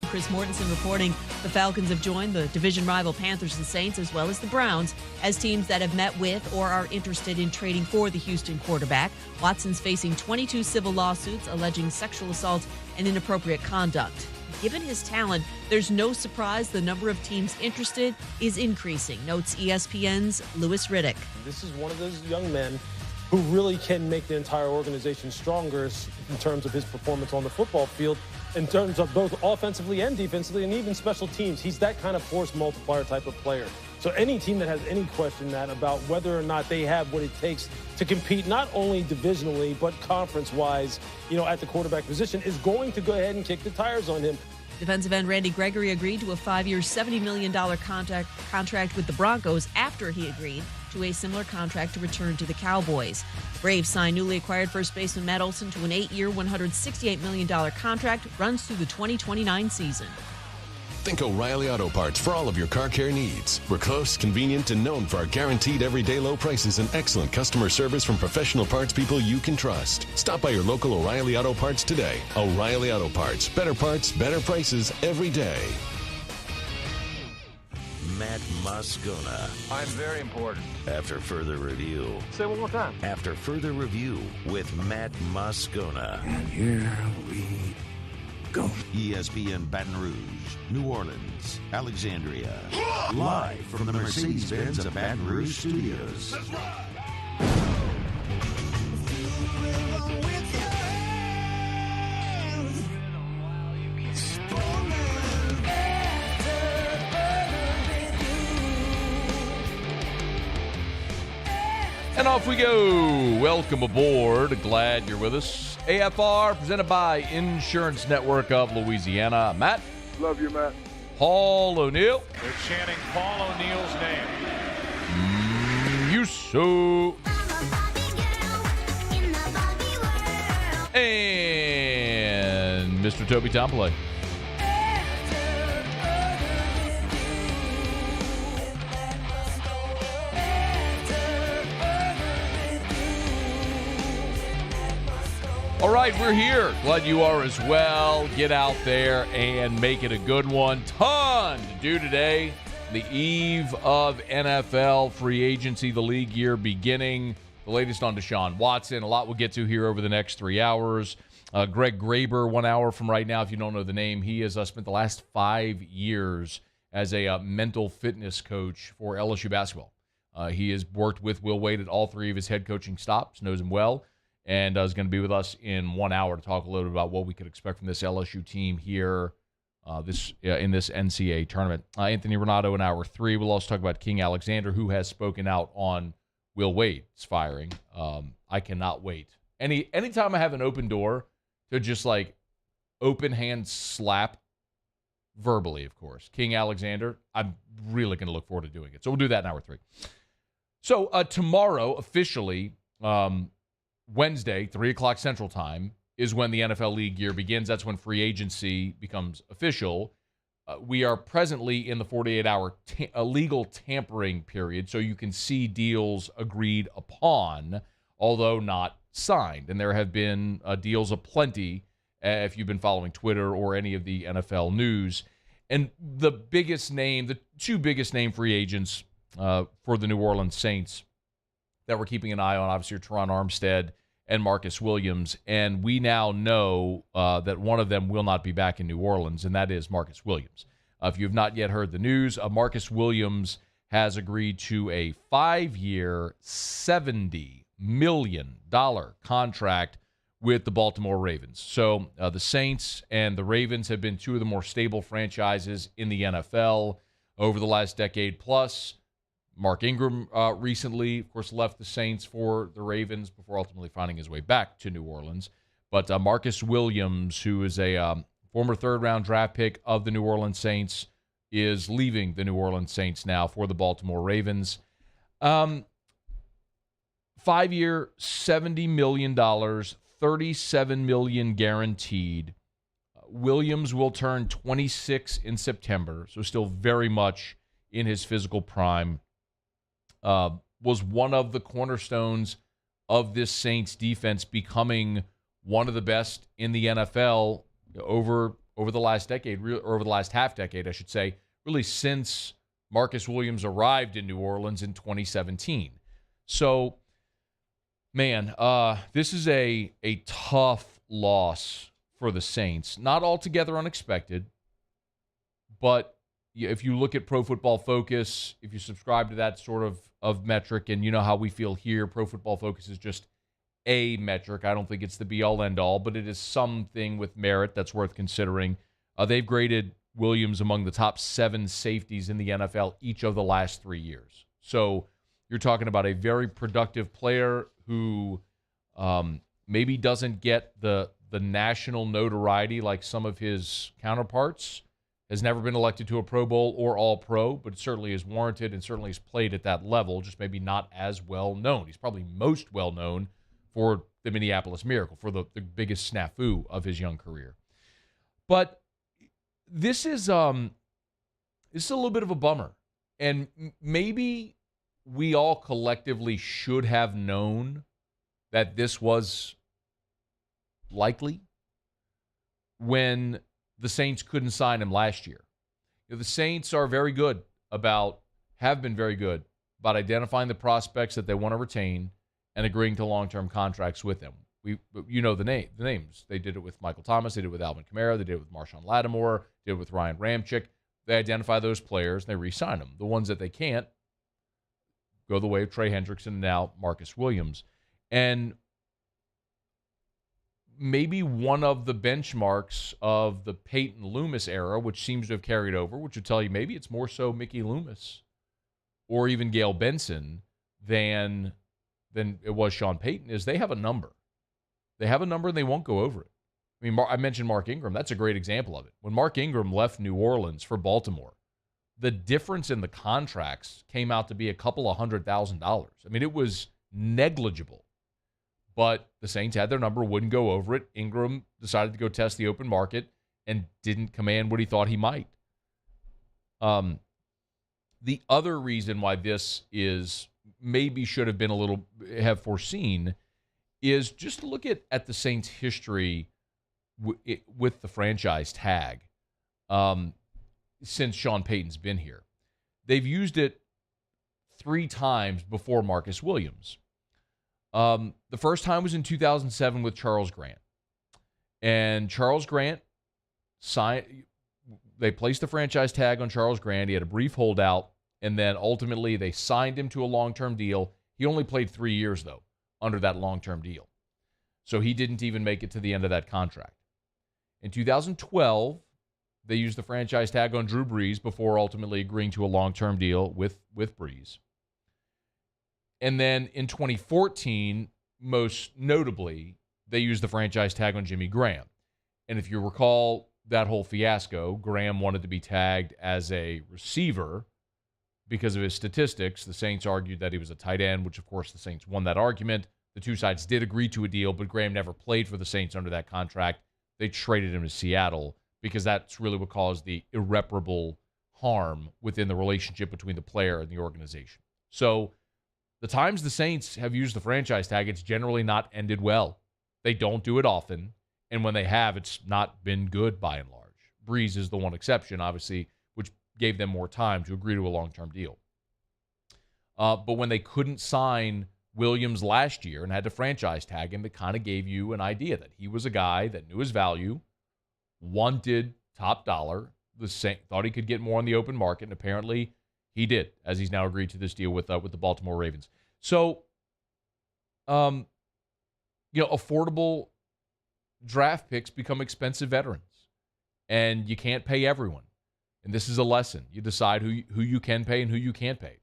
Chris Mortensen reporting the Falcons have joined the division rival Panthers and Saints, as well as the Browns, as teams that have met with or are interested in trading for the Houston quarterback. Watson's facing 22 civil lawsuits alleging sexual assault and inappropriate conduct. Given his talent, there's no surprise the number of teams interested is increasing, notes ESPN's Louis Riddick. This is one of those young men who really can make the entire organization stronger in terms of his performance on the football field, in terms of both offensively and defensively, and even special teams. He's that kind of force multiplier type of player. So any team that has any question about whether or not they have what it takes to compete, not only divisionally, but conference-wise, at the quarterback position, is going to go ahead and kick the tires on him. Defensive end Randy Gregory agreed to a 5-year, $70 million contract with the Broncos after he agreed to a similar contract to return to the Cowboys. Braves signed newly acquired first baseman Matt Olson to an 8-year, $168 million contract, runs through the 2029 season. Think O'Reilly Auto Parts for all of your car care needs. We're close, convenient, and known for our guaranteed everyday low prices and excellent customer service from professional parts people you can trust. Stop by your local O'Reilly Auto Parts today. O'Reilly Auto Parts. Better parts, better prices every day. Matt Moscona. I'm very important. After further review. Say it one more time. After further review with Matt Moscona. And here we go. ESPN Baton Rouge, New Orleans, Alexandria. Live from the Mercedes-Benz of Baton Rouge studios. That's right. And off we go. Welcome aboard. Glad you're with us. AFR, presented by Insurance Network of Louisiana. Matt. Love you, Matt. Paul O'Neill. They're chanting Paul O'Neill's name. You so. And Mr. Toby Tomplay. All right, we're here. Glad you are as well. Get out there and make it a good one. Ton to do today. The eve of NFL free agency, the league year beginning. The latest on Desean Watson. A lot we'll get to here over the next 3 hours. Greg Graber, 1 hour from right now, if you don't know the name. He has spent the last 5 years as a mental fitness coach for LSU basketball. He has worked with Will Wade at all 3 of his head coaching stops, knows him well. And is going to be with us in 1 hour to talk a little bit about what we could expect from this LSU team here in this NCAA tournament. Anthony Ranaudo in hour 3. We'll also talk about King Alexander, who has spoken out on Will Wade's firing. I cannot wait. Anytime I have an open door to just like open hand slap, verbally, of course, King Alexander, I'm really going to look forward to doing it. So we'll do that in hour 3. So tomorrow, officially, Wednesday, 3 o'clock Central Time, is when the NFL league year begins. That's when free agency becomes official. We are presently in the 48-hour legal tampering period, so you can see deals agreed upon, although not signed. And there have been deals aplenty if you've been following Twitter or any of the NFL news. And the biggest name, the 2 biggest name free agents for the New Orleans Saints that we're keeping an eye on, obviously, are Teron Armstead and Marcus Williams. And we now know that one of them will not be back in New Orleans, and that is Marcus Williams. If you have not yet heard the news, Marcus Williams has agreed to a 5-year, $70 million contract with the Baltimore Ravens. So the Saints and the Ravens have been 2 of the more stable franchises in the NFL over the last decade plus. Mark Ingram recently, of course, left the Saints for the Ravens before ultimately finding his way back to New Orleans. But Marcus Williams, who is a former third-round draft pick of the New Orleans Saints, is leaving the New Orleans Saints now for the Baltimore Ravens. 5-year, $70 million, $37 million guaranteed. Williams will turn 26 in September, so still very much in his physical prime. Was one of the cornerstones of this Saints defense becoming one of the best in the NFL over over the last decade, or over the last half decade, I should say, really since Marcus Williams arrived in New Orleans in 2017. So, man, this is a tough loss for the Saints. Not altogether unexpected, but if you look at Pro Football Focus, if you subscribe to that sort of metric, and you know how we feel here, Pro Football Focus is just a metric. I don't think it's the be-all, end-all, but it is something with merit that's worth considering. They've graded Williams among the top 7 safeties in the NFL each of the last 3 years. So you're talking about a very productive player who maybe doesn't get the national notoriety like some of his counterparts, has never been elected to a Pro Bowl or All-Pro, but it certainly is warranted and certainly has played at that level, just maybe not as well known. He's probably most well known for the Minneapolis Miracle, for the biggest snafu of his young career. But this is a little bit of a bummer. And maybe we all collectively should have known that this was likely when the Saints couldn't sign him last year. The Saints are very good have been very good about identifying the prospects that they want to retain and agreeing to long-term contracts with them. You know the names. They did it with Michael Thomas. They did it with Alvin Kamara. They did it with Marshawn Lattimore. Did it with Ryan Ramczyk. They identify those players and they re-sign them. The ones that they can't go the way of Trey Hendrickson and now Marcus Williams. And maybe one of the benchmarks of the Peyton Loomis era, which seems to have carried over, which would tell you maybe it's more so Mickey Loomis or even Gail Benson than it was Sean Payton, is they have a number. They have a number and they won't go over it. I mean, I mentioned Mark Ingram. That's a great example of it. When Mark Ingram left New Orleans for Baltimore, the difference in the contracts came out to be a couple of $100,000. I mean, it was negligible. But the Saints had their number, wouldn't go over it. Ingram decided to go test the open market and didn't command what he thought he might. The other reason why this is maybe should have been have foreseen is just to look at the Saints' history with the franchise tag since Sean Payton's been here. They've used it 3 times before Marcus Williams. The first time was in 2007 with Charles Grant. And Charles Grant they placed the franchise tag on Charles Grant. He had a brief holdout, and then ultimately they signed him to a long-term deal. He only played 3 years, though, under that long-term deal. So he didn't even make it to the end of that contract. In 2012, they used the franchise tag on Drew Brees before ultimately agreeing to a long-term deal with Brees. And then in 2014, most notably, they used the franchise tag on Jimmy Graham. And if you recall that whole fiasco, Graham wanted to be tagged as a receiver because of his statistics. The Saints argued that he was a tight end, which, of course, the Saints won that argument. The two sides did agree to a deal, but Graham never played for the Saints under that contract. They traded him to Seattle because that's really what caused the irreparable harm within the relationship between the player and the organization. So the times the Saints have used the franchise tag, it's generally not ended well. They don't do it often, and when they have, it's not been good by and large. Brees is the one exception, obviously, which gave them more time to agree to a long-term deal. But when they couldn't sign Williams last year and had to franchise tag him, it kind of gave you an idea that he was a guy that knew his value, wanted top dollar, thought he could get more on the open market, and apparently he did, as he's now agreed to this deal with the Baltimore Ravens. So, affordable draft picks become expensive veterans, and you can't pay everyone. And this is a lesson. You decide who you can pay and who you can't pay.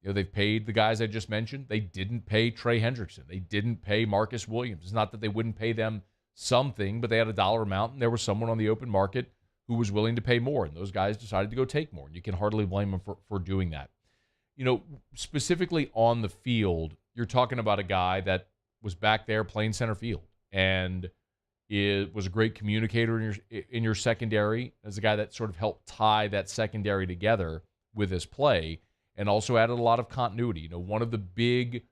They've paid the guys I just mentioned. They didn't pay Trey Hendrickson. They didn't pay Marcus Williams. It's not that they wouldn't pay them something, but they had a dollar amount, and there was someone on the open market who was willing to pay more, and those guys decided to go take more. And you can hardly blame them for doing that. Specifically on the field, you're talking about a guy that was back there playing center field and was a great communicator in your secondary, as a guy that sort of helped tie that secondary together with his play, and also added a lot of continuity. One of the big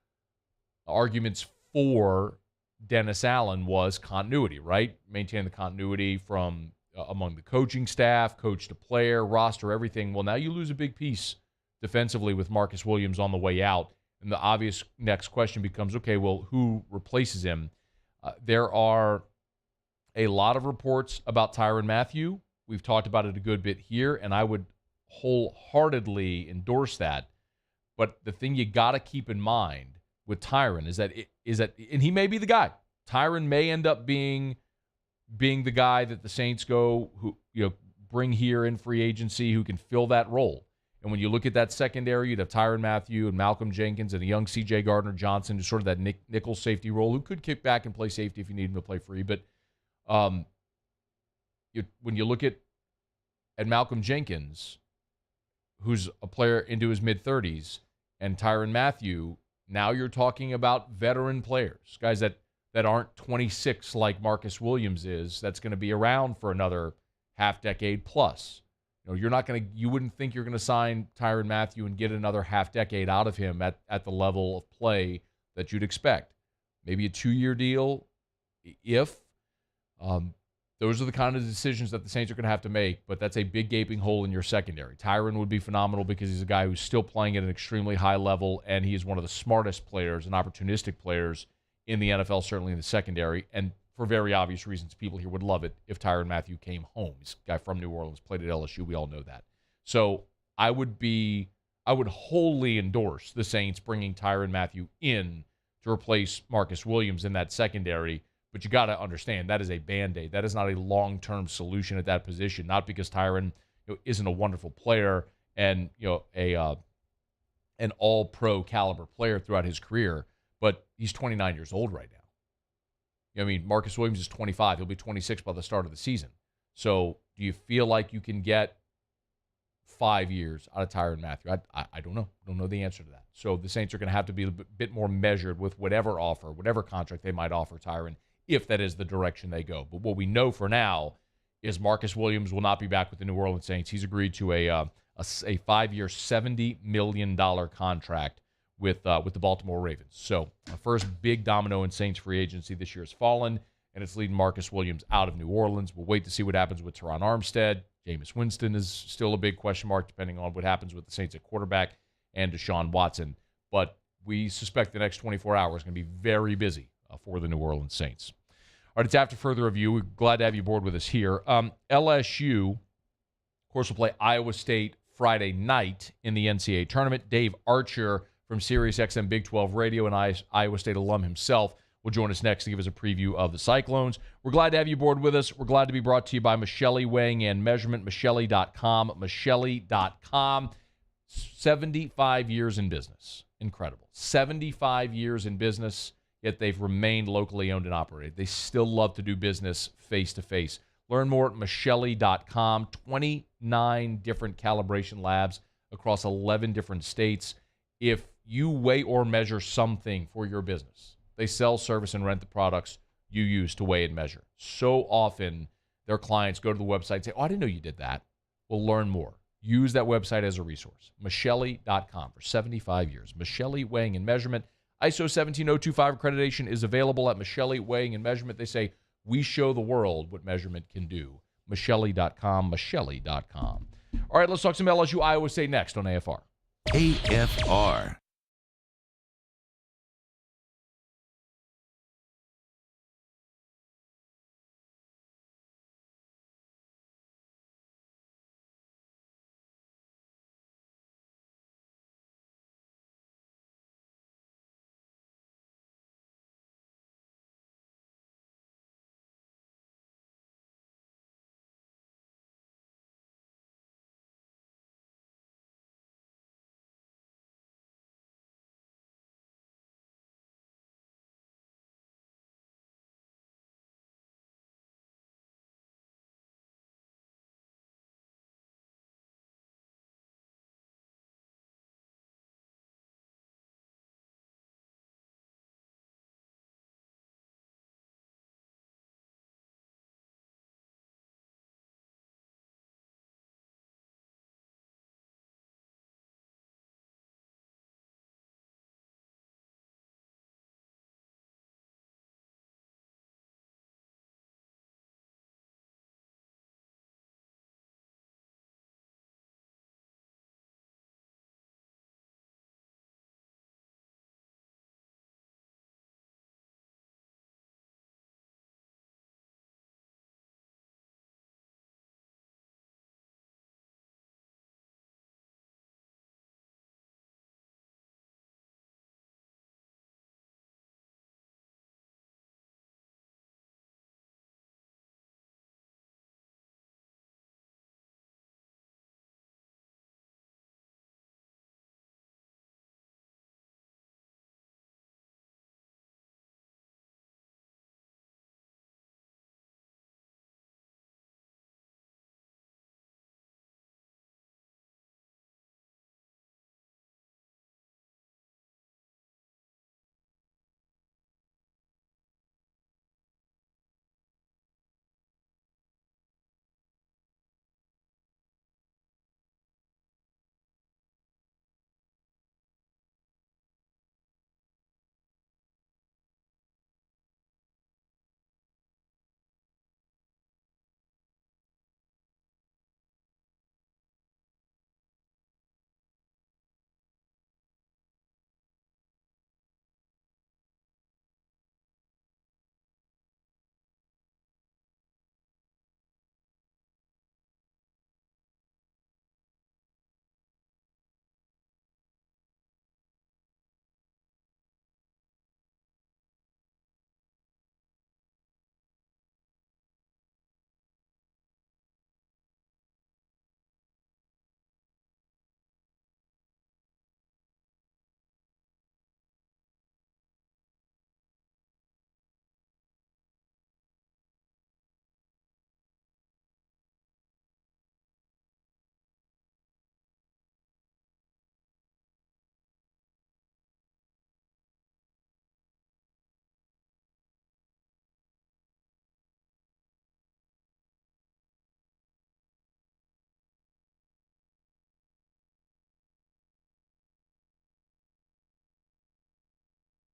arguments for Dennis Allen was continuity, right? Maintaining the continuity from among the coaching staff, coach to player, roster, everything. Well, now you lose a big piece defensively with Marcus Williams on the way out. And the obvious next question becomes, okay, well, who replaces him? There are a lot of reports about Tyrann Mathieu. We've talked about it a good bit here, and I would wholeheartedly endorse that. But the thing you got to keep in mind with Tyrann is that, and he may be the guy. Tyrann may end up being the guy that the Saints bring here in free agency who can fill that role. And when you look at that secondary, you'd have Tyrann Mathieu and Malcolm Jenkins and a young C.J. Gardner-Johnson, who's sort of that nickel safety role, who could kick back and play safety if you need him to play free. But when you look at Malcolm Jenkins, who's a player into his mid-30s, and Tyrann Mathieu, now you're talking about veteran players, guys that aren't 26 like Marcus Williams is, that's going to be around for another half-decade plus. You wouldn't think you're going to sign Tyrann Mathieu and get another half-decade out of him at the level of play that you'd expect. Maybe a 2-year deal, if. Those are the kind of decisions that the Saints are going to have to make, but that's a big gaping hole in your secondary. Tyrann would be phenomenal because he's a guy who's still playing at an extremely high level, and he is one of the smartest players and opportunistic players in the NFL, certainly in the secondary. And for very obvious reasons, people here would love it if Tyrann Mathieu came home. He's a guy from New Orleans, played at LSU. We all know that. So I would wholly endorse the Saints bringing Tyrann Mathieu in to replace Marcus Williams in that secondary. But you got to understand, that is a Band-Aid. That is not a long-term solution at that position, not because Tyrann isn't a wonderful player and an all-pro caliber player throughout his career, but he's 29 years old right now. Marcus Williams is 25. He'll be 26 by the start of the season. So do you feel like you can get 5 years out of Tyrann Mathieu? I don't know. I don't know the answer to that. So the Saints are going to have to be a bit more measured with whatever contract they might offer Tyrann, if that is the direction they go. But what we know for now is Marcus Williams will not be back with the New Orleans Saints. He's agreed to a 5-year, $70 million contract with the Baltimore Ravens. So the first big domino in Saints free agency this year has fallen, and it's leading Marcus Williams out of New Orleans. We'll wait to see what happens with Teron Armstead. Jameis Winston is still a big question mark, depending on what happens with the Saints at quarterback and Desean Watson. But we suspect the next 24 hours is going to be very busy for the New Orleans Saints. All right, it's after further review. We're glad to have you aboard with us here. LSU, of course, will play Iowa State Friday night in the NCAA tournament. Dave Archer from SiriusXM Big 12 Radio and Iowa State alum himself will join us next to give us a preview of the Cyclones. We're glad to have you aboard with us. We're glad to be brought to you by Michelli Weighing and Measurement, Michelli.com, Michelli.com. 75 years in business. Incredible. 75 years in business, yet they've remained locally owned and operated. They still love to do business face-to-face. Learn more at Michelli.com. 29 different calibration labs across 11 different states. If you weigh or measure something for your business, they sell, service, and rent the products you use to weigh and measure. So often, their clients go to the website and say, I didn't know you did that. Well, learn more. Use that website as a resource. Michelli.com for 75 years. Michelli Weighing and Measurement. ISO 17025 accreditation is available at Michelli Weighing and Measurement. They say, we show the world what measurement can do. Michelli.com, Michelli.com. All right, let's talk some LSU Iowa State next on AFR. AFR.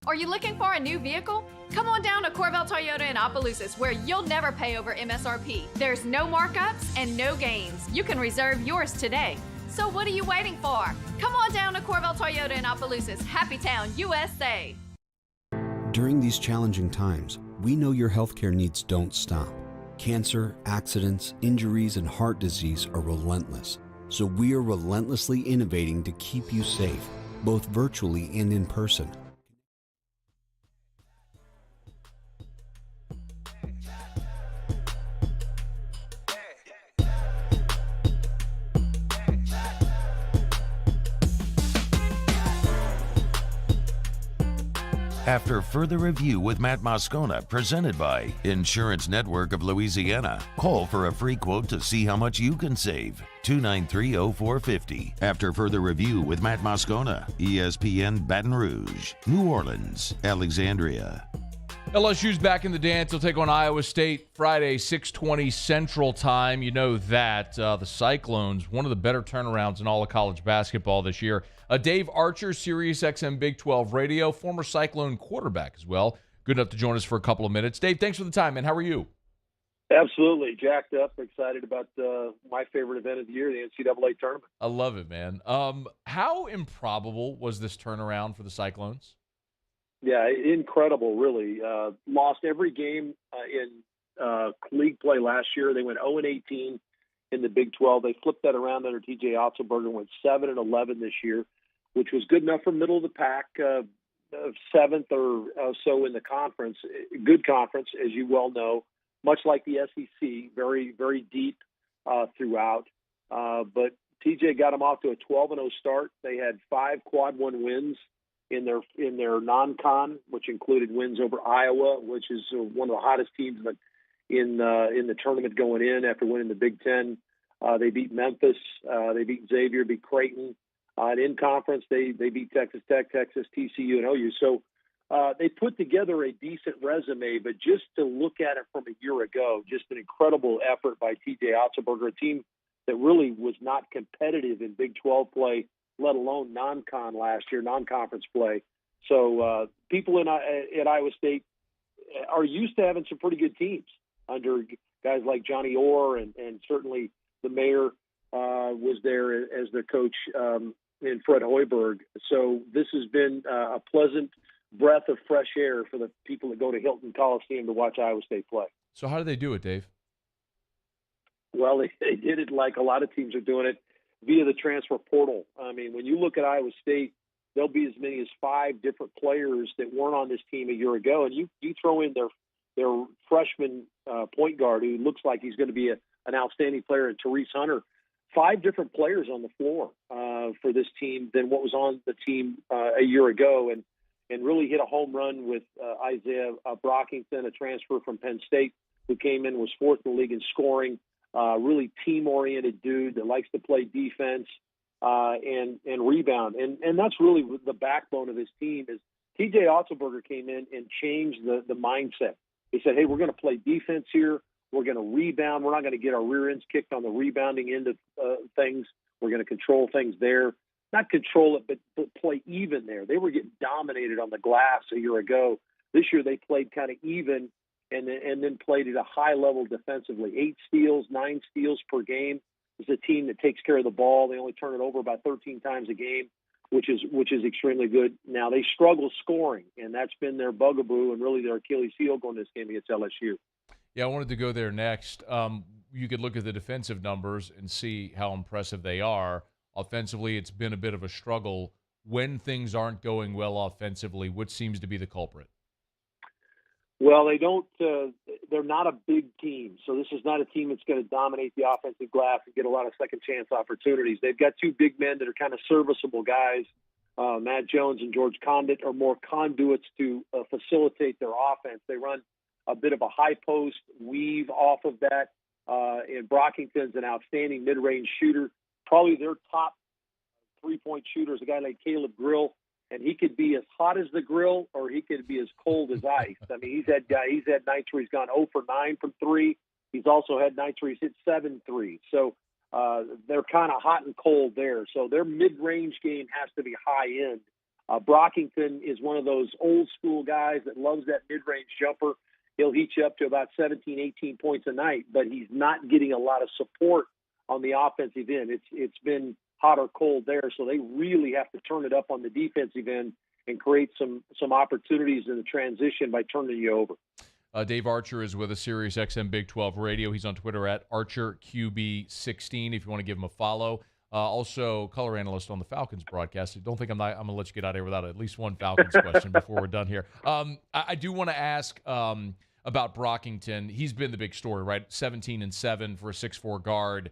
Are you looking for a new vehicle? Come on down to Corvell Toyota in Opelousas, where you'll never pay over MSRP. There's no markups and no gains. You can reserve yours today. So what are you waiting for? Come on down to Corvell Toyota in Opelousas, Happy Town, USA. During these challenging times, we know your healthcare needs don't stop. Cancer, accidents, injuries, and heart disease are relentless. So we are relentlessly innovating to keep you safe, both virtually and in person. After further review with Matt Moscona, presented by Insurance Network of Louisiana. Call for a free quote to see how much you can save. 293-0450. After further review with Matt Moscona, ESPN Baton Rouge, New Orleans, Alexandria. LSU's back in the dance. They'll take on Iowa State Friday, 6:20 Central Time. You know that. The Cyclones, one of the better turnarounds in all of college basketball this year. Dave Archer, SiriusXM Big 12 Radio, former Cyclone quarterback as well. Good enough to join us for a couple of minutes. Dave, thanks for the time, man. How are you? Absolutely. Jacked up. Excited about my favorite event of the year, the NCAA tournament. I love it, man. How improbable was this turnaround for the Cyclones? Yeah, incredible, really. Lost every game in league play last year. They went 0-18 in the Big 12. They flipped that around under TJ Otzelberger and went 7-11 this year, which was good enough for middle of the pack, seventh or so in the conference. Good conference, as you well know, much like the SEC, very, very deep throughout. But TJ got them off to a 12-0 start. They had 5 quad one wins in their non-con, which included wins over Iowa, which is one of the hottest teams in the tournament going in after winning the Big Ten. They beat Memphis, they beat Xavier, beat Creighton. And in conference, they beat Texas Tech, Texas, TCU, and OU. So they put together a decent resume, but just to look at it from a year ago, just an incredible effort by TJ Otzelberger, a team that really was not competitive in Big 12 play, let alone non-con last year, non-conference play. So people at Iowa State are used to having some pretty good teams under guys like Johnny Orr, and certainly the mayor was there as their coach in Fred Hoiberg. So this has been a pleasant breath of fresh air for the people that go to Hilton Coliseum to watch Iowa State play. So how do they do it, Dave? Well, they did it like a lot of teams are doing it, via the transfer portal. I mean, when you look at Iowa State, there'll be as many as 5 different players that weren't on this team a year ago, and you throw in their freshman point guard who looks like he's going to be an outstanding player, and Therese Hunter. 5 different players on the floor for this team than what was on the team a year ago, and really hit a home run with Isaiah Brockington, a transfer from Penn State, who came in, was 4th in the league in scoring. Really team-oriented dude that likes to play defense and rebound. And that's really the backbone of his team is TJ Otzelberger came in and changed the mindset. He said, hey, we're going to play defense here. We're going to rebound. We're not going to get our rear ends kicked on the rebounding end of things. We're going to control things there. Not control it, but play even there. They were getting dominated on the glass a year ago. This year they played kind of even and then played at a high level defensively. 8 steals, 9 steals per game. It's a team that takes care of the ball. They only turn it over about 13 times a game, which is extremely good. Now, they struggle scoring, and that's been their bugaboo and really their Achilles heel going this game against LSU. Yeah, I wanted to go there next. You could look at the defensive numbers and see how impressive they are. Offensively, it's been a bit of a struggle. When things aren't going well offensively, what seems to be the culprit? Well, they don't. They're not a big team, so this is not a team that's going to dominate the offensive glass and get a lot of second chance opportunities. They've got 2 big men that are kind of serviceable guys. Matt Jones and George Condit are more conduits to facilitate their offense. They run a bit of a high post weave off of that. And Brockington's an outstanding mid-range shooter. Probably their top 3-point shooter is a guy like Caleb Grill. And he could be as hot as the grill, or he could be as cold as ice. I mean, he's had nights where he's gone 0 for 9 from 3. He's also had nights where he's hit 7 threes. So they're kind of hot and cold there. So their mid-range game has to be high end Brockington is one of those old school guys that loves that mid-range jumper. He'll heat you up to about 17, 18 points a night, but he's not getting a lot of support on the offensive end. It's been hot or cold there, so they really have to turn it up on the defensive end and create some opportunities in the transition by turning you over. Dave Archer is with us, Sirius XM Big 12 Radio. He's on Twitter at ArcherQB16 if you want to give him a follow. Also, color analyst on the Falcons broadcast. I don't think I'm going to let you get out of here without at least one Falcons question before we're done here. I do want to ask about Brockington. He's been the big story, right? 17-7 for a 6'4" guard.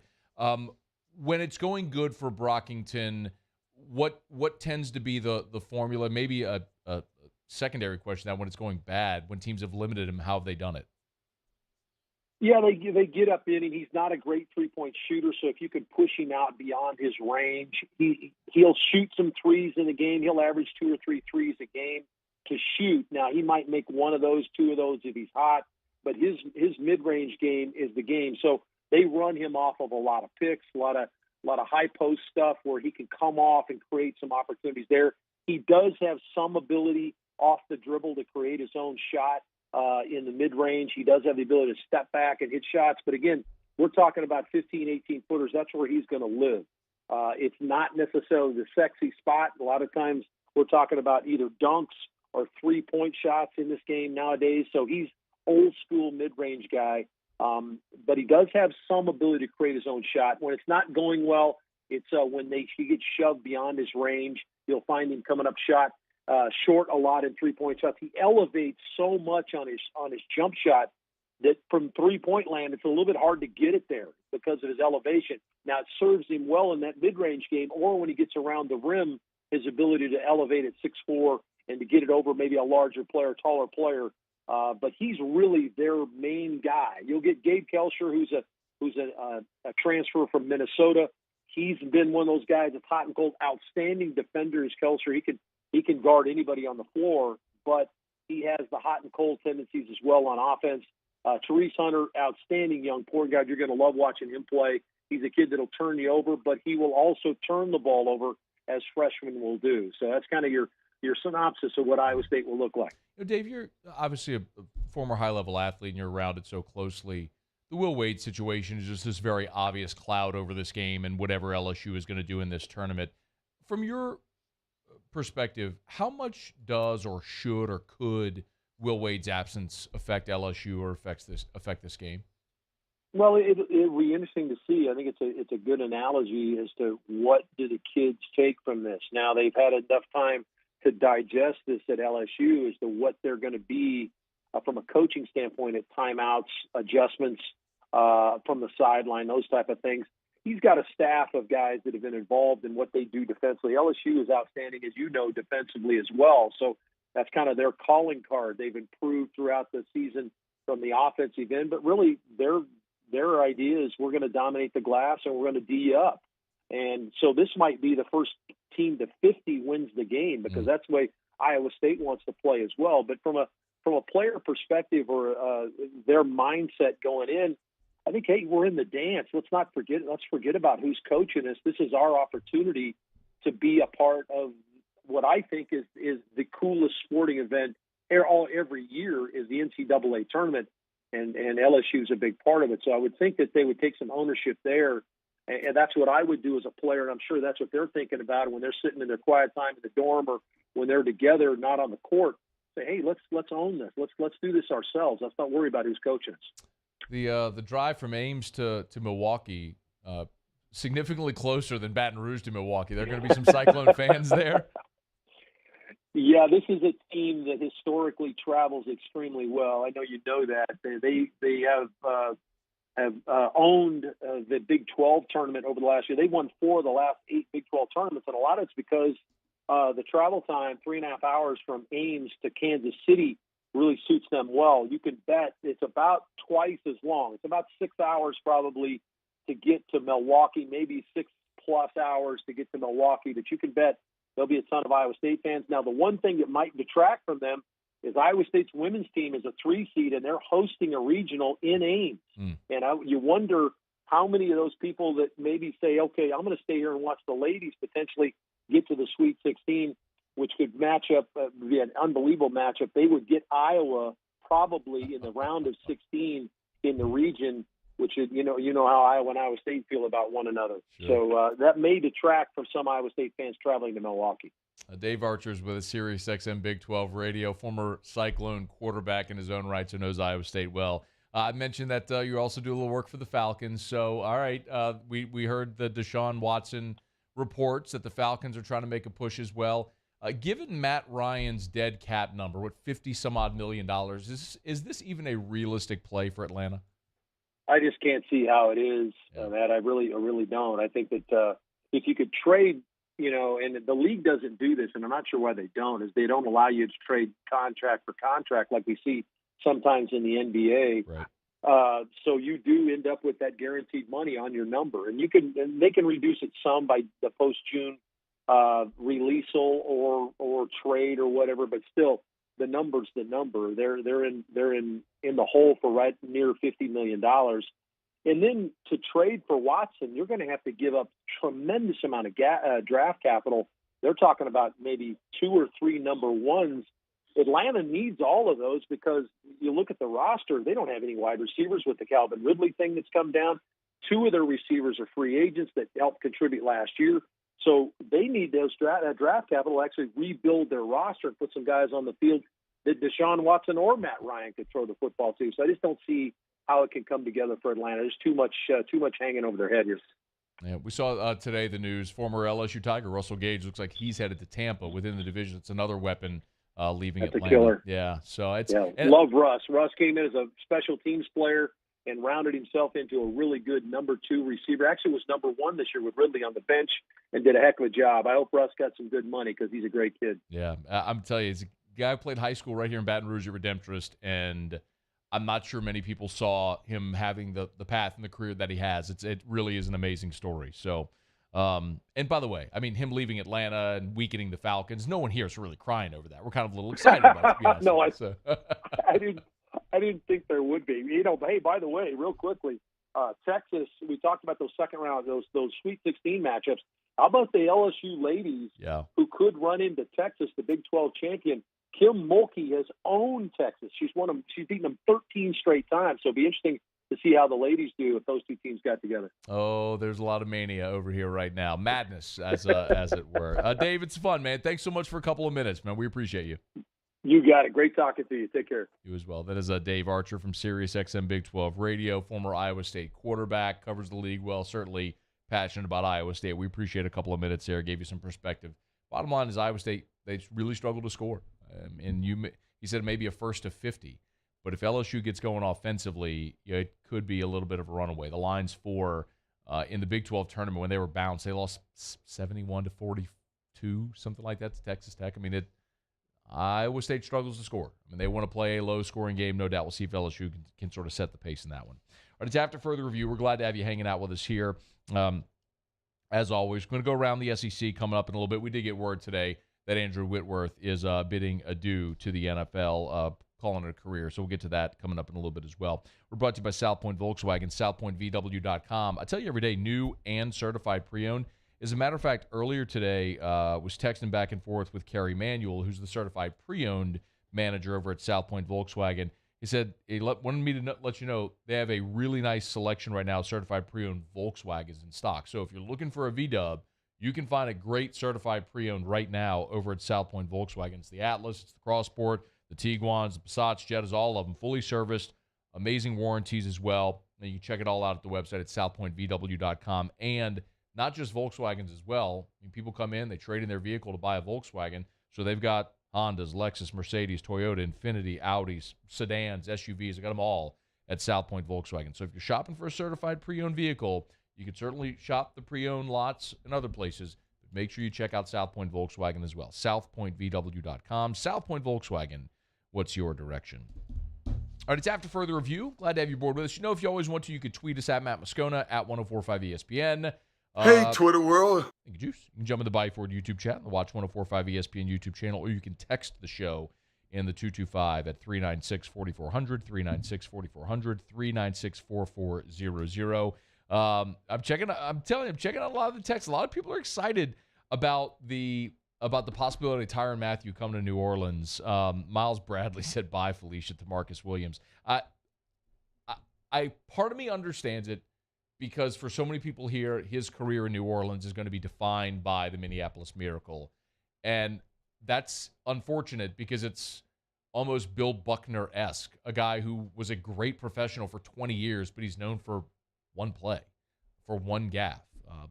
When it's going good for Brockington, what tends to be the formula? Maybe a secondary question, that when it's going bad, when teams have limited him, how have they done it? Yeah, they get up in him. He's not a great three-point shooter, so if you could push him out beyond his range, he'll shoot some threes in a game. He'll average 2 or 3 threes a game to shoot. Now, he might make one of those, 2 of those if he's hot, but his mid-range game is the game. So they run him off of a lot of picks, a lot of high post stuff where he can come off and create some opportunities there. He does have some ability off the dribble to create his own shot in the mid-range. He does have the ability to step back and hit shots. But, again, we're talking about 15, 18-footers. That's where he's going to live. It's not necessarily the sexy spot. A lot of times we're talking about either dunks or three-point shots in this game nowadays. So he's old-school mid-range guy. But he does have some ability to create his own shot. When it's not going well, it's when he gets shoved beyond his range. You'll find him coming up short a lot in three-point shots. He elevates so much on his jump shot that from three-point land, it's a little bit hard to get it there because of his elevation. Now, it serves him well in that mid-range game, or when he gets around the rim, his ability to elevate at 6'4" and to get it over maybe a larger player, taller player. But he's really their main guy. You'll get Gabe Kelsher, who's a transfer from Minnesota. He's been one of those guys that's hot and cold. Outstanding defender is Kelsher. He can guard anybody on the floor, but he has the hot and cold tendencies as well on offense. Therese Hunter, outstanding young point guard. You're going to love watching him play. He's a kid that'll turn you over, but he will also turn the ball over as freshmen will do. So that's kind of your synopsis of what Iowa State will look like. Dave, you're obviously a former high-level athlete, and you're around it so closely. The Will Wade situation is just this very obvious cloud over this game and whatever LSU is going to do in this tournament. From your perspective, how much does or should or could Will Wade's absence affect LSU or affect this game? Well, it'll be interesting to see. I think it's a good analogy as to what do the kids take from this. Now, they've had enough time to digest this at LSU as to what they're going to be from a coaching standpoint at timeouts, adjustments from the sideline, those type of things. He's got a staff of guys that have been involved in what they do defensively. LSU is outstanding, as you know, defensively as well. So that's kind of their calling card. They've improved throughout the season from the offensive end, but really their idea is we're going to dominate the glass and we're going to D you up. And so this might be the first team to 50 wins the game because that's the way Iowa State wants to play as well. But from a player perspective or their mindset going in, I think, hey, we're in the dance. Let's forget about who's coaching us. This is our opportunity to be a part of what I think is the coolest sporting event every year is the NCAA tournament, and LSU is a big part of it. So I would think that they would take some ownership there, and that's what I would do as a player, and I'm sure that's what they're thinking about when they're sitting in their quiet time in the dorm or when they're together, not on the court. Say, hey, let's own this. Let's do this ourselves. Let's not worry about who's coaching us. The drive from Ames to Milwaukee, significantly closer than Baton Rouge to Milwaukee. There are going to be some Cyclone fans there. Yeah, this is a team that historically travels extremely well. I know you know that. They have owned the Big 12 tournament over the last year. They've won 4 of the last 8 Big 12 tournaments, and a lot of it's because the travel time, 3.5 hours from Ames to Kansas City, really suits them well. You can bet it's about twice as long. It's about 6 hours probably to get to Milwaukee, maybe 6+ hours to get to Milwaukee, but you can bet there'll be a ton of Iowa State fans. Now, the one thing that might detract from them is Iowa State's women's team is a 3 seed, and they're hosting a regional in Ames. And you wonder how many of those people that maybe say, okay, I'm going to stay here and watch the ladies potentially get to the Sweet 16. which could match up, be an unbelievable matchup. They would get Iowa probably in the round of 16 in the region, which is, you know how Iowa and Iowa State feel about one another. Sure. So that may detract from some Iowa State fans traveling to Milwaukee. Dave Archer's with a Sirius XM Big 12 radio, former Cyclone quarterback in his own right, so knows Iowa State well. I mentioned that you also do a little work for the Falcons. So, all right, we heard the Desean Watson reports that the Falcons are trying to make a push as well. Given Matt Ryan's dead cap number, what, $50-some-odd million, is this even a realistic play for Atlanta? I just can't see how it is, Matt. I really don't. I think that if you could trade, and the league doesn't do this, and I'm not sure why they don't, is they don't allow you to trade contract for contract like we see sometimes in the NBA. Right. So you do end up with that guaranteed money on your number, and they can reduce it some by the post-June release or trade or whatever, but still the number's the number. They're in the hole for right near $50 million. And then to trade for Watson, you're going to have to give up tremendous amount of draft capital. They're talking about maybe 2 or 3 number ones. Atlanta needs all of those because you look at the roster, they don't have any wide receivers with the Calvin Ridley thing that's come down. 2 of their receivers are free agents that helped contribute last year. So they need those draft capital to actually rebuild their roster and put some guys on the field that Desean Watson or Matt Ryan could throw the football to. So I just don't see how it can come together for Atlanta. There's too much hanging over their head here. Yeah, we saw today the news. Former LSU Tiger Russell Gage looks like he's headed to Tampa within the division. It's another weapon leaving That's Atlanta. A killer. Yeah, so it's love Russ. Russ came in as a special teams player and rounded himself into a really good number 2 receiver. Actually was number 1 this year with Ridley on the bench and did a heck of a job. I hope Russ got some good money because he's a great kid. Yeah, I'm telling you, he's a guy who played high school right here in Baton Rouge at Redemptorist, and I'm not sure many people saw him having the path and the career that he has. It really is an amazing story. So, and by the way, I mean, him leaving Atlanta and weakening the Falcons, no one here is really crying over that. We're kind of a little excited about it, to be honest. No, So. I didn't think there would be. Hey, by the way, real quickly, Texas, we talked about those second round, those Sweet 16 matchups. How about the LSU ladies who could run into Texas, the Big 12 champion? Kim Mulkey has owned Texas. She's beaten them 13 straight times. So it'll be interesting to see how the ladies do if those two teams got together. Oh, there's a lot of mania over here right now. Madness, as it were. Dave, it's fun, man. Thanks so much for a couple of minutes, man. We appreciate you. You got it. Great talking to you. Take care. You as well. That is Dave Archer from Sirius XM Big 12 Radio, former Iowa State quarterback, covers the league well, certainly passionate about Iowa State. We appreciate a couple of minutes there, gave you some perspective. Bottom line is Iowa State, they really struggle to score. And he said maybe a first to 50. But if LSU gets going offensively, it could be a little bit of a runaway. The lines in the Big 12 tournament, when they were bounced, they lost 71-42, something like that to Texas Tech. I mean, Iowa State struggles to score. I mean, they want to play a low-scoring game, no doubt. We'll see if LSU can sort of set the pace in that one. All right, it's after further review. We're glad to have you hanging out with us here. As always, we're going to go around the SEC coming up in a little bit. We did get word today that Andrew Whitworth is bidding adieu to the NFL, calling it a career. So we'll get to that coming up in a little bit as well. We're brought to you by South Point Volkswagen, southpointvw.com. I tell you every day, new and certified pre-owned. As a matter of fact, earlier today, was texting back and forth with Kerry Manuel, who's the certified pre-owned manager over at South Point Volkswagen. He said he wanted me to let you know they have a really nice selection right now of certified pre-owned Volkswagens in stock. So if you're looking for a V-Dub, you can find a great certified pre-owned right now over at South Point Volkswagen. It's the Atlas, it's the Crossport, the Tiguans, the Passats, Jettas, all of them, fully serviced, amazing warranties as well. And you can check it all out at the website at southpointvw.com. And not just Volkswagens as well. I mean, people come in, they trade in their vehicle to buy a Volkswagen. So they've got Hondas, Lexus, Mercedes, Toyota, Infiniti, Audis, sedans, SUVs. They got them all at South Point Volkswagen. So if you're shopping for a certified pre-owned vehicle, you can certainly shop the pre-owned lots and other places. But make sure you check out South Point Volkswagen as well. southpointvw.com. South Point Volkswagen, what's your direction? All right, it's after further review. Glad to have you aboard with us. You know, if you always want to, you could tweet us at Matt Moscona, at 1045 ESPN. Hey, Twitter world. Thank you, Juice. You can jump in the Bayou Ford YouTube chat, the Watch 1045 ESPN YouTube channel, or you can text the show in the 225 at 396-4400, 396-4400, 396-4400. I'm checking out a lot of the texts. A lot of people are excited about the about the possibility of Tyrann Mathieu coming to New Orleans. Miles Bradley said bye, Felicia, to Marcus Williams. Part of me understands it because for so many people here, his career in New Orleans is going to be defined by the Minneapolis Miracle. And that's unfortunate because it's almost Bill Buckner-esque, a guy who was a great professional for 20 years, but he's known for one play, for one gaffe.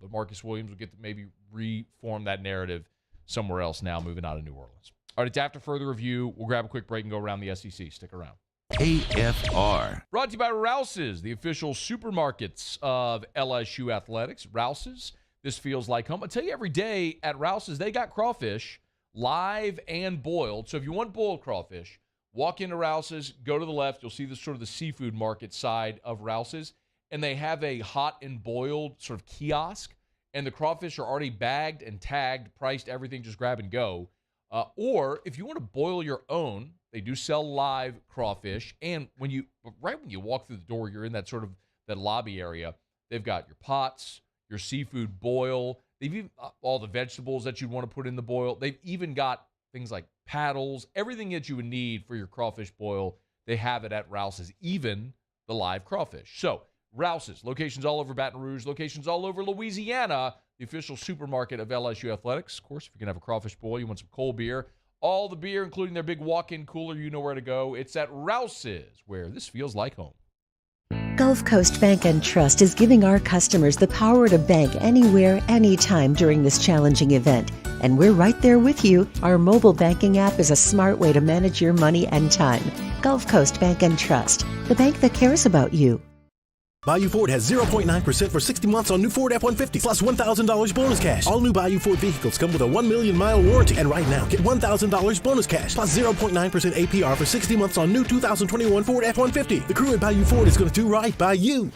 But Marcus Williams will get to maybe reform that narrative somewhere else now, moving out of New Orleans. All right, it's after further review. We'll grab a quick break and go around the SEC. Stick around. AFR. Brought to you by Rouse's, the official supermarkets of LSU Athletics. Rouse's, this feels like home. I tell you, every day at Rouse's, they got crawfish, live and boiled. So if you want boiled crawfish, walk into Rouse's, go to the left. You'll see the sort of the seafood market side of Rouse's. And they have a hot and boiled sort of kiosk. And the crawfish are already bagged and tagged, priced, everything, just grab and go. Or if you want to boil your own, they do sell live crawfish. And right when you walk through the door, you're in that sort of that lobby area. They've got your pots, your seafood boil. They've even all the vegetables that you'd want to put in the boil. They've even got things like paddles, everything that you would need for your crawfish boil. They have it at Rouse's, even the live crawfish. So Rouse's, locations all over Baton Rouge, locations all over Louisiana, the official supermarket of LSU Athletics. Of course, if you're going to have a crawfish boil, you want some cold beer. All the beer, including their big walk-in cooler, you know where to go. It's at Rouse's, where this feels like home. Gulf Coast Bank and Trust is giving our customers the power to bank anywhere, anytime during this challenging event. And we're right there with you. Our mobile banking app is a smart way to manage your money and time. Gulf Coast Bank and Trust, the bank that cares about you. Bayou Ford has 0.9% for 60 months on new Ford F-150 plus $1,000 bonus cash. All new Bayou Ford vehicles come with a 1 million mile warranty. And right now, get $1,000 bonus cash plus 0.9% APR for 60 months on new 2021 Ford F-150. The crew at Bayou Ford is going to do right by you.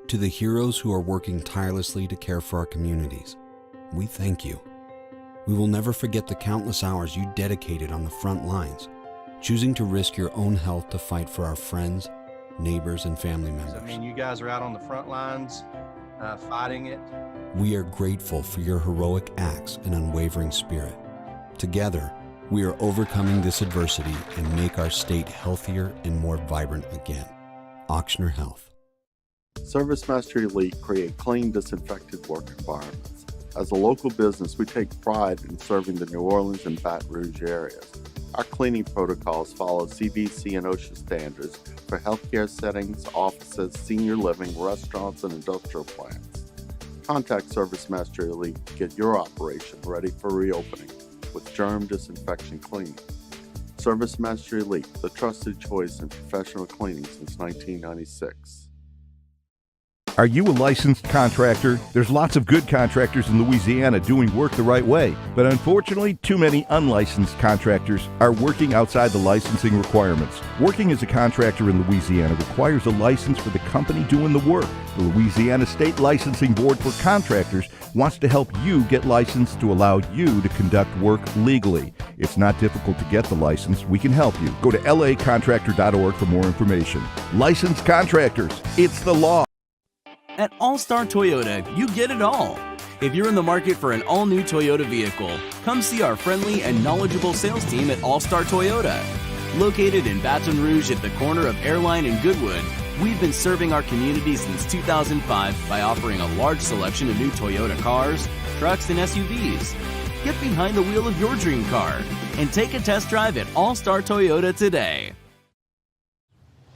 To the heroes who are working tirelessly to care for our communities, we thank you. We will never forget the countless hours you dedicated on the front lines, choosing to risk your own health to fight for our friends, neighbors, and family members. I mean, you guys are out on the front lines fighting it. We are grateful for your heroic acts and unwavering spirit. Together, we are overcoming this adversity and make our state healthier and more vibrant again. Ochsner Health. ServiceMaster Elite create clean, disinfected work environments. As a local business, we take pride in serving the New Orleans and Baton Rouge areas. Our cleaning protocols follow CDC and OSHA standards for healthcare settings, offices, senior living, restaurants, and industrial plants. Contact ServiceMaster Elite to get your operation ready for reopening with germ disinfection cleaning. ServiceMaster Elite, the trusted choice in professional cleaning since 1996. Are you a licensed contractor? There's lots of good contractors in Louisiana doing work the right way, but unfortunately, too many unlicensed contractors are working outside the licensing requirements. Working as a contractor in Louisiana requires a license for the company doing the work. The Louisiana State Licensing Board for Contractors wants to help you get licensed to allow you to conduct work legally. It's not difficult to get the license. We can help you. Go to lacontractor.org for more information. Licensed contractors, it's the law. At All-Star Toyota, you get it all. If you're in the market for an all-new Toyota vehicle, come see our friendly and knowledgeable sales team at All-Star Toyota. Located in Baton Rouge at the corner of Airline and Goodwood, we've been serving our community since 2005 by offering a large selection of new Toyota cars, trucks, and SUVs. Get behind the wheel of your dream car and take a test drive at All-Star Toyota today.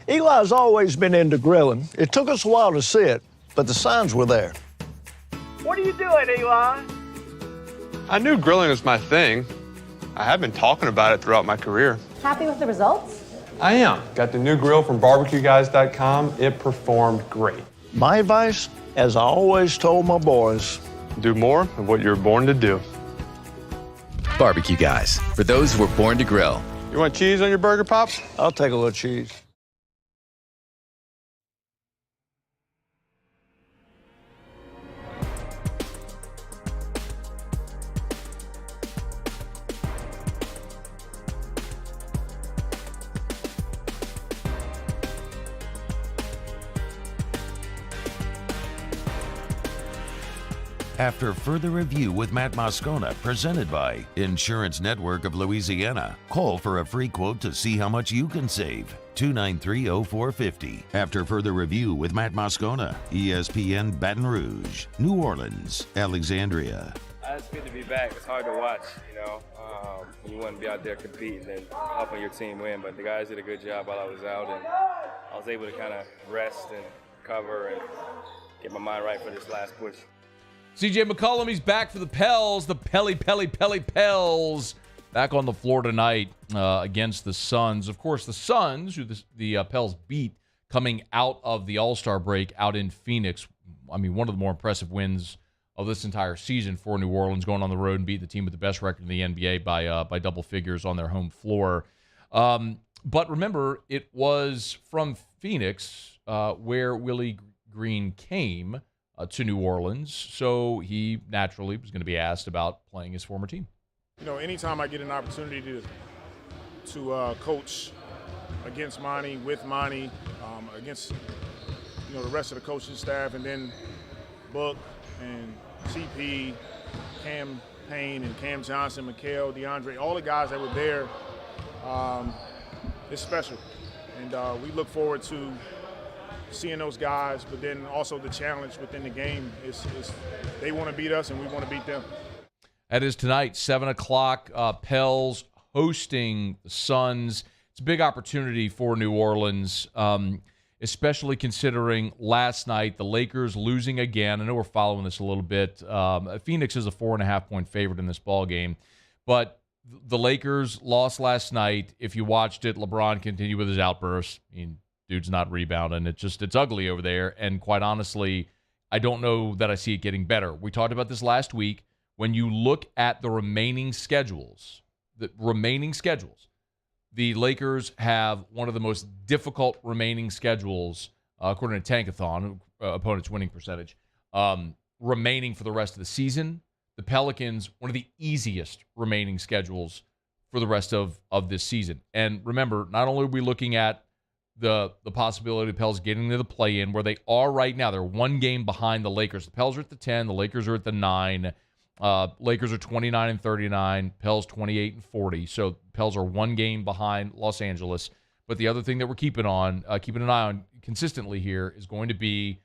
Eli's always been into grilling. It took us a while to see it, but the signs were there. What are you doing, Eli? I knew grilling was my thing. I have been talking about it throughout my career. Happy with the results? I am. Got the new grill from barbecueguys.com. It performed great. My advice, as I always told my boys, do more of what you're born to do. Barbecue Guys, for those who were born to grill. You want cheese on your burger, Pops? I'll take a little cheese. After further review with Matt Moscona, presented by Insurance Network of Louisiana. Call for a free quote to see how much you can save. 293-0450. After further review with Matt Moscona, ESPN Baton Rouge, New Orleans, Alexandria. It's good to be back. It's hard to watch, you want to be out there competing and helping your team win, but the guys did a good job while I was out, and I was able to kind of rest and recover and get my mind right for this last push. CJ McCollum, he's back for the Pels, the Pels, back on the floor tonight against the Suns. Of course, the Suns, who the Pels beat coming out of the All-Star break out in Phoenix. I mean, one of the more impressive wins of this entire season for New Orleans, going on the road and beating the team with the best record in the NBA by double figures on their home floor. But remember, it was from Phoenix where Willie Green came to New Orleans, so he naturally was going to be asked about playing his former team. Anytime I get an opportunity to coach against Monty, with Monty, against the rest of the coaching staff, and then Buck and CP, Cam Payne and Cam Johnson, Mikal, DeAndre, all the guys that were there, it's special. And we look forward to seeing those guys, but then also the challenge within the game is they want to beat us and we want to beat them. That is tonight, 7 o'clock, Pels hosting the Suns. It's a big opportunity for New Orleans, especially considering last night the Lakers losing again. I know we're following this a little bit. Phoenix is a 4.5-point favorite in this ball game, but the Lakers lost last night. If you watched it, LeBron continued with his outbursts. I mean, dude's not rebounding. It's ugly over there, and quite honestly, I don't know that I see it getting better. We talked about this last week. When you look at the remaining schedules, the Lakers have one of the most difficult remaining schedules, according to Tankathon, opponent's winning percentage, remaining for the rest of the season. The Pelicans, one of the easiest remaining schedules for the rest of this season. And remember, not only are we looking at the possibility of the Pels getting to the play-in, where they are right now. They're one game behind the Lakers. The Pels are at the 10. The Lakers are at the 9. Lakers are 29-39. Pels 28-40. So Pels are one game behind Los Angeles. But the other thing that we're keeping an eye on consistently here is going to be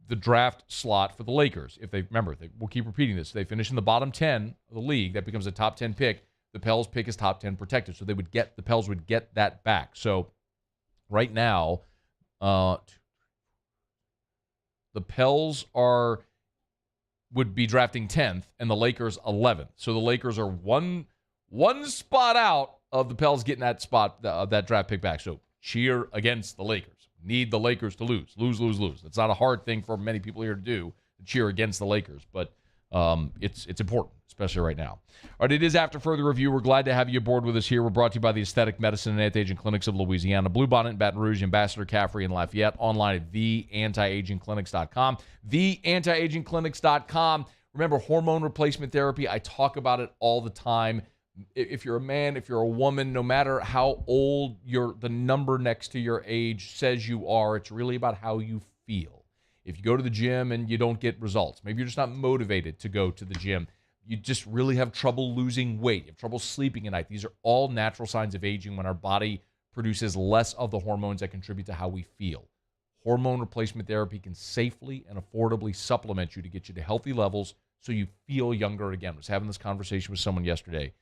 the draft slot for the Lakers. We'll keep repeating this. If they finish in the bottom 10 of the league, that becomes a top 10 pick. The Pels pick is top 10 protected. So the Pels would get that back. So right now, the Pels would be drafting 10th, and the Lakers 11th. So the Lakers are one spot out of the Pels getting that spot, that draft pick back. So cheer against the Lakers. Need the Lakers to lose. Lose. It's not a hard thing for many people here to do, to cheer against the Lakers, but it's important, especially right now. All right, it is After Further Review. We're glad to have you aboard with us here. We're brought to you by the Aesthetic Medicine and Anti-Aging Clinics of Louisiana, Bluebonnet in Baton Rouge, Ambassador Caffrey in Lafayette, online at theantiagingclinics.com. Theantiagingclinics.com. Remember, hormone replacement therapy, I talk about it all the time. If you're a man, if you're a woman, no matter how old the number next to your age says you are, it's really about how you feel. If you go to the gym and you don't get results, maybe you're just not motivated to go to the gym, you just really have trouble losing weight, you have trouble sleeping at night. These are all natural signs of aging when our body produces less of the hormones that contribute to how we feel. Hormone replacement therapy can safely and affordably supplement you to get you to healthy levels so you feel younger again. I was having this conversation with someone yesterday.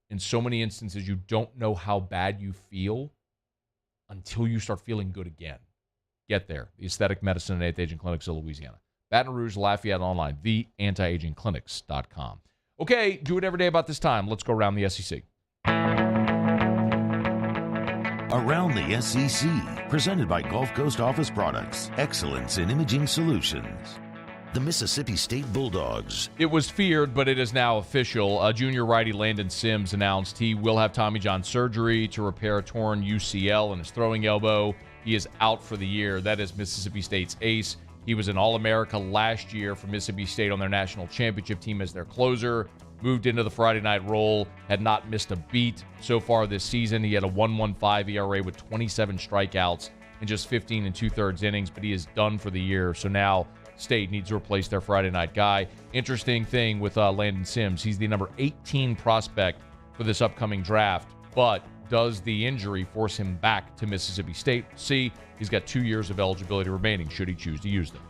In so many instances, you don't know how bad you feel until you start feeling good again. Get there. The Aesthetic Medicine and Anti-Aging Clinics of Louisiana. Baton Rouge, Lafayette, online. TheAntiAgingClinics.com. Okay, do it every day about this time. Let's go around the SEC. Around the SEC, presented by Gulf Coast Office Products. Excellence in imaging solutions. The Mississippi State Bulldogs. It was feared, but it is now official. Junior righty Landon Sims announced he will have Tommy John surgery to repair a torn UCL in his throwing elbow. He is out for the year. That is Mississippi State's ace. He was an All-America last year for Mississippi State on their national championship team as their closer. Moved into the Friday night role, had not missed a beat so far this season. He had a 1.15 ERA with 27 strikeouts in just 15 2/3 innings, but he is done for the year. So now State needs to replace their Friday night guy. Interesting thing with Landon Sims. He's the number 18 prospect for this upcoming draft, but does the injury force him back to Mississippi State? See, he's got 2 years of eligibility remaining should he choose to use them.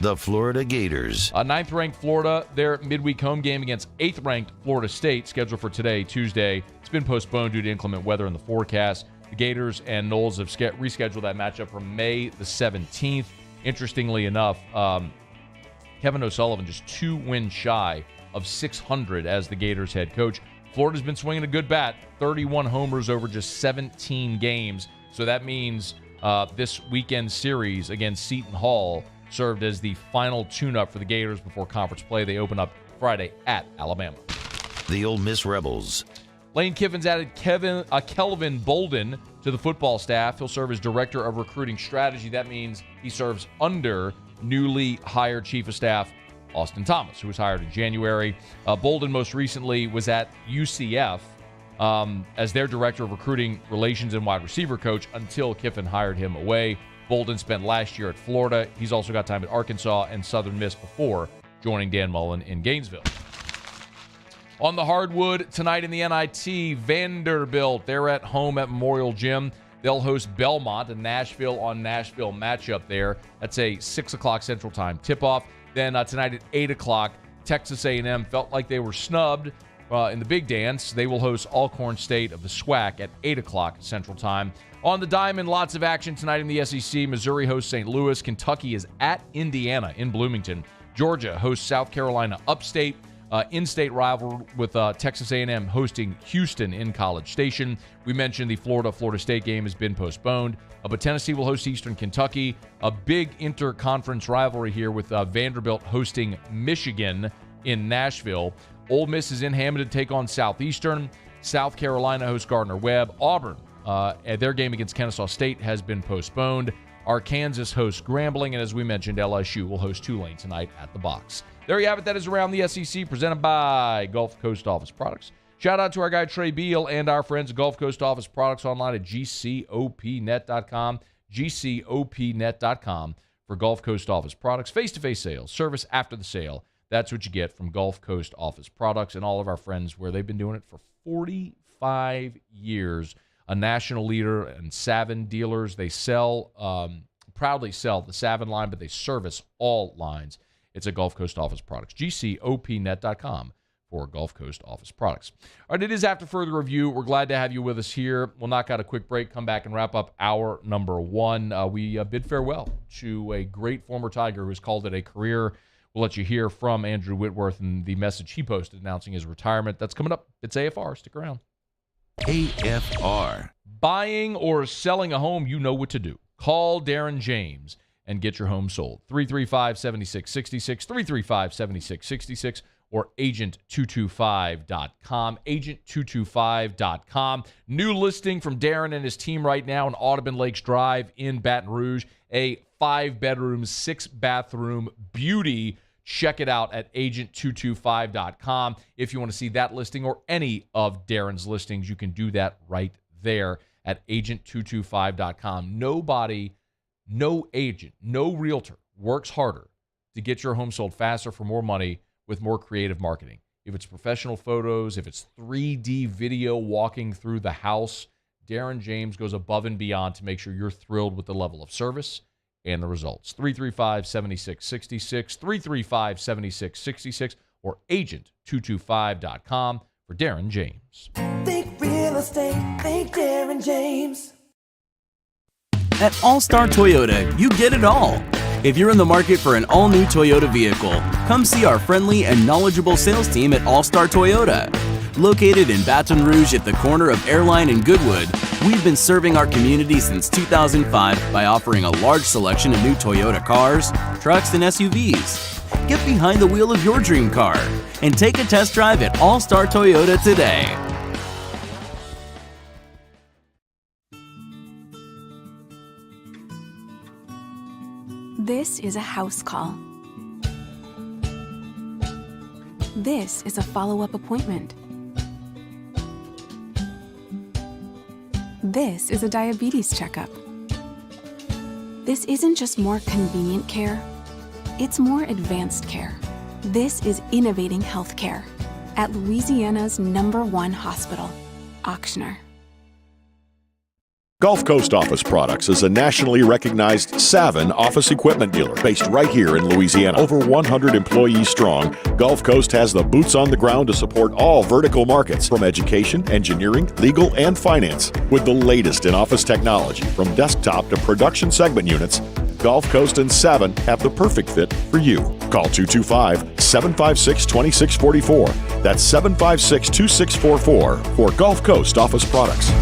The Florida Gators. 9th-ranked Florida, their midweek home game against 8th-ranked Florida State, scheduled for today, Tuesday. It's been postponed due to inclement weather in the forecast. The Gators and Noles have rescheduled that matchup from May the 17th. Interestingly enough, Kevin O'Sullivan just 2 wins shy of 600 as the Gators head coach. Florida's been swinging a good bat, 31 homers over just 17 games. So that means this weekend series against Seton Hall served as the final tune-up for the Gators before conference play. They open up Friday at Alabama. The Ole Miss Rebels. Lane Kiffin's added Kelvin Bolden to the football staff. He'll serve as Director of Recruiting Strategy. That means he serves under newly hired Chief of Staff Austin Thomas, who was hired in January. Bolden most recently was at UCF as their Director of Recruiting Relations and Wide Receiver Coach until Kiffin hired him away. Bolden spent last year at Florida. He's also got time at Arkansas and Southern Miss before joining Dan Mullen in Gainesville. On the hardwood tonight in the NIT, Vanderbilt, they're at home at Memorial Gym. They'll host Belmont, a Nashville on Nashville matchup there. That's a 6 o'clock Central Time tip-off. Then tonight at 8 o'clock, Texas A&M felt like they were snubbed in the Big Dance. They will host Alcorn State of the SWAC at 8 o'clock Central Time. On the diamond, lots of action tonight in the SEC. Missouri hosts St. Louis. Kentucky is at Indiana in Bloomington. Georgia hosts South Carolina upstate. In-state rival with Texas A&M hosting Houston in College Station. We mentioned the Florida State game has been postponed, but Tennessee will host Eastern Kentucky. A big inter-conference rivalry here with Vanderbilt hosting Michigan in Nashville. Ole Miss is in Hammond to take on Southeastern. South Carolina hosts Gardner-Webb. Auburn, their game against Kennesaw State has been postponed. Arkansas hosts Grambling, and as we mentioned, LSU will host Tulane tonight at the Box. There you have it. That is Around the SEC, presented by Gulf Coast Office Products. Shout out to our guy Trey Beal and our friends at Gulf Coast Office Products online at gcopnet.com. gcopnet.com for Gulf Coast Office Products. Face-to-face sales, service after the sale. That's what you get from Gulf Coast Office Products and all of our friends where they've been doing it for 45 years. A national leader in Savin dealers. They proudly sell the Savin line, but they service all lines. It's a Gulf Coast Office Products. gcopnet.com for Gulf Coast Office Products. All right, it is After Further Review. We're glad to have you with us here. We'll knock out a quick break, come back and wrap up hour number 1. We bid farewell to a great former Tiger who's called it a career. We'll let you hear from Andrew Whitworth and the message he posted announcing his retirement. That's coming up. It's AFR. Stick around. AFR. Buying or selling a home, you know what to do. Call Darren James and get your home sold. 335-7666, 335-7666, or agent225.com. Agent225.com. New listing from Darren and his team right now on Audubon Lakes Drive in Baton Rouge. A 5-bedroom, 6-bathroom beauty. Check it out at agent225.com. If you want to see that listing or any of Darren's listings, you can do that right there at agent225.com. Nobody, no agent, no realtor works harder to get your home sold faster for more money with more creative marketing. If it's professional photos, if it's 3D video walking through the house, Darren James goes above and beyond to make sure you're thrilled with the level of service and the results. 335-7666, 335-7666, or agent225.com for Darren James. Think real estate, think Darren James. At All-Star Toyota, you get it all. If you're in the market for an all-new Toyota vehicle, come see our friendly and knowledgeable sales team at All-Star Toyota. Located in Baton Rouge at the corner of Airline and Goodwood, we've been serving our community since 2005 by offering a large selection of new Toyota cars, trucks, and SUVs. Get behind the wheel of your dream car and take a test drive at All-Star Toyota today. This is a house call. This is a follow-up appointment. This is a diabetes checkup. This isn't just more convenient care, It's more advanced care. This is innovating healthcare at Louisiana's #1 hospital, Ochsner. Gulf Coast Office Products is a nationally recognized Savin office equipment dealer based right here in Louisiana. Over 100 employees strong, Gulf Coast has the boots on the ground to support all vertical markets, from education, engineering, legal, and finance. With the latest in office technology, from desktop to production segment units, Gulf Coast and Savin have the perfect fit for you. Call 225-756-2644. That's 756-2644 for Gulf Coast Office Products.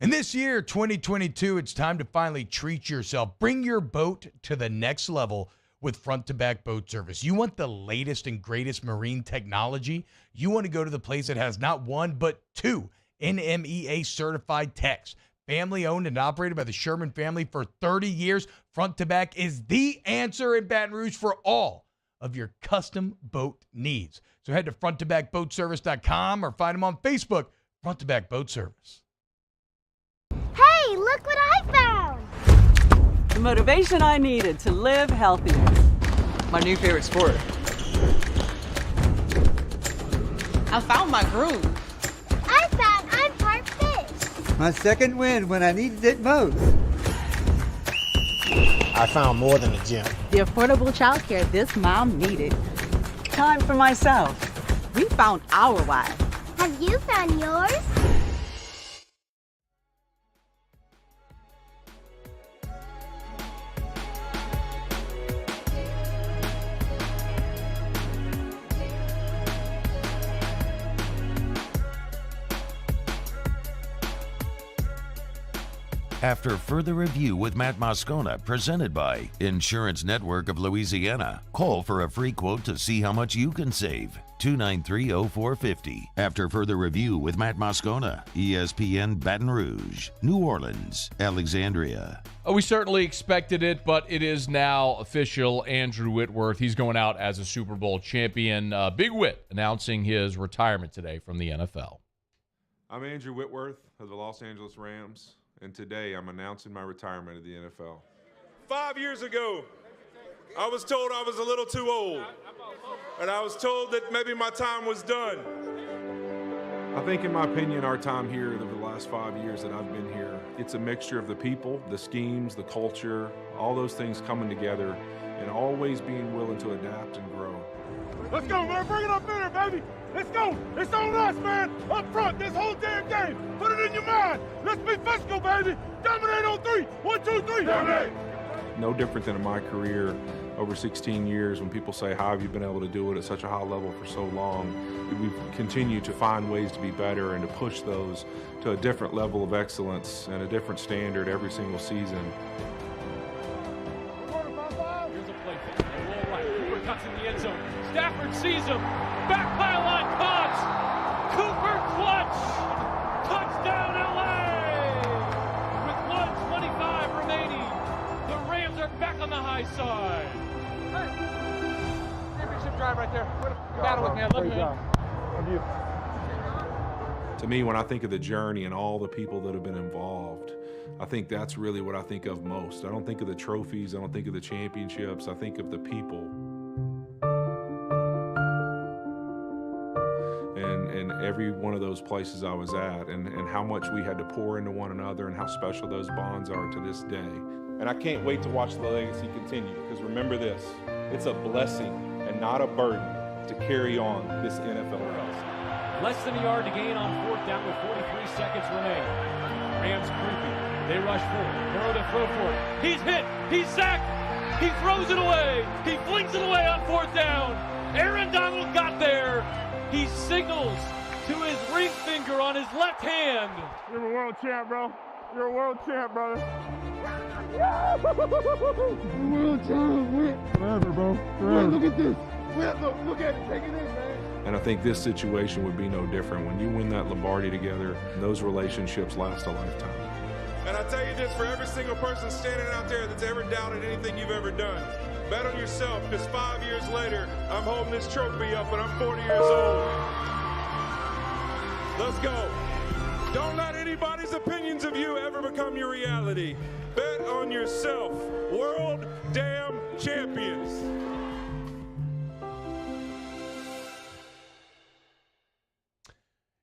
This year, 2022, it's time to finally treat yourself. Bring your boat to the next level with front-to-back boat service. You want the latest and greatest marine technology? You want to go to the place that has not one, but two NMEA-certified techs. Family-owned and operated by the Sherman family for 30 years, front-to-back is the answer in Baton Rouge for all of your custom boat needs. So head to fronttobackboatservice.com or find them on Facebook, Front to Back Boat Service. Hey, look what I found! The motivation I needed to live healthier. My new favorite sport. I found my groove. I found I'm part fish. My second win when I needed it most. I found more than a gym. The affordable childcare this mom needed. Time for myself. We found our why. Have you found yours? After further review with Matt Moscona, presented by Insurance Network of Louisiana. Call for a free quote to see how much you can save. 293-0450. After further review with Matt Moscona, ESPN Baton Rouge, New Orleans, Alexandria. We certainly expected it, but it is now official. Andrew Whitworth, he's going out as a Super Bowl champion. Big Whit announcing his retirement today from the NFL. I'm Andrew Whitworth of the Los Angeles Rams. And today I'm announcing my retirement of the NFL. 5 years ago, I was told I was a little too old. And I was told that maybe my time was done. I think, in my opinion, our time here over the last 5 years that I've been here, it's a mixture of the people, the schemes, the culture, all those things coming together, and always being willing to adapt and grow. Let's go, man. Bring it up in there, baby. Let's go. It's on us, man. Up front, this whole damn game. Put it in your mind. Let's be physical, baby. Dominate on three. 1, 2, 3. Dominate. No different than in my career over 16 years when people say, how have you been able to do it at such a high level for so long? We've continued to find ways to be better and to push those to a different level of excellence and a different standard every single season. Here's a play fake. Roll right. Cooper cuts in the end zone. Stafford sees him. Back pylon caught. Cooper clutch. Touchdown LA. With 1:25 remaining. The Rams are back on the high side. Hey. Championship drive right there. Battle with me. I love you. To me, when I think of the journey and all the people that have been involved, I think that's really what I think of most. I don't think of the trophies. I don't think of the championships. I think of the people. And every one of those places I was at, and how much we had to pour into one another, and how special those bonds are to this day. And I can't wait to watch the legacy continue, because remember this, it's a blessing and not a burden to carry on this NFL legacy. Less than a yard to gain on fourth down with 43 seconds remaining. Rams creeping. They rush forward. Burrow to throw for it. He's hit. He's sacked. He throws it away. He flings it away on fourth down. Aaron Donald got there. He signals to his ring finger on his left hand. You're a world champ, bro. You're a world champ, brother. World champ. Forever, bro. Forever. Look at this. Look at it. Take it in, man. And I think this situation would be no different. When you win that Lombardi together, those relationships last a lifetime. And I tell you this, for every single person standing out there that's ever doubted anything you've ever done, bet on yourself, because 5 years later, I'm holding this trophy up and I'm 40 years old. Let's go. Don't let anybody's opinions of you ever become your reality. Bet on yourself. World damn champions.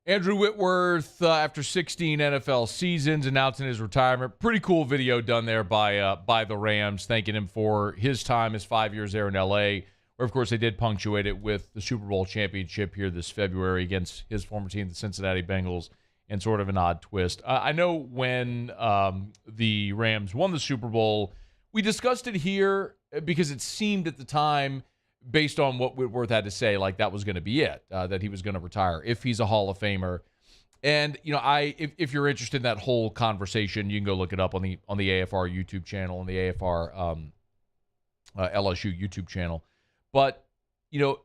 Andrew Whitworth, after 16 NFL seasons, announcing his retirement. Pretty cool video done there by the Rams, thanking him for his time, his 5 years there in L.A., where, of course, they did punctuate it with the Super Bowl championship here this February against his former team, the Cincinnati Bengals, and sort of an odd twist. I know when the Rams won the Super Bowl, we discussed it here because it seemed at the time, based on what Whitworth had to say, like that was going to be it, that he was going to retire if he's a Hall of Famer. And, you know, if you're interested in that whole conversation, you can go look it up on the AFR YouTube channel, on the AFR LSU YouTube channel. But, you know,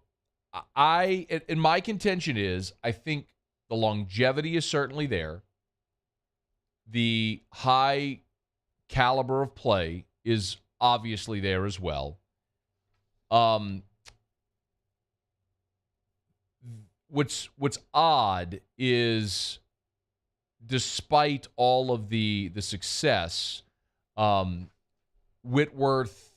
and my contention is, I think the longevity is certainly there. The high caliber of play is obviously there as well. What's odd is, despite all of the success, Whitworth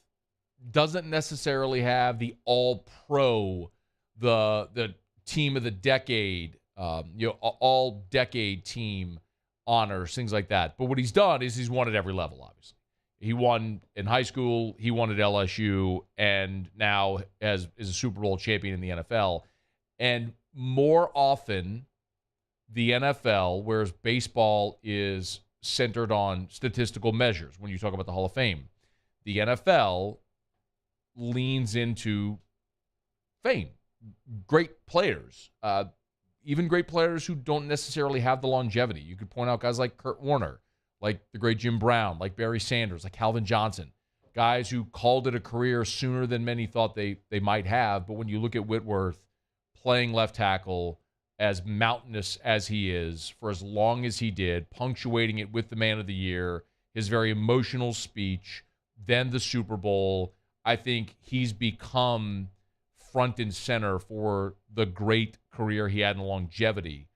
doesn't necessarily have the all-pro, the team of the decade, all-decade team honors, things like that. But what he's done is he's won at every level, obviously. He won in high school, he won at LSU, and now is a Super Bowl champion in the NFL. And more often, the NFL, whereas baseball is centered on statistical measures when you talk about the Hall of Fame, the NFL leans into fame. Great players, even great players who don't necessarily have the longevity. You could point out guys like Kurt Warner, like the great Jim Brown, like Barry Sanders, like Calvin Johnson, guys who called it a career sooner than many thought they might have. But when you look at Whitworth playing left tackle, as mountainous as he is, for as long as he did, punctuating it with the Man of the Year, his very emotional speech, then the Super Bowl, I think he's become front and center for the great career he had in longevity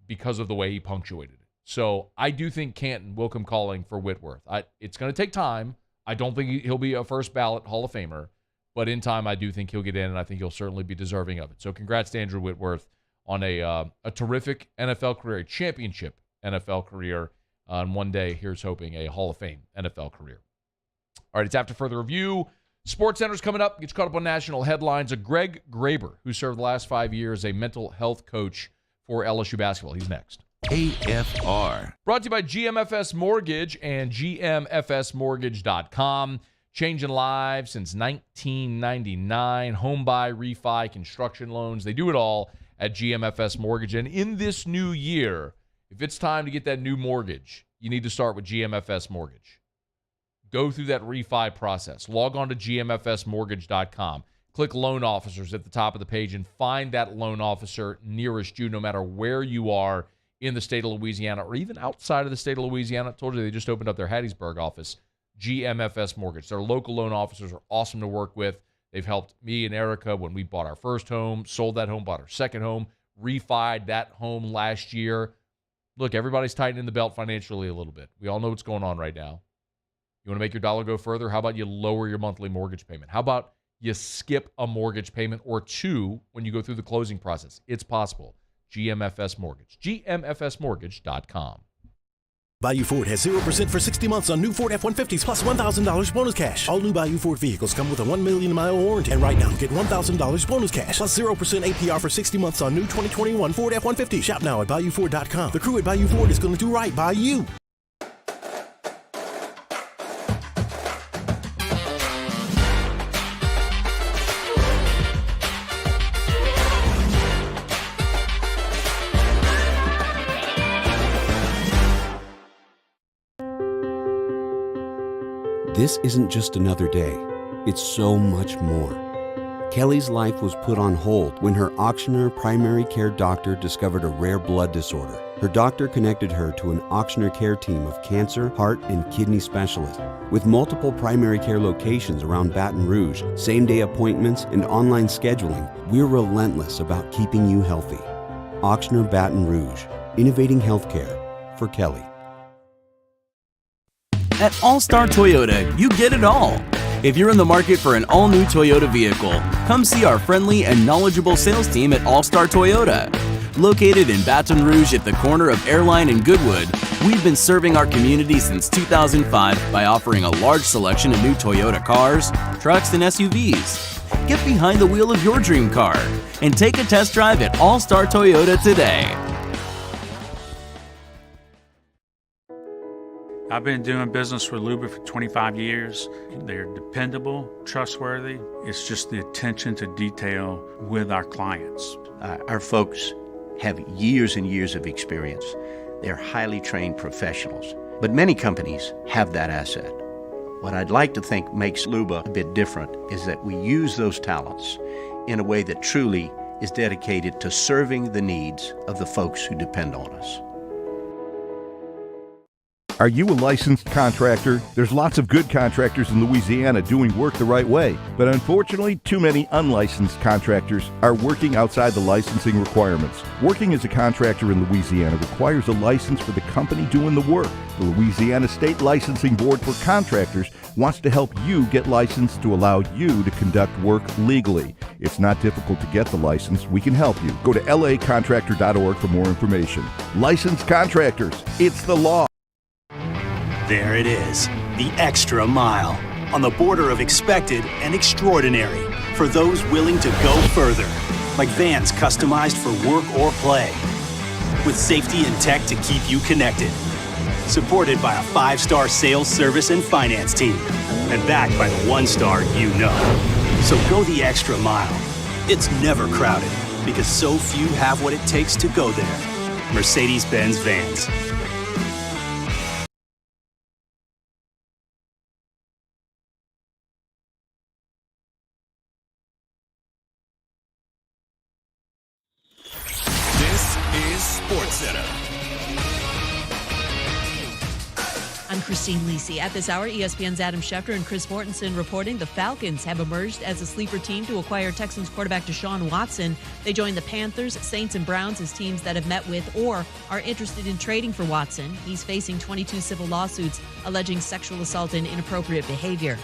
because of the way he punctuated it. So I do think Canton will come calling for Whitworth. It's going to take time. I don't think he'll be a first ballot Hall of Famer, but in time I do think he'll get in, and I think he'll certainly be deserving of it. So congrats to Andrew Whitworth on a terrific NFL career, a championship NFL career, and one day here's hoping a Hall of Fame NFL career. All right, it's after further review. SportsCenter's coming up. Get you caught up on national headlines. Greg Graber, who served the last 5 years as a mental health coach for LSU basketball. He's next. AFR. Brought to you by GMFS Mortgage and GMFSmortgage.com. Changing lives since 1999. Home buy, refi, construction loans. They do it all at GMFS Mortgage. And in this new year, if it's time to get that new mortgage, you need to start with GMFS Mortgage. Go through that refi process. Log on to GMFSmortgage.com. Click Loan Officers at the top of the page and find that loan officer nearest you, no matter where you are in the state of Louisiana or even outside of the state of Louisiana. I told you they just opened up their Hattiesburg office. GMFS Mortgage. Their local loan officers are awesome to work with. They've helped me and Erica when we bought our first home, sold that home, bought our second home, refied that home last year. Look, everybody's tightening the belt financially a little bit. We all know what's going on right now. You want to make your dollar go further? How about you lower your monthly mortgage payment? How about you skip a mortgage payment or two when you go through the closing process? It's possible. GMFS Mortgage. GMFSmortgage.com. Bayou Ford has 0% for 60 months on new Ford F-150s plus $1,000 bonus cash. All new Bayou Ford vehicles come with a 1 million mile warranty. And right now, get $1,000 bonus cash plus 0% APR for 60 months on new 2021 Ford F-150. Shop now at BayouFord.com. The crew at Bayou Ford is going to do right by you. This isn't just another day. It's so much more. Kelly's life was put on hold when her auctioneer primary care doctor discovered a rare blood disorder. Her doctor connected her to an auctioneer care team of cancer, heart, and kidney specialists. With multiple primary care locations around Baton Rouge, same-day appointments, and online scheduling, we're relentless about keeping you healthy. Auctioneer Baton Rouge, innovating healthcare for Kelly. At All-Star Toyota, you get it all. If you're in the market for an all-new Toyota vehicle, come see our friendly and knowledgeable sales team at All-Star Toyota. Located in Baton Rouge at the corner of Airline and Goodwood, we've been serving our community since 2005 by offering a large selection of new Toyota cars, trucks, and SUVs. Get behind the wheel of your dream car and take a test drive at All-Star Toyota today. I've been doing business with Luba for 25 years. They're dependable, trustworthy. It's just the attention to detail with our clients. Our folks have years and years of experience. They're highly trained professionals. But many companies have that asset. What I'd like to think makes Luba a bit different is that we use those talents in a way that truly is dedicated to serving the needs of the folks who depend on us. Are you a licensed contractor? There's lots of good contractors in Louisiana doing work the right way, but unfortunately, too many unlicensed contractors are working outside the licensing requirements. Working as a contractor in Louisiana requires a license for the company doing the work. The Louisiana State Licensing Board for Contractors wants to help you get licensed to allow you to conduct work legally. It's not difficult to get the license. We can help you. Go to lacontractor.org for more information. Licensed contractors, it's the law. There it is, the extra mile, on the border of expected and extraordinary, for those willing to go further, like vans customized for work or play, with safety and tech to keep you connected, supported by a 5-star sales, service, and finance team, and backed by the 1-star you know. So go the extra mile. It's never crowded, because so few have what it takes to go there. Mercedes-Benz Vans. I'm Christine Lisi. At this hour, ESPN's Adam Schefter and Chris Mortensen reporting the Falcons have emerged as a sleeper team to acquire Texans quarterback Desean Watson. They join the Panthers, Saints, and Browns as teams that have met with or are interested in trading for Watson. He's facing 22 civil lawsuits alleging sexual assault and inappropriate behavior.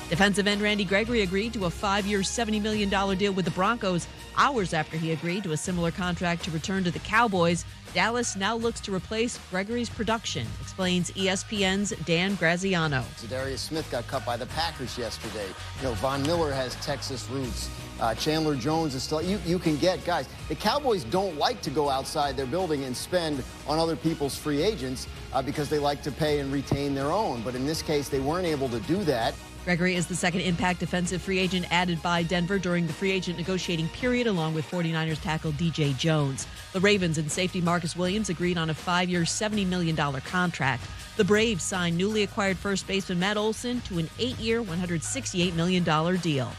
Defensive end Randy Gregory agreed to a 5-year, $70 million deal with the Broncos hours after he agreed to a similar contract to return to the Cowboys. Dallas now looks to replace Gregory's production, explains ESPN's Dan Graziano. Zadarius Smith got cut by the Packers yesterday. Von Miller has Texas roots. Chandler Jones is still, you can get guys. The Cowboys don't like to go outside their building and spend on other people's free agents because they like to pay and retain their own. But in this case, they weren't able to do that. Gregory is the second impact defensive free agent added by Denver during the free agent negotiating period, along with 49ers tackle DJ Jones. The Ravens and safety Marcus Williams agreed on a 5-year, $70 million contract. The Braves signed newly acquired first baseman Matt Olson to an 8-year, $168 million deal.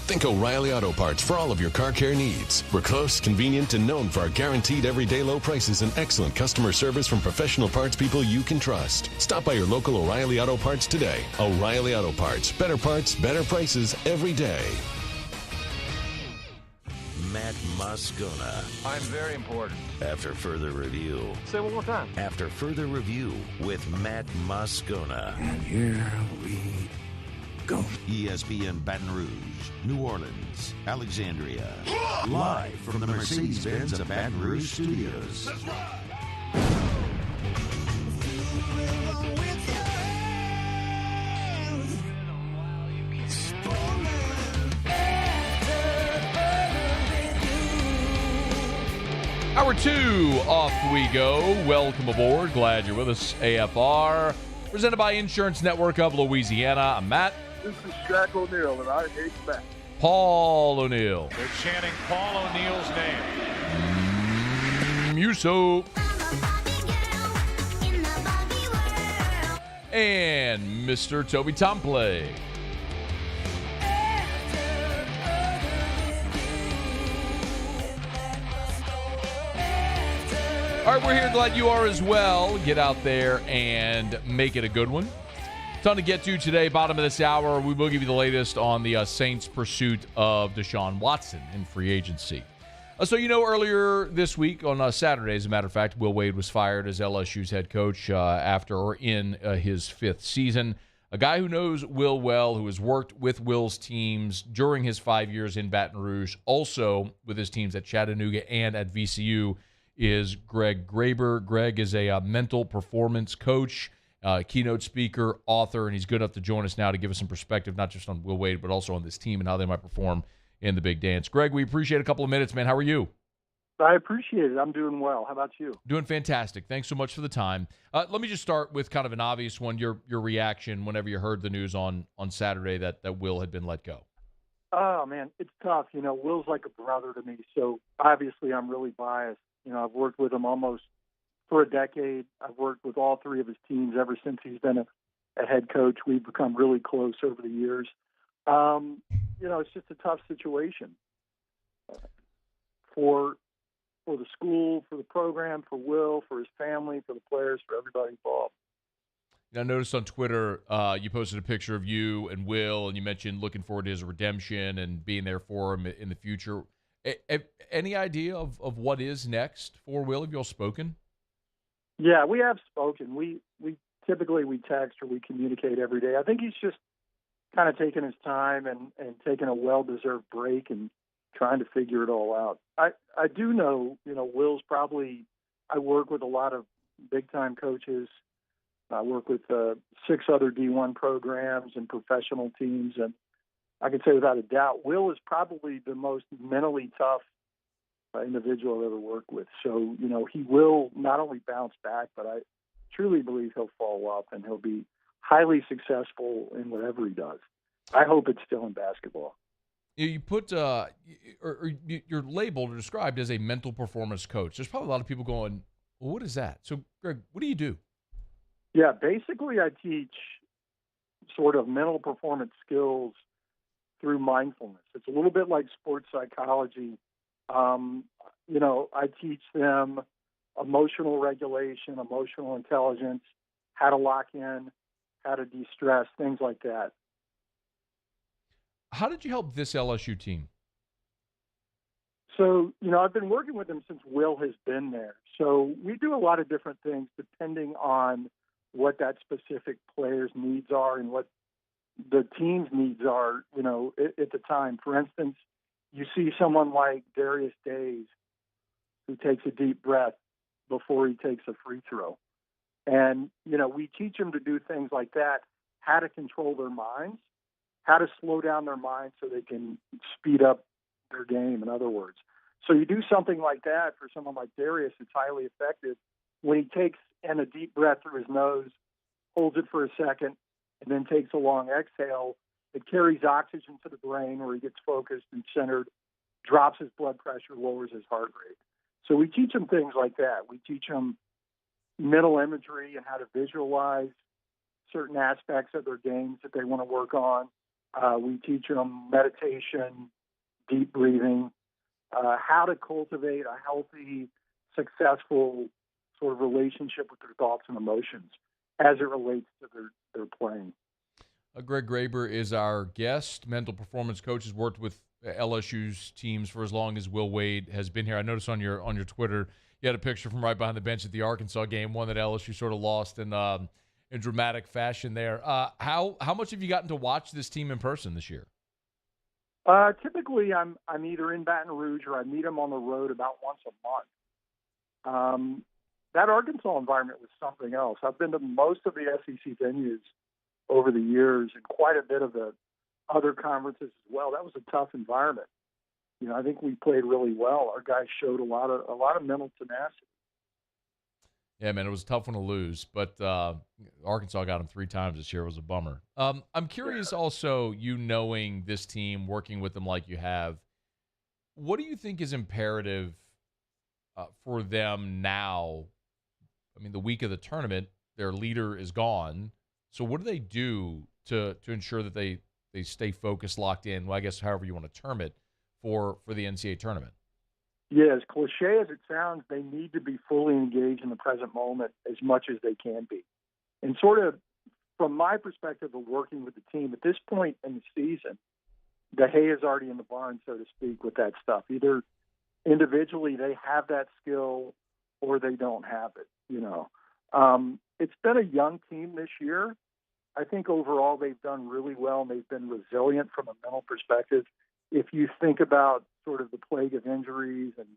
Think O'Reilly Auto Parts for all of your car care needs. We're close, convenient, and known for our guaranteed everyday low prices and excellent customer service from professional parts people you can trust. Stop by your local O'Reilly Auto Parts today. O'Reilly Auto Parts. Better parts, better prices every day. Matt Moscona. I'm very important. After further review. Say it one more time. After further review with Matt Moscona. And here we go. ESPN Baton Rouge, New Orleans, Alexandria. Live from the Mercedes-Benz of Baton Rouge studios. That's right. Hour 2, off we go. Welcome aboard. Glad you're with us. AFR, presented by Insurance Network of Louisiana. I'm Matt. This is Shaq O'Neal, and I hate Matt. Paul O'Neal. They're chanting Paul O'Neal's name. and Mr. Toby Tomplay. All right, we're here. Glad you are as well. Get out there and make it a good one. Ton to get to today. Bottom of this hour, we will give you the latest on the Saints' pursuit of Desean Watson in free agency. So, earlier this week on Saturday, as a matter of fact, Will Wade was fired as LSU's head coach in his fifth season. A guy who knows Will well, who has worked with Will's teams during his 5 years in Baton Rouge, also with his teams at Chattanooga and at VCU, is Greg Graber. Greg is a mental performance coach, keynote speaker, author, and he's good enough to join us now to give us some perspective, not just on Will Wade, but also on this team and how they might perform in the big dance. Greg, we appreciate a couple of minutes, man. How are you? I appreciate it. I'm doing well. How about you? Doing fantastic. Thanks so much for the time. Let me just start with kind of an obvious one, your reaction whenever you heard the news on Saturday that Will had been let go. Oh, man, it's tough. Will's like a brother to me, so obviously I'm really biased. I've worked with him almost for a decade. I've worked with all three of his teams ever since he's been a head coach. We've become really close over the years. It's just a tough situation for the school, for the program, for Will, for his family, for the players, for everybody involved. I noticed on Twitter you posted a picture of you and Will, and you mentioned looking forward to his redemption and being there for him in the future. Any idea of what is next for Will? Have you all spoken? Yeah, we have spoken. We typically text or we communicate every day. I think he's just kind of taking his time and taking a well-deserved break and trying to figure it all out. I do know, Will's probably – I work with a lot of big-time coaches. I work with 6 other D1 programs and professional teams, and I can say without a doubt, Will is probably the most mentally tough individual I've ever worked with. So, he will not only bounce back, but I truly believe he'll follow up and he'll be highly successful in whatever he does. I hope it's still in basketball. You put you're labeled or described as a mental performance coach. There's probably a lot of people going, well, what is that? So, Greg, what do you do? Yeah, basically I teach sort of mental performance skills through mindfulness. It's a little bit like sports psychology. I teach them emotional regulation, emotional intelligence, how to lock in, how to de-stress, things like that. How did you help this LSU team? So, I've been working with them since Will has been there. So we do a lot of different things depending on what that specific player's needs are and what the team's needs are, at the time. For instance, you see someone like Darius Days who takes a deep breath before he takes a free throw. And, we teach them to do things like that, how to control their minds, how to slow down their minds so they can speed up their game, in other words. So you do something like that for someone like Darius, it's highly effective. When he takes in a deep breath through his nose, holds it for a second, and then takes a long exhale, it carries oxygen to the brain where he gets focused and centered, drops his blood pressure, lowers his heart rate. So we teach them things like that. We teach them mental imagery and how to visualize certain aspects of their games that they want to work on. We teach them meditation, deep breathing, how to cultivate a healthy, successful sort of relationship with their thoughts and emotions as it relates to their playing. Greg Graber is our guest, mental performance coach, has worked with LSU's teams for as long as Will Wade has been here. I noticed on your Twitter you had a picture from right behind the bench at the Arkansas game, one that LSU sort of lost in dramatic fashion there. How much have you gotten to watch this team in person this year? Typically, I'm either in Baton Rouge or I meet them on the road about once a month. That Arkansas environment was something else. I've been to most of the SEC venues over the years and quite a bit of the other conferences as well. That was a tough environment. I think we played really well. Our guys showed a lot of mental tenacity. Yeah, man, it was a tough one to lose, but Arkansas got them 3 times this year. It was a bummer. I'm curious also, knowing this team, working with them like you have, what do you think is imperative for them now? I mean, the week of the tournament, their leader is gone, So what do they do to ensure that they stay focused, locked in, well, I guess however you want to term it, for the NCAA tournament? Yeah, as cliche as it sounds, they need to be fully engaged in the present moment as much as they can be. And sort of from my perspective of working with the team, at this point in the season, the hay is already in the barn, so to speak, with that stuff. Either individually they have that skill or they don't have it, It's been a young team this year. I think overall they've done really well, and they've been resilient from a mental perspective. If you think about sort of the plague of injuries and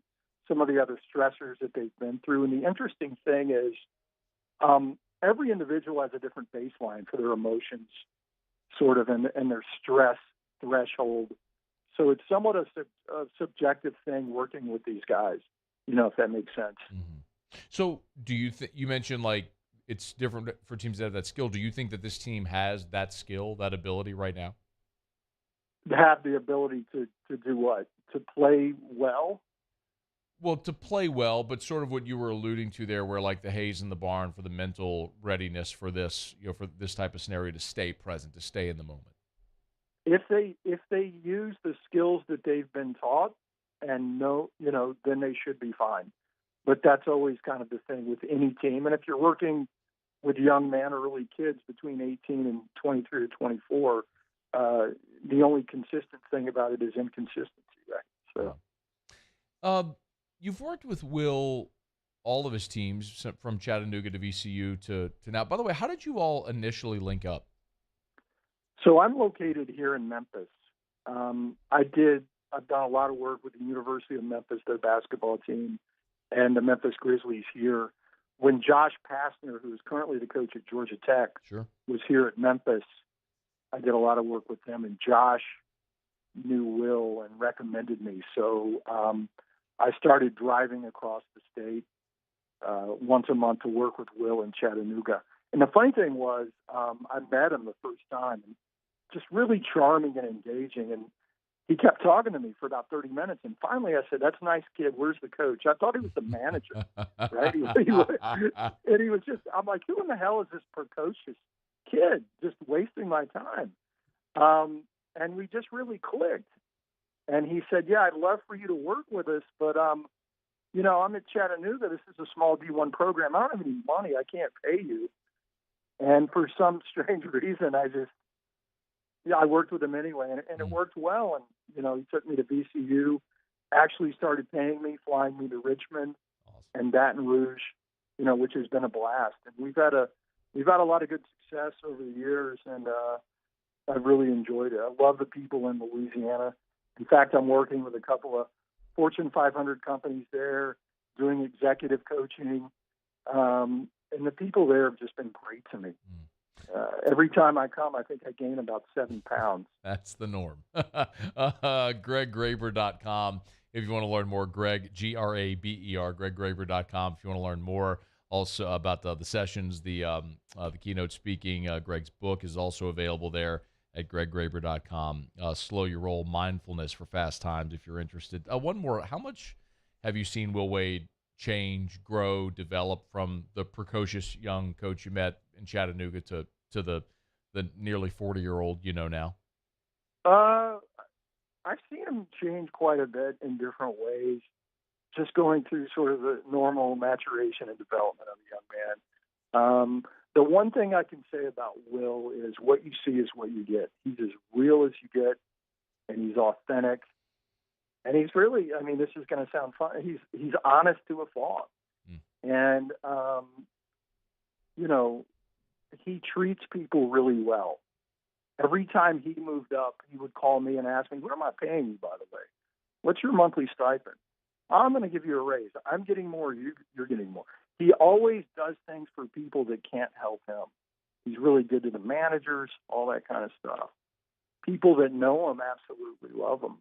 some of the other stressors that they've been through, and the interesting thing is every individual has a different baseline for their emotions sort of and their stress threshold. So it's somewhat a subjective thing working with these guys, if that makes sense. Mm-hmm. So do you you mentioned like it's different for teams that have that skill. Do you think that this team has that skill, that ability right now? Have the ability to do what? To play well? Well, to play well, but sort of what you were alluding to there, where like the hay's in the barn for the mental readiness for this, for this type of scenario to stay present, to stay in the moment. If they use the skills that they've been taught and then they should be fine. But that's always kind of the thing with any team. And if you're working with young men or early kids between 18 and 23 or 24, the only consistent thing about it is inconsistency, right? So, you've worked with Will, all of his teams from Chattanooga to VCU to now. By the way, how did you all initially link up? So I'm located here in Memphis. I've done a lot of work with the University of Memphis, their basketball team, and the Memphis Grizzlies here. When Josh Pastner, who is currently the coach at Georgia Tech, was here at Memphis, I did a lot of work with them, and Josh knew Will and recommended me. So I started driving across the state once a month to work with Will in Chattanooga. And the funny thing was, I met him the first time, and just really charming and engaging. And he kept talking to me for about 30 minutes. And finally I said, "That's a nice kid. Where's the coach?" I thought he was the manager, right? And he was just, I'm like, who in the hell is this precocious kid just wasting my time? And we just really clicked. And he said, "Yeah, I'd love for you to work with us, but, I'm at Chattanooga. This is a small D1 program. I don't have any money. I can't pay you." And for some strange reason, I worked with him anyway, and it worked well. And, he took me to VCU, actually started paying me, flying me to Richmond and Baton Rouge, which has been a blast. And we've had a lot of good success over the years, and I've really enjoyed it. I love the people in Louisiana. In fact, I'm working with a couple of Fortune 500 companies there, doing executive coaching, and the people there have just been great to me. Every time I come, I think I gain about 7 pounds. That's the norm. GregGraber.com. If you want to learn more, Greg, Graber, GregGraber.com. If you want to learn more also about the sessions, the keynote speaking, Greg's book is also available there at GregGraber.com. Slow Your Roll, Mindfulness for Fast Times, if you're interested. One more. How much have you seen Will Wade change, grow, develop from the precocious young coach you met in Chattanooga to the nearly 40-year-old now? I've seen him change quite a bit in different ways, just going through sort of the normal maturation and development of a young man. The one thing I can say about Will is what you see is what you get. He's as real as you get, and he's authentic. And he's really, this is going to sound fun, he's honest to a fault. And, he treats people really well. Every time he moved up, he would call me and ask me, "What am I paying you, by the way? What's your monthly stipend?" "I'm going to give you a raise. I'm getting more, you're getting more." He always does things for people that can't help him. He's really good to the managers, all that kind of stuff. People that know him absolutely love him,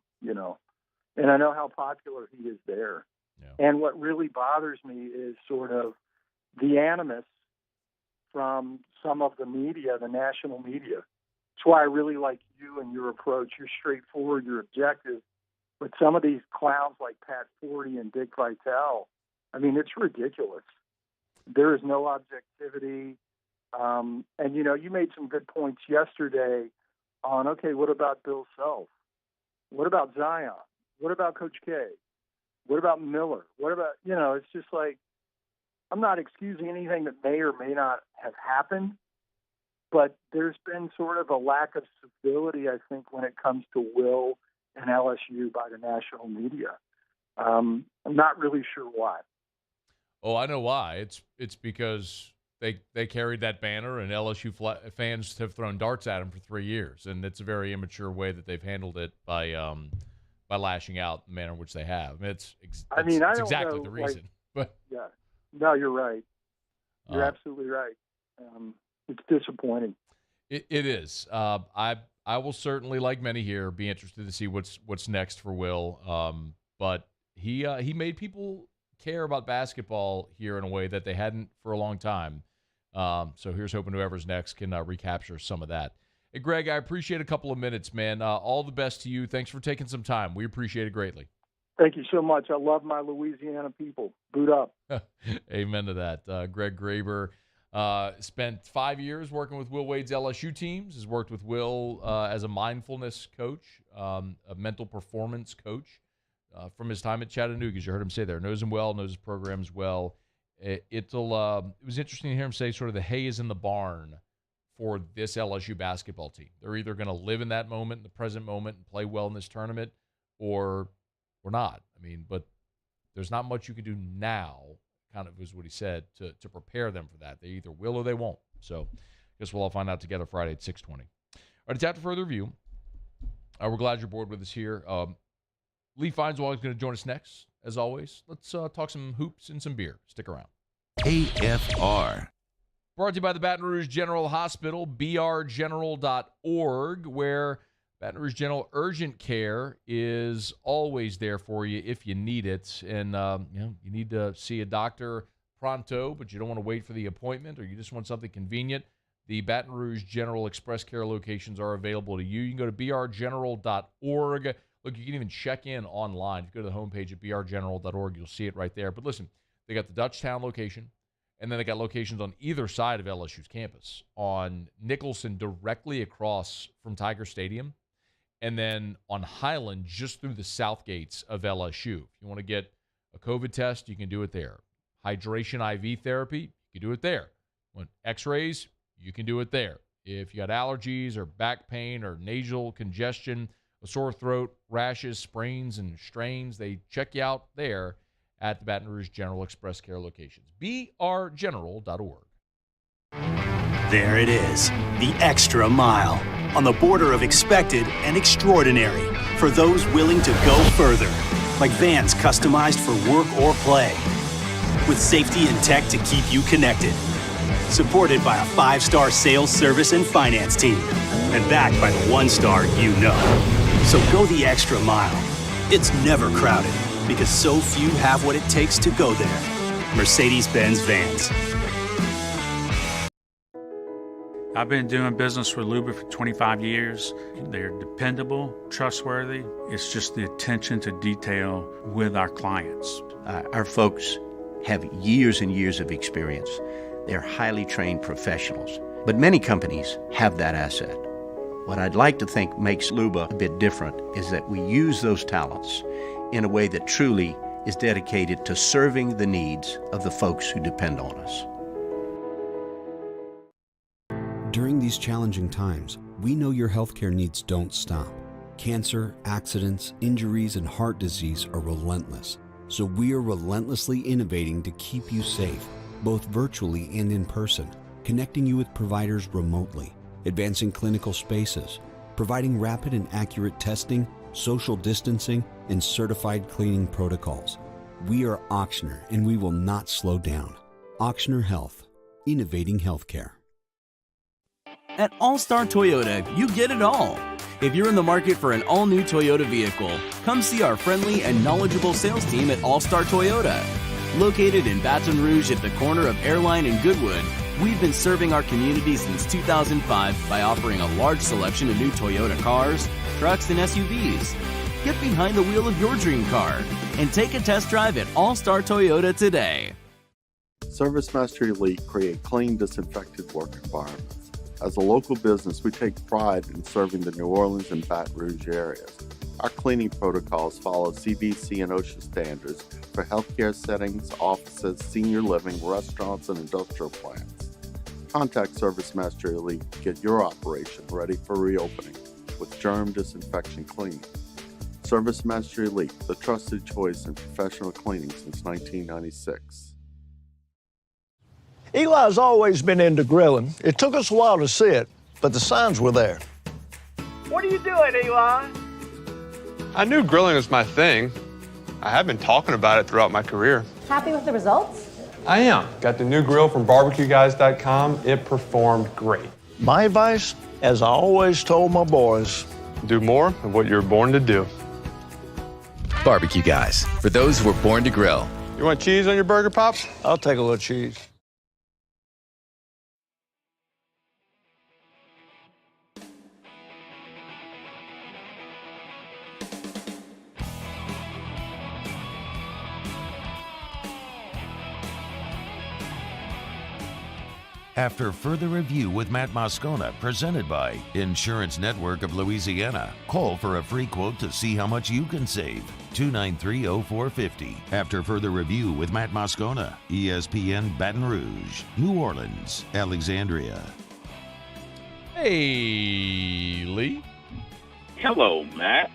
And I know how popular he is there. Yeah. And what really bothers me is sort of the animus from some of the media, the national media. That's why I really like you and your approach. You're straightforward, you're objective. But some of these clowns like Pat Forty and Dick Vitale, it's ridiculous. There is no objectivity. And, you made some good points yesterday on, okay, what about Bill Self? What about Zion? What about Coach K? What about Miller? What about, it's just like, I'm not excusing anything that may or may not have happened, but there's been sort of a lack of civility, I think, when it comes to Will and LSU by the national media. I'm not really sure why. Oh, I know why. It's because they carried that banner, and LSU fans have thrown darts at them for 3 years, and it's a very immature way that they've handled it by lashing out the manner in which they have. It's exactly the reason. But yeah, no, you're right. You're absolutely right. It's disappointing. It is. I will certainly, like many here, be interested to see what's next for Will. But he made people care about basketball here in a way that they hadn't for a long time. So here's hoping whoever's next can recapture some of that. Hey, Greg, I appreciate a couple of minutes, man. All the best to you. Thanks for taking some time. We appreciate it greatly. Thank you so much. I love my Louisiana people. Boot up. Amen to that. Greg Graber spent 5 years working with Will Wade's LSU teams, has worked with Will as a mindfulness coach, a mental performance coach from his time at Chattanooga. As you heard him say there, knows him well, knows his programs well. It was interesting to hear him say sort of the hay is in the barn for this LSU basketball team. They're either going to live in that moment, in the present moment, and play well in this tournament, or not. But there's not much you can do now, kind of is what he said, to prepare them for that. They either will or they won't. So I guess we'll all find out together Friday at 6:20. All right, it's after further review. We're glad you're bored with us here. Lee Feinswog is going to join us next, as always. Let's talk some hoops and some beer. Stick around. AFR. Brought to you by the Baton Rouge General Hospital, brgeneral.org, where Baton Rouge General Urgent Care is always there for you if you need it. And, you need to see a doctor pronto, but you don't want to wait for the appointment, or you just want something convenient. The Baton Rouge General Express Care locations are available to you. You can go to brgeneral.org. Look, you can even check in online. If you go to the homepage at brgeneral.org, you'll see it right there. But listen, they got the Dutchtown location, and then they got locations on either side of LSU's campus. On Nicholson, directly across from Tiger Stadium, and then on Highland, just through the south gates of LSU. If you want to get a COVID test, you can do it there. Hydration IV therapy, you can do it there. Want X-rays, you can do it there. If you got allergies or back pain or nasal congestion, a sore throat, rashes, sprains, and strains, they check you out there at the Baton Rouge General Express Care locations. brgeneral.org. There it is, the extra mile, on the border of expected and extraordinary, for those willing to go further, like vans customized for work or play, with safety and tech to keep you connected, supported by a 5-star sales, service, and finance team, and backed by the 1-star you know. So go the extra mile. It's never crowded, because so few have what it takes to go there. Mercedes-Benz Vans. I've been doing business with Luba for 25 years. They're dependable, trustworthy. It's just the attention to detail with our clients. Our folks have years and years of experience. They're highly trained professionals. But many companies have that asset. What I'd like to think makes Luba a bit different is that we use those talents in a way that truly is dedicated to serving the needs of the folks who depend on us. During these challenging times, we know your healthcare needs don't stop. Cancer, accidents, injuries, and heart disease are relentless. So we are relentlessly innovating to keep you safe, both virtually and in person, connecting you with providers remotely, advancing clinical spaces, providing rapid and accurate testing, social distancing, and certified cleaning protocols. We are Auctioner, and we will not slow down. Auctioner Health, innovating healthcare. At All-Star Toyota, you get it all. If you're in the market for an all-new Toyota vehicle, come see our friendly and knowledgeable sales team at All-Star Toyota. Located in Baton Rouge at the corner of Airline and Goodwood, we've been serving our community since 2005 by offering a large selection of new Toyota cars, trucks, and SUVs. Get behind the wheel of your dream car and take a test drive at All-Star Toyota today. Service Mastery Elite create clean, disinfected work environments. As a local business, we take pride in serving the New Orleans and Baton Rouge areas. Our cleaning protocols follow CDC and OSHA standards for healthcare settings, offices, senior living, restaurants, and industrial plants. Contact Service Mastery Elite to get your operation ready for reopening with germ disinfection cleaning. Service Mastery Elite, the trusted choice in professional cleaning since 1996. Eli's always been into grilling. It took us a while to see it, but the signs were there. What are you doing, Eli? I knew grilling was my thing. I have been talking about it throughout my career. Happy with the results? I am. Got the new grill from barbecueguys.com. It performed great. My advice, as I always told my boys, do more of what you're born to do. Barbecue Guys, for those who were born to grill. You want cheese on your burger, Pops? I'll take a little cheese. After further review with Matt Moscona, presented by Insurance Network of Louisiana. Call for a free quote to see how much you can save. 293-0450. After further review with Matt Moscona, ESPN Baton Rouge, New Orleans, Alexandria. Hey, Lee. Hello, Matt.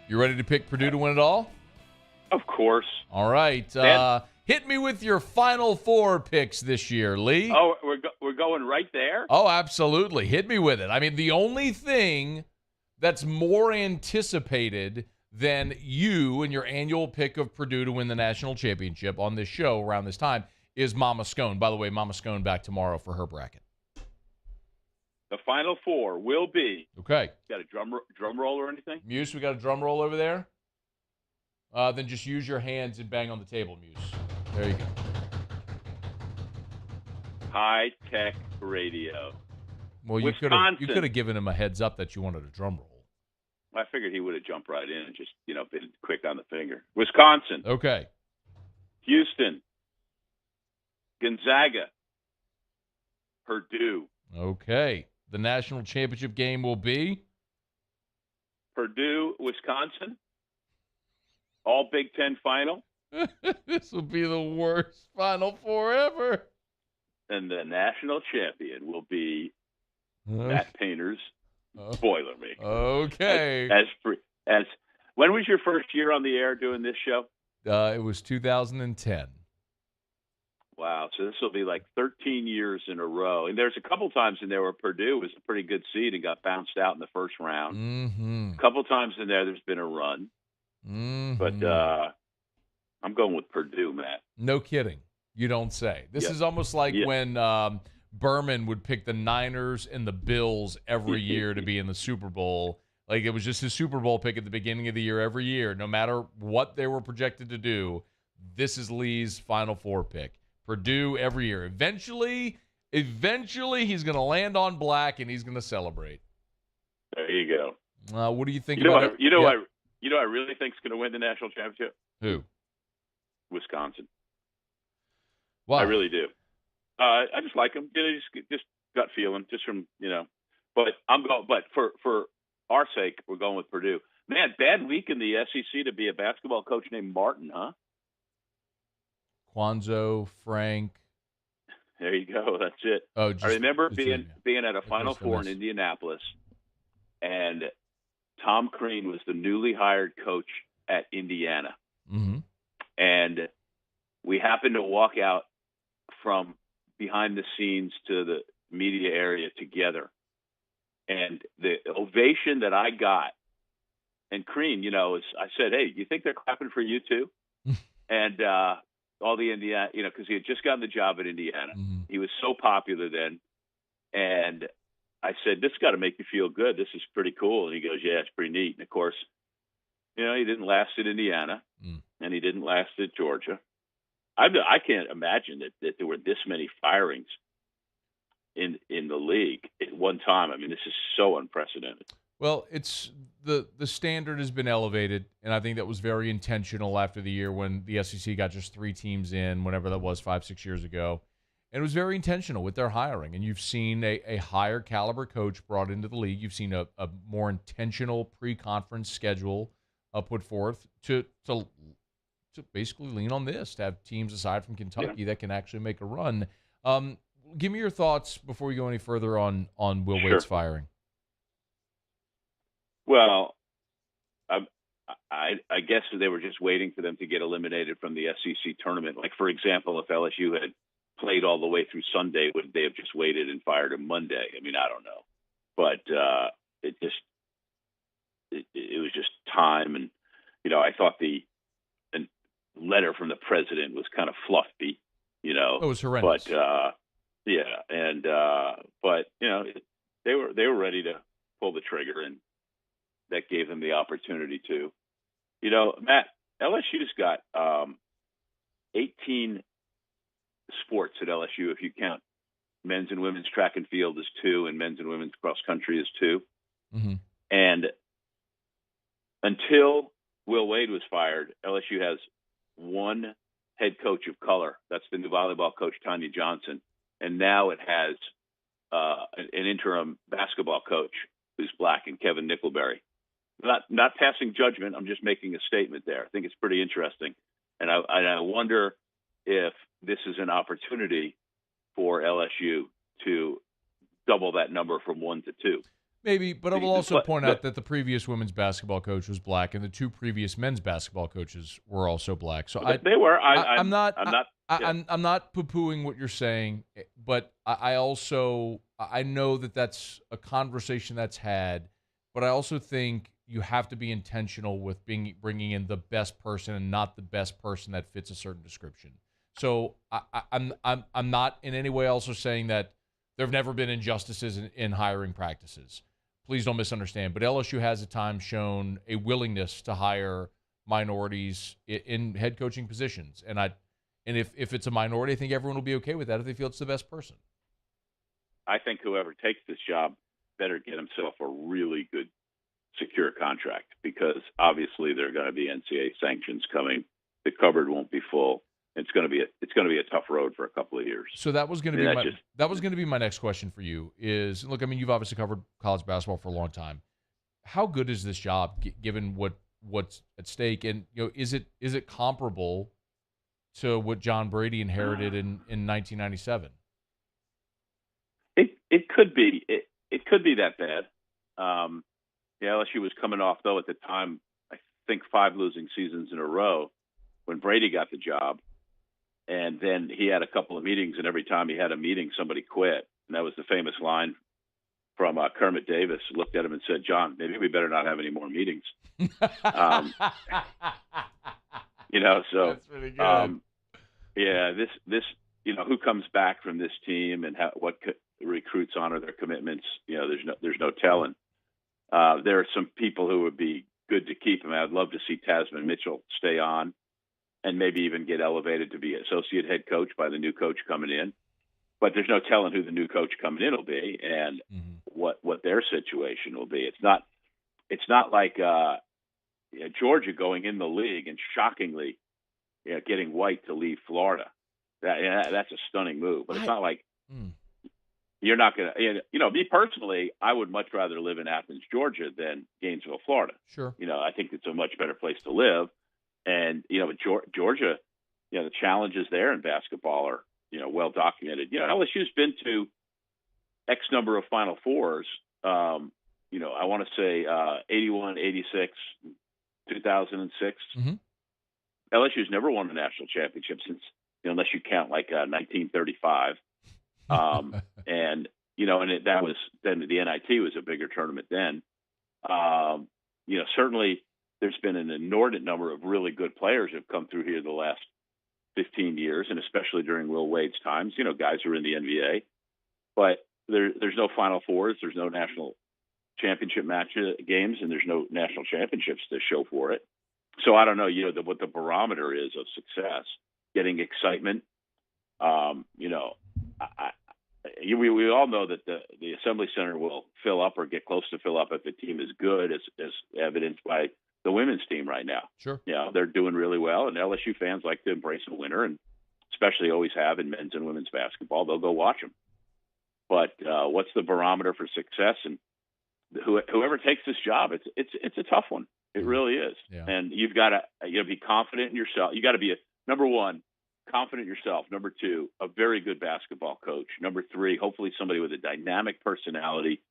You ready to pick Purdue to win it all? Of course. All right. Hit me with your Final Four picks this year, Lee. Oh, we're going right there? Oh, absolutely. Hit me with it. I mean, the only thing that's more anticipated than you and your annual pick of Purdue to win the national championship on this show around this time is Mama Scone. By the way, Mama Scone back tomorrow for her bracket. The Final Four will be. Okay. Got a drum roll or anything? Muse, we got a drum roll over there? Then just use your hands and bang on the table, Muse. There you go. High-tech radio. Well, you could have given him a heads up that you wanted a drum roll. I figured he would have jumped right in and just, been quick on the finger. Wisconsin. Okay. Houston. Gonzaga. Purdue. Okay. The national championship game will be? Purdue, Wisconsin. All Big Ten final. This will be the worst Final Four ever. And the national champion will be Matt Painter's Boilermaker. Okay. As when was your first year on the air doing this show? It was 2010. Wow. So this will be like 13 years in a row. And there's a couple times in there where Purdue was a pretty good seed and got bounced out in the first round. Mm-hmm. A couple times in there's been a run. Mm-hmm. But I'm going with Purdue, Matt. No kidding. You don't say. This is almost like when Berman would pick the Niners and the Bills every year to be in the Super Bowl. Like it was just his Super Bowl pick at the beginning of the year every year. No matter what they were projected to do, this is Lee's Final Four pick. Purdue every year. Eventually he's going to land on black and he's going to celebrate. There you go. What do you think about it? I really think is going to win the national championship? Who? Wisconsin. Wow. I really do. I just like them. Just gut feeling, just from But I'm going. But for our sake, we're going with Purdue. Man, bad week in the SEC to be a basketball coach named Martin, huh? Quanzo, Frank. There you go. That's it. Oh, I remember being at a Final Four in Indianapolis, and Tom Crean was the newly hired coach at Indiana. Mm-hmm. And we happened to walk out from behind the scenes to the media area together. And the ovation that I got, and Crean, I said, hey, you think they're clapping for you too? And all the Indiana, because he had just gotten the job at Indiana. Mm-hmm. He was so popular then. And I said, this got to make you feel good. This is pretty cool. And he goes, yeah, it's pretty neat. And of course, he didn't last at Indiana, and he didn't last at Georgia. I can't imagine that there were this many firings in the league at one time. I mean, this is so unprecedented. Well, it's the standard has been elevated, and I think that was very intentional after the year when the SEC got just 3 teams in, whenever that was, 5-6 years ago. And it was very intentional with their hiring. And you've seen a higher caliber coach brought into the league. You've seen a more intentional pre-conference schedule put forth to basically lean on this, to have teams aside from Kentucky that can actually make a run. Give me your thoughts before we go any further on Will Wade's firing. Well, I guess they were just waiting for them to get eliminated from the SEC tournament. Like, for example, if LSU had played all the way through Sunday, would they have just waited and fired him Monday? I mean, I don't know. But it was just time. And, I thought the letter from the president was kind of fluffy, It was horrendous. But, but, they were ready to pull the trigger, and that gave them the opportunity to. Matt, LSU's got 18 sports at LSU, if you count men's and women's track and field as 2 and men's and women's cross country as 2. Mm-hmm. And until Will Wade was fired, LSU has 1 head coach of color. That's the new volleyball coach, Tanya Johnson. And now it has an interim basketball coach who's black, and Kevin Nickelberry. Not passing judgment. I'm just making a statement there. I think it's pretty interesting. And I wonder if this is an opportunity for LSU to double that number from 1 to 2. Maybe, but I will also point out that the previous women's basketball coach was black, and the 2 previous men's basketball coaches were also black. So they were. I'm not poo-pooing what you're saying, but I know that that's a conversation that's had. But I also think you have to be intentional with bringing in the best person and not the best person that fits a certain description. So I'm not in any way also saying that there have never been injustices in hiring practices. Please don't misunderstand. But LSU has at times shown a willingness to hire minorities in head coaching positions. And if it's a minority, I think everyone will be okay with that if they feel it's the best person. I think whoever takes this job better get himself a really good, secure contract, because obviously there are going to be NCAA sanctions coming. The cupboard won't be full. It's going to be a tough road for a couple of years. So that was going to be my next question for you. Is, look, I mean, you've obviously covered college basketball for a long time. How good is this job given what's at stake, and is it comparable to what John Brady inherited in 1997? It could be. It could be that bad. LSU was coming off, though, at the time, I think 5 losing seasons in a row when Brady got the job. And then he had a couple of meetings, and every time he had a meeting, somebody quit. And that was the famous line from Kermit Davis, looked at him and said, "John, maybe we better not have any more meetings." So that's really good. This who comes back from this team and what recruits honor their commitments. There's no telling. There are some people who would be good to keep. I mean, I'd love to see Tasman Mitchell stay on and maybe even get elevated to be associate head coach by the new coach coming in. But there's no telling who the new coach coming in will be and what their situation will be. It's not like Georgia going in the league and shockingly getting White to leave Florida. That's a stunning move. But it's not like you're not going to, me personally, I would much rather live in Athens, Georgia than Gainesville, Florida. Sure. I think it's a much better place to live. And, Georgia, the challenges there in basketball are, well documented. LSU's been to X number of Final Fours. I want to say 81, 86, 2006. Mm-hmm. LSU's never won a national championship since, unless you count like 1935. And that was then the NIT was a bigger tournament then. Certainly there's been an inordinate number of really good players who have come through here the last 15 years, and especially during Will Wade's times, guys who are in the NBA. But there's no Final Fours, there's no national championship games, and there's no national championships to show for it. So I don't know, what the barometer is of success, getting excitement. we all know that the Assembly Center will fill up or get close to fill up if the team is good, as evidenced by the women's team right now. Sure. They're doing really well, and LSU fans like to embrace a winner, and especially always have in men's and women's basketball. They'll go watch them. But what's the barometer for success? And whoever takes this job, it's a tough one. It really is. Yeah. And you've got to be confident in yourself. You got to be number one, confident in yourself. Number two, a very good basketball coach. Number three, hopefully somebody with a dynamic personality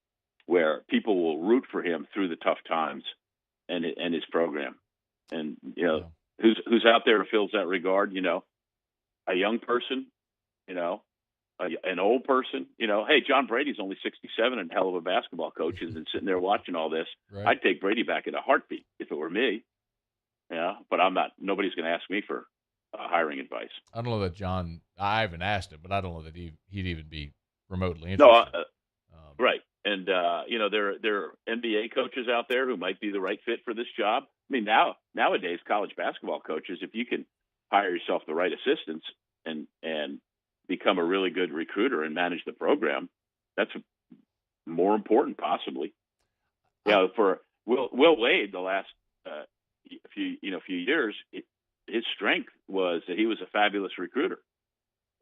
where people will root for him through the tough times and his program. And who's out there who fills that regard? A young person, an old person, hey, John Brady's only 67 and hell of a basketball coach and sitting there watching all this. Right. I'd take Brady back in a heartbeat if it were me. But I'm not. Nobody's going to ask me for hiring advice. I don't know that John. I haven't asked him, but I don't know that he'd even be remotely interested. No, right. And there are NBA coaches out there who might be the right fit for this job. I mean, nowadays college basketball coaches, if you can hire yourself the right assistants and become a really good recruiter and manage the program, that's more important possibly. For Will Wade, the last few years, his strength was that he was a fabulous recruiter.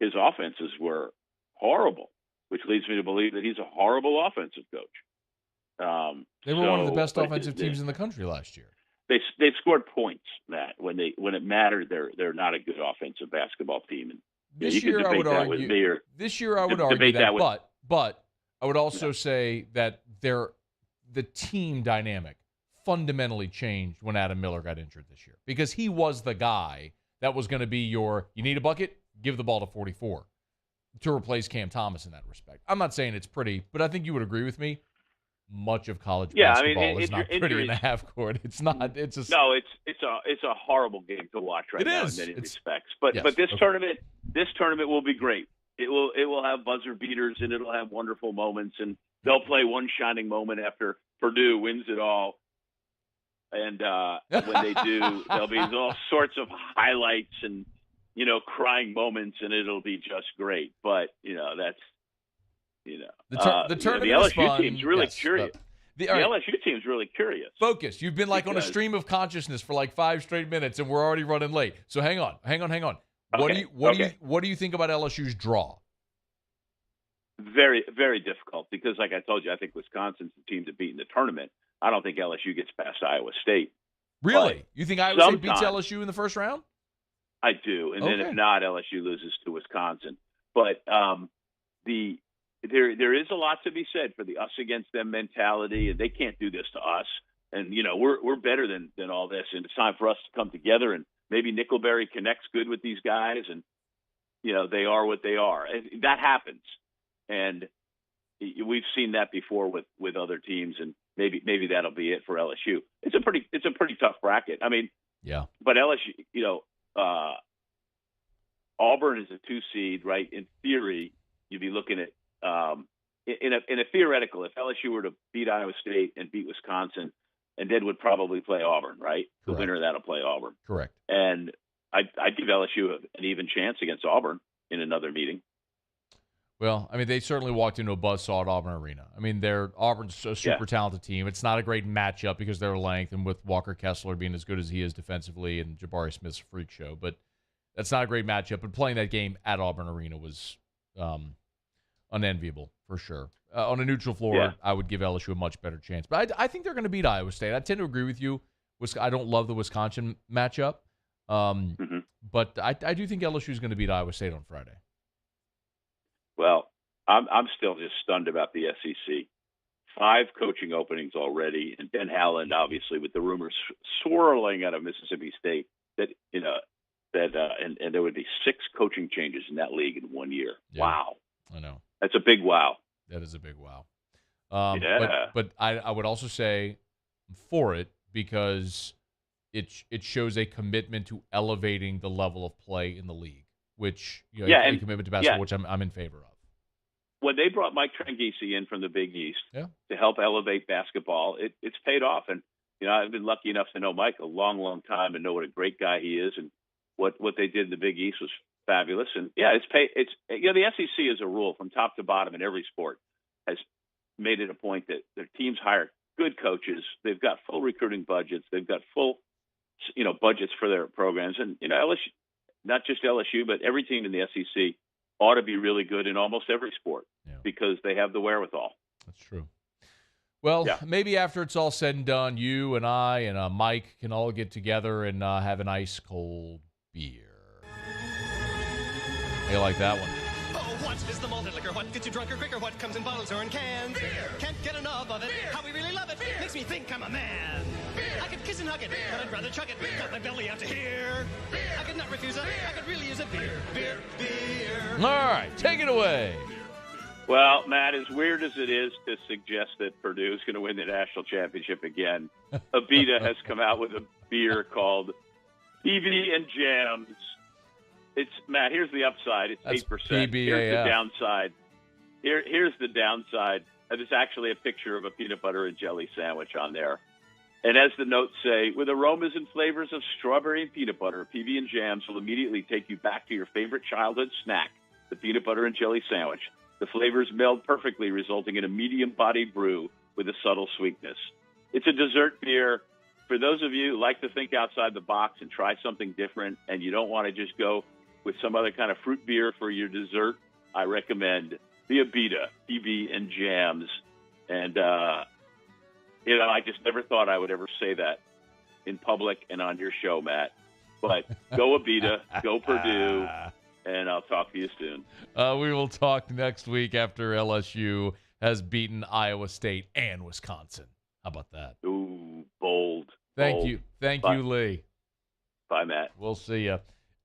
His offenses were horrible, which leads me to believe that he's a horrible offensive coach. They were one of the best offensive teams in the country last year. They've scored points, Matt. When it mattered, they're not a good offensive basketball team. And this year, I would argue that. But I would also say that the team dynamic fundamentally changed when Adam Miller got injured this year, because he was the guy that was going to be you need a bucket, give the ball to 44 to replace Cam Thomas in that respect. I'm not saying it's pretty, but I think you would agree with me. Much of college basketball is not pretty in the half court. It's not. It's a horrible game to watch right now in many respects. But this tournament will be great. It will have buzzer beaters and it'll have wonderful moments, and they'll play one shining moment after Purdue wins it all. And when they do, there'll be all sorts of highlights and crying moments, and it'll be just great. But that's. The tournament is LSU fun. team's really curious. The right. LSU team's really curious. Focus. You've been on a stream of consciousness for 5 straight minutes, and we're already running late. So hang on. Okay. What do you think about LSU's draw? Very, very difficult because, like I told you, I think Wisconsin's the team to beat in the tournament. I don't think LSU gets past Iowa State. Really? But you think Iowa State beats LSU in the first round? I do, and then if not, LSU loses to Wisconsin. But There is a lot to be said for the us against them mentality, and they can't do this to us. And we're better than all this, and it's time for us to come together. And maybe Nickelberry connects good with these guys, and they are what they are, and that happens. And we've seen that before with other teams, and maybe that'll be it for LSU. It's a pretty tough bracket. I mean, yeah. But LSU, Auburn is a 2 seed, right? In theory, you'd be looking at. In a theoretical, if LSU were to beat Iowa State and beat Wisconsin, and then would probably play Auburn, right? Correct. The winner of that'll play Auburn. Correct. And I'd give LSU an even chance against Auburn in another meeting. Well, I mean, they certainly walked into a buzzsaw at Auburn Arena. I mean, Auburn's a super talented team. It's not a great matchup because of their length, and with Walker Kessler being as good as he is defensively, and Jabari Smith's a freak show. But that's not a great matchup. But playing that game at Auburn Arena was unenviable for sure. On a neutral floor, I would give LSU a much better chance. But I think they're going to beat Iowa State. I tend to agree with you. I don't love the Wisconsin matchup. But I do think LSU is going to beat Iowa State on Friday. Well, I'm still just stunned about the SEC. 5 coaching openings already, and Ben Howland, obviously, with the rumors swirling out of Mississippi State that and there would be 6 coaching changes in that league in 1 year. Yeah, wow, I know. That's a big wow. That is a big wow. But I would also say I'm for it because it shows a commitment to elevating the level of play in the league, which a commitment to basketball, which I'm in favor of. When they brought Mike Tranghese in from the Big East to help elevate basketball, it's paid off. And I've been lucky enough to know Mike a long, long time and know what a great guy he is. And what they did in the Big East fabulous. And yeah, it's the SEC as a rule from top to bottom in every sport has made it a point that their teams hire good coaches. They've got full recruiting budgets. They've got full, budgets for their programs. And, LSU, not just LSU, but every team in the SEC ought to be really good in almost every sport because they have the wherewithal. That's true. Well, maybe after it's all said and done, you and I and Mike can all get together and have an ice cold beer. You like that one? Oh, what is the malted liquor? What gets you drunker quicker? What comes in bottles or in cans? Beer. Can't get enough of it. Beer. How we really love it. Beer. Makes me think I'm a man. Beer. I could kiss and hug it, but I'd rather chug it. Beer. Got my belly out to here. Beer. I could not refuse it. I could really use a beer. Beer. Beer. All right, take it away. Well, Matt, as weird as it is to suggest that Purdue is going to win the national championship again, Abita has come out with a beer called PB and Jams. It's Matt. Here's the upside. It's 8%. Here's the downside. Here's the downside. There's actually a picture of a peanut butter and jelly sandwich on there. And as the notes say, with aromas and flavors of strawberry and peanut butter, PB and Jams will immediately take you back to your favorite childhood snack, the peanut butter and jelly sandwich. The flavors meld perfectly, resulting in a medium-bodied brew with a subtle sweetness. It's a dessert beer. For those of you who like to think outside the box and try something different, and you don't want to just go with some other kind of fruit beer for your dessert, I recommend the Abita PB and Jams. And, I just never thought I would ever say that in public and on your show, Matt. But go Abita, go Purdue, and I'll talk to you soon. We will talk next week after LSU has beaten Iowa State and Wisconsin. How about that? Ooh, bold. Thank you. Thank you, Lee. Bye, Matt. We'll see you.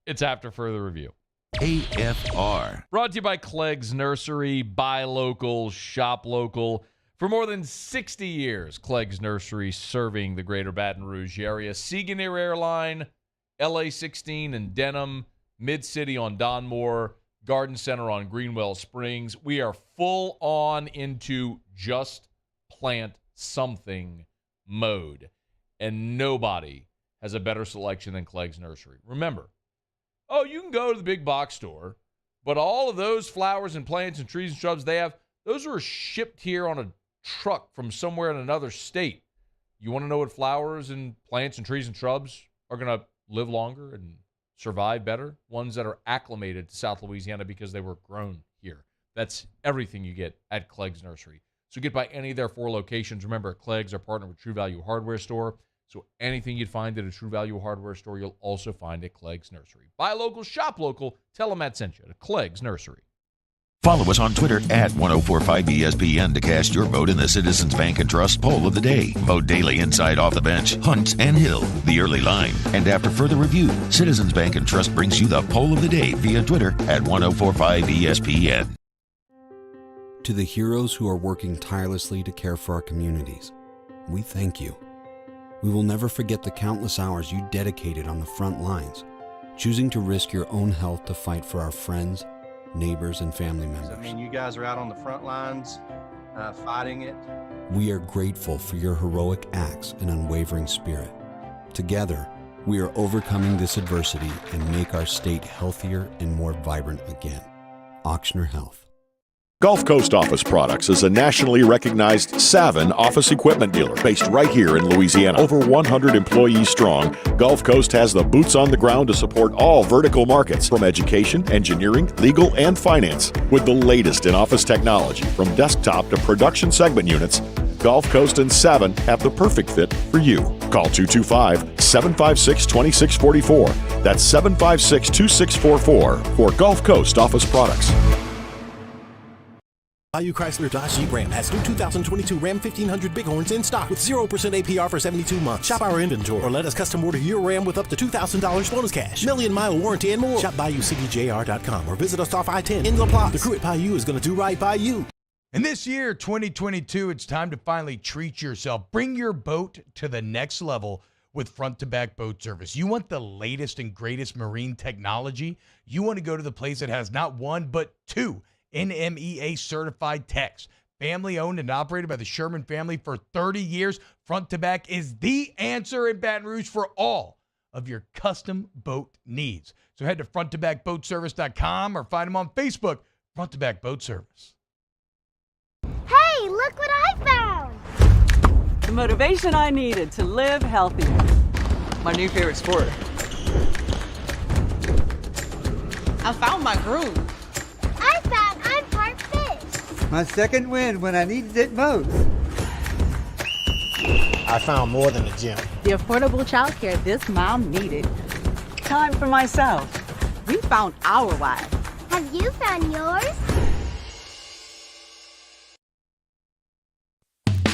It's after further review. AFR. Brought to you by Clegg's Nursery. Buy local, shop local. For more than 60 years, Clegg's Nursery serving the greater Baton Rouge area. Seagonair Airline, LA16 and Denham, Mid-City on Donmore, Garden Center on Greenwell Springs. We are full on into just plant something mode. And nobody has a better selection than Clegg's Nursery. Remember, you can go to the big box store, but all of those flowers and plants and trees and shrubs they have, those were shipped here on a truck from somewhere in another state. You want to know what flowers and plants and trees and shrubs are going to live longer and survive better? Ones that are acclimated to South Louisiana because they were grown here. That's everything you get at Clegg's Nursery. So get by any of their 4 locations. Remember, Clegg's are partnered with True Value Hardware Store. So anything you'd find at a True Value Hardware Store, you'll also find at Clegg's Nursery. Buy local, shop local. Tell them Matt sent you to Clegg's Nursery. Follow us on Twitter at 1045ESPN to cast your vote in the Citizens Bank and Trust poll of the day. Vote daily inside Off the Bench, Hunt, and Hill, the early line. And after further review, Citizens Bank and Trust brings you the poll of the day via Twitter at 1045ESPN. To the heroes who are working tirelessly to care for our communities, we thank you. We will never forget the countless hours you dedicated on the front lines, choosing to risk your own health to fight for our friends, neighbors, and family members. I mean, you guys are out on the front lines fighting it. We are grateful for your heroic acts and unwavering spirit. Together, we are overcoming this adversity and make our state healthier and more vibrant again. Ochsner Health. Gulf Coast Office Products is a nationally recognized Savin office equipment dealer based right here in Louisiana. Over 100 employees strong, Gulf Coast has the boots on the ground to support all vertical markets, from education, engineering, legal, and finance. With the latest in office technology, from desktop to production segment units, Gulf Coast and Savin have the perfect fit for you. Call 225-756-2644. That's 756-2644 for Gulf Coast Office Products. Bayou Chrysler Dodge Jeep Ram has new 2022 Ram 1500 Bighorns in stock with 0% APR for 72 months. Shop our inventory or let us custom order your Ram with up to $2,000 bonus cash, million-mile warranty, and more. Shop BayouCDJR.com or visit us off I-10 in La Plaza. The crew at Bayou is going to do right by you. And this year, 2022, it's time to finally treat yourself. Bring your boat to the next level with front-to-back boat service. You want the latest and greatest marine technology? You want to go to the place that has not one, but 2 NMEA certified techs. Family owned and operated by the Sherman family for 30 years. Front to back is the answer in Baton Rouge for all of your custom boat needs. So head to fronttobackboatservice.com or find them on Facebook, Front to Back Boat Service. Hey, look what I found! The motivation I needed to live healthier. My new favorite sport. I found my groove. I found I'm part fish. My second win when I needed it most. I found more than a gym. The affordable childcare this mom needed. Time for myself. We found our why. Have you found yours?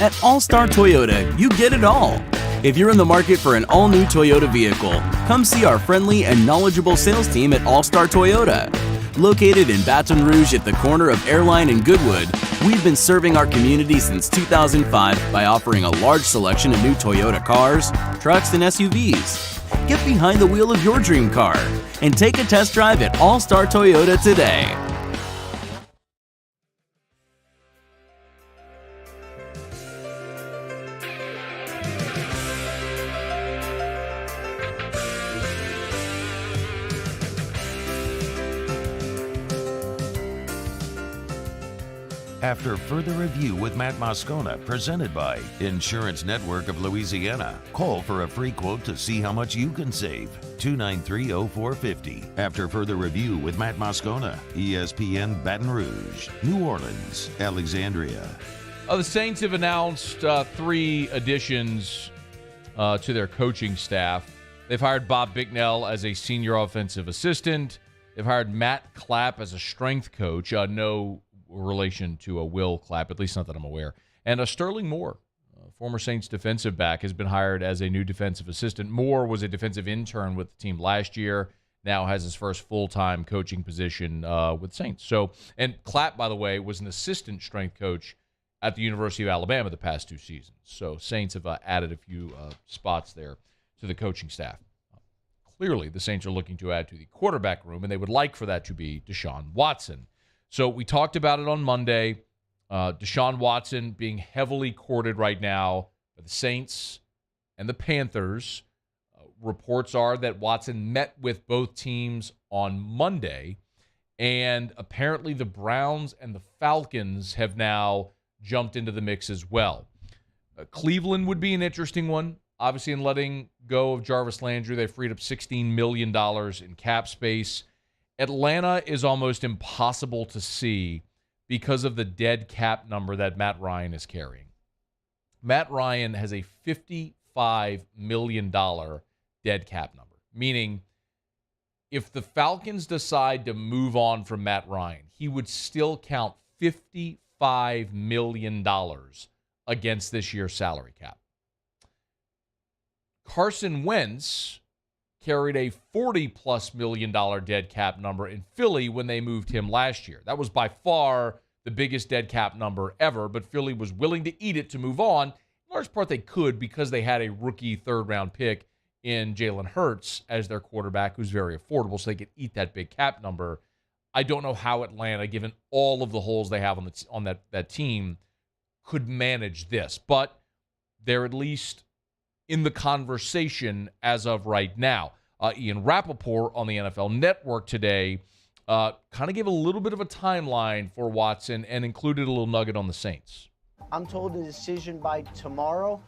At All-Star Toyota, you get it all. If you're in the market for an all-new Toyota vehicle, come see our friendly and knowledgeable sales team at All-Star Toyota. Located in Baton Rouge at the corner of Airline and Goodwood, we've been serving our community since 2005 by offering a large selection of new Toyota cars, trucks, and SUVs. Get behind the wheel of your dream car and take a test drive at All-Star Toyota today. After further review with Matt Moscona, presented by Insurance Network of Louisiana. Call for a free quote to see how much you can save. 293-0450. After further review with Matt Moscona, ESPN Baton Rouge, New Orleans, Alexandria. The Saints have announced 3 additions to their coaching staff. They've hired Bob Bicknell as a senior offensive assistant. They've hired Matt Clapp as a strength coach. No relation to a Will Clapp, at least not that I'm aware. And Sterling Moore, former Saints defensive back, has been hired as a new defensive assistant. Moore was a defensive intern with the team last year, now has his first full-time coaching position with Saints. So, and Clapp, by the way, was an assistant strength coach at the University of Alabama the past 2 seasons. So Saints have added a few spots there to the coaching staff. Clearly, the Saints are looking to add to the quarterback room, and they would like for that to be Desean Watson. So we talked about it on Monday. Desean Watson being heavily courted right now by the Saints and the Panthers. Reports are that Watson met with both teams on Monday, and apparently the Browns and the Falcons have now jumped into the mix as well. Cleveland would be an interesting one. Obviously, in letting go of Jarvis Landry, they freed up $16 million in cap space. Atlanta is almost impossible to see because of the dead cap number that Matt Ryan is carrying. Matt Ryan has a $55 million dead cap number, meaning if the Falcons decide to move on from Matt Ryan, he would still count $55 million against this year's salary cap. Carson Wentz carried a $40+ million dead cap number in Philly when they moved him last year. That was by far the biggest dead cap number ever, but Philly was willing to eat it to move on. In large part, they could because they had a rookie third-round pick in Jalen Hurts as their quarterback, who's very affordable, so they could eat that big cap number. I don't know how Atlanta, given all of the holes they have on that team, could manage this, but they're at least in the conversation as of right now. Ian Rappaport on the NFL Network today kind of gave a little bit of a timeline for Watson and included a little nugget on the Saints. I'm told a decision by tomorrow.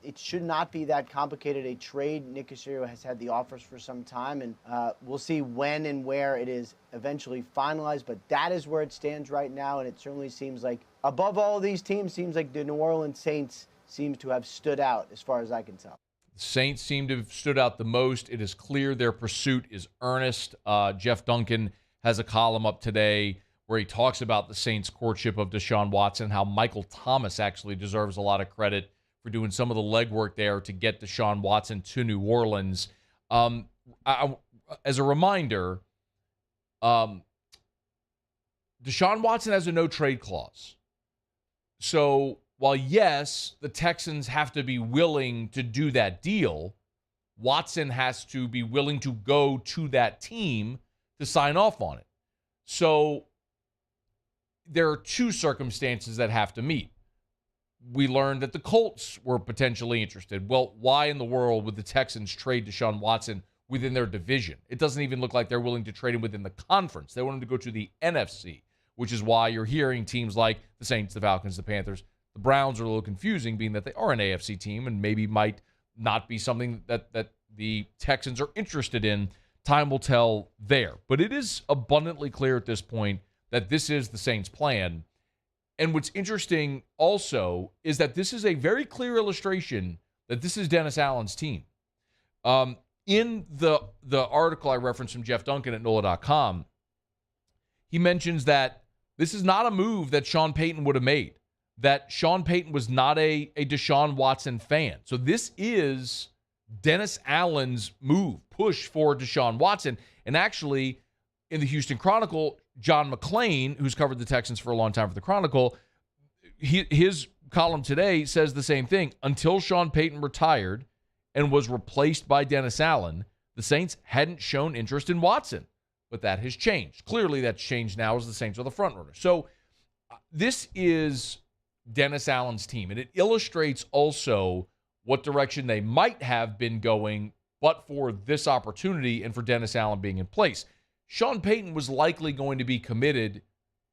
It should not be that complicated a trade. Nick Caserio has had the offers for some time, and we'll see when and where it is eventually finalized. But that is where it stands right now, and it certainly seems like, above all these teams, seems like the New Orleans Saints seems to have stood out as far as I can tell. The Saints seem to have stood out the most. It is clear their pursuit is earnest. Jeff Duncan has a column up today where he talks about the Saints' courtship of Desean Watson, how Michael Thomas actually deserves a lot of credit for doing some of the legwork there to get Desean Watson to New Orleans. As a reminder, Desean Watson has a no-trade clause. So while, yes, the Texans have to be willing to do that deal, Watson has to be willing to go to that team to sign off on it. So there are 2 circumstances that have to meet. we learned that the Colts were potentially interested. Well, why in the world would the Texans trade Desean Watson within their division? It doesn't even look like they're willing to trade him within the conference. They want him to go to the NFC, which is why you're hearing teams like the Saints, the Falcons, the Panthers. The Browns are a little confusing, being that they are an AFC team and maybe might not be something that the Texans are interested in. Time will tell there. But it is abundantly clear at this point that this is the Saints' plan. And what's interesting also is that this is a very clear illustration that this is Dennis Allen's team. In the article I referenced from Jeff Duncan at NOLA.com, he mentions that this is not a move that Sean Payton would have made, that Sean Payton was not a Deshaun Watson fan. So this is Dennis Allen's move, push for Deshaun Watson. And actually, in the Houston Chronicle, John McClain, who's covered the Texans for a long time for the Chronicle, his column today says the same thing. Until Sean Payton retired and was replaced by Dennis Allen, the Saints hadn't shown interest in Watson. But that has changed. Clearly, that's changed now as the Saints are the front runner. So this is Dennis Allen's team, and it illustrates also what direction they might have been going but for this opportunity and for Dennis Allen being in place. Sean Payton was likely going to be committed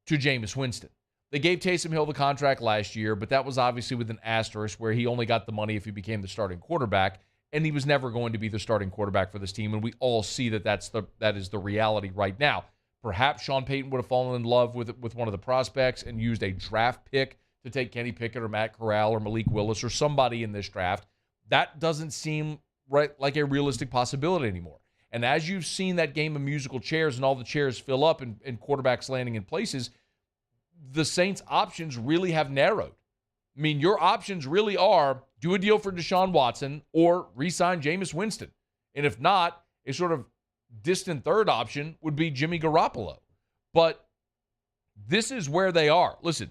to Jameis Winston. They gave Taysom Hill the contract last year, but that was obviously with an asterisk where he only got the money if he became the starting quarterback, and he was never going to be the starting quarterback for this team, and we all see that that is the reality right now. Perhaps Sean Payton would have fallen in love with one of the prospects and used a draft pick to take Kenny Pickett or Matt Corral or Malik Willis or somebody in this draft. That doesn't seem right like a realistic possibility anymore. And as you've seen that game of musical chairs and all the chairs fill up and quarterbacks landing in places, the Saints' options really have narrowed. I mean, your options really are do a deal for Deshaun Watson or re-sign Jameis Winston. And if not, a sort of distant third option would be Jimmy Garoppolo. But this is where they are. Listen,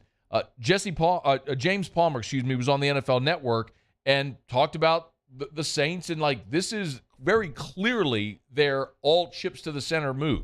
James Palmer, was on the NFL Network and talked about the Saints, and this is very clearly their all chips to the center move.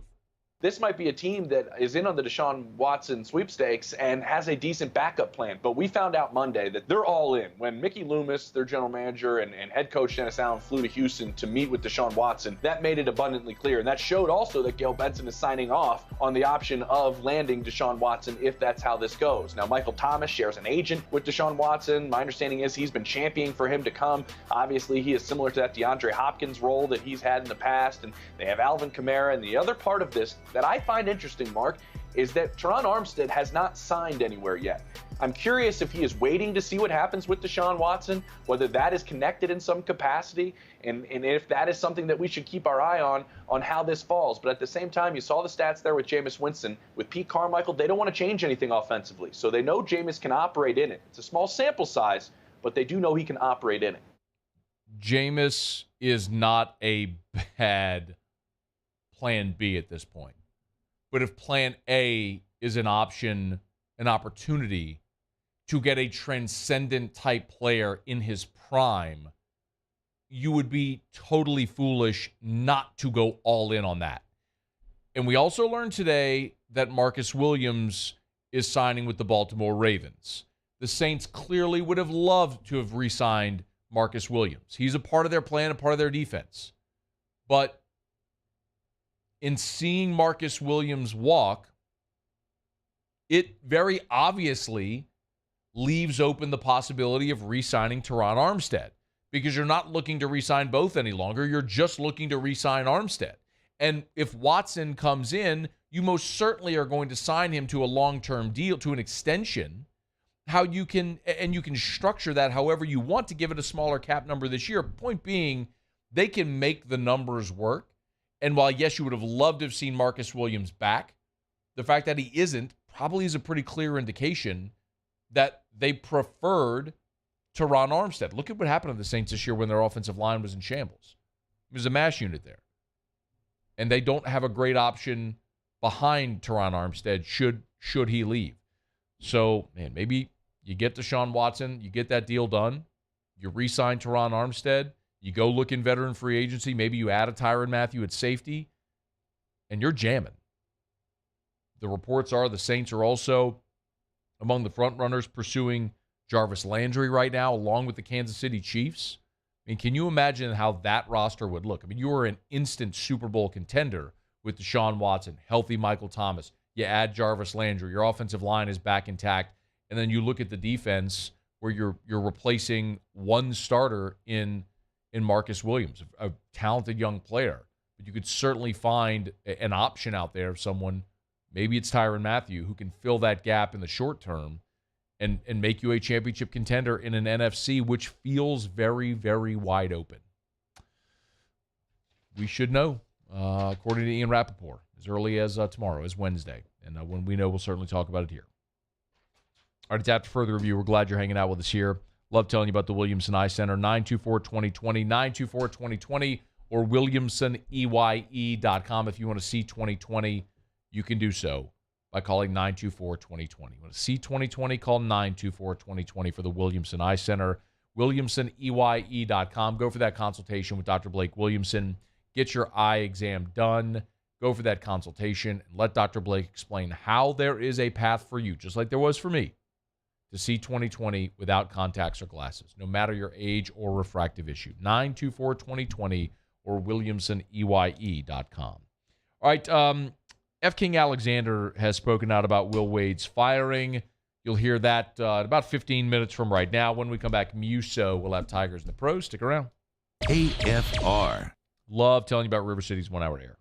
This might be a team that is in on the Deshaun Watson sweepstakes and has a decent backup plan. But we found out Monday that they're all in. When Mickey Loomis, their general manager, and head coach Dennis Allen flew to Houston to meet with Deshaun Watson, that made it abundantly clear. And that showed also that Gail Benson is signing off on the option of landing Deshaun Watson if that's how this goes. Now, Michael Thomas shares an agent with Deshaun Watson. My understanding is he's been championing for him to come. Obviously, he is similar to that DeAndre Hopkins role that he's had in the past. And they have Alvin Kamara. And the other part of this that I find interesting, Mark, is that Teron Armstead has not signed anywhere yet. I'm curious if he is waiting to see what happens with Deshaun Watson, whether that is connected in some capacity, and if that is something that we should keep our eye on how this falls. But at the same time, you saw the stats there with Jameis Winston. With Pete Carmichael, they don't want to change anything offensively, so they know Jameis can operate in it. It's a small sample size, but they do know he can operate in it. Jameis is not a bad plan B at this point. But if plan A is an option, an opportunity to get a transcendent type player in his prime, you would be totally foolish not to go all in on that. And we also learned today that Marcus Williams is signing with the Baltimore Ravens. The Saints clearly would have loved to have re-signed Marcus Williams. He's a part of their plan, a part of their defense. But in seeing Marcus Williams walk, it very obviously leaves open the possibility of re-signing Teron Armstead, because you're not looking to re-sign both any longer. You're just looking to re-sign Armstead. And if Watson comes in, you most certainly are going to sign him to a long-term deal, to an extension. You can structure that however you want to give it a smaller cap number this year. Point being, they can make the numbers work. And while, yes, you would have loved to have seen Marcus Williams back, the fact that he isn't probably is a pretty clear indication that they preferred Teron Armstead. Look at what happened to the Saints this year when their offensive line was in shambles. It was a mash unit there. And they don't have a great option behind Teron Armstead should he leave. So, man, maybe you get Deshaun Watson, you get that deal done, you re-sign Teron Armstead, you go look in veteran free agency. Maybe you add a Tyrann Mathieu at safety, and you're jamming. The reports are the Saints are also among the front runners pursuing Jarvis Landry right now, along with the Kansas City Chiefs. I mean, can you imagine how that roster would look? I mean, you were an instant Super Bowl contender with Desean Watson, healthy Michael Thomas. You add Jarvis Landry. Your offensive line is back intact. And then you look at the defense where you're replacing one starter in Marcus Williams, a talented young player. But you could certainly find an option out there of someone, maybe it's Tyrann Mathieu, who can fill that gap in the short term and make you a championship contender in an NFC which feels very, very wide open. We should know, according to Ian Rappaport, as early as tomorrow, as Wednesday. And when we know, we'll certainly talk about it here. All right, it's after further review. We're glad you're hanging out with us here. Love telling you about the Williamson Eye Center, 924-2020, 924-2020, or WilliamsonEYE.com. If you want to see 2020, you can do so by calling 924-2020. You want to see 2020, call 924-2020 for the Williamson Eye Center, WilliamsonEYE.com. Go for that consultation with Dr. Blake Williamson. Get your eye exam done. Go for that consultation and let Dr. Blake explain how there is a path for you, just like there was for me, to see 2020 without contacts or glasses, no matter your age or refractive issue. 924-2020 or WilliamsonEYE.com. All right, F. King Alexander has spoken out about Will Wade's firing. You'll hear that in about 15 minutes from right now. When we come back, Muso will have Tigers in the Pros. Stick around. AFR. Love telling you about River City's 1 Hour Air.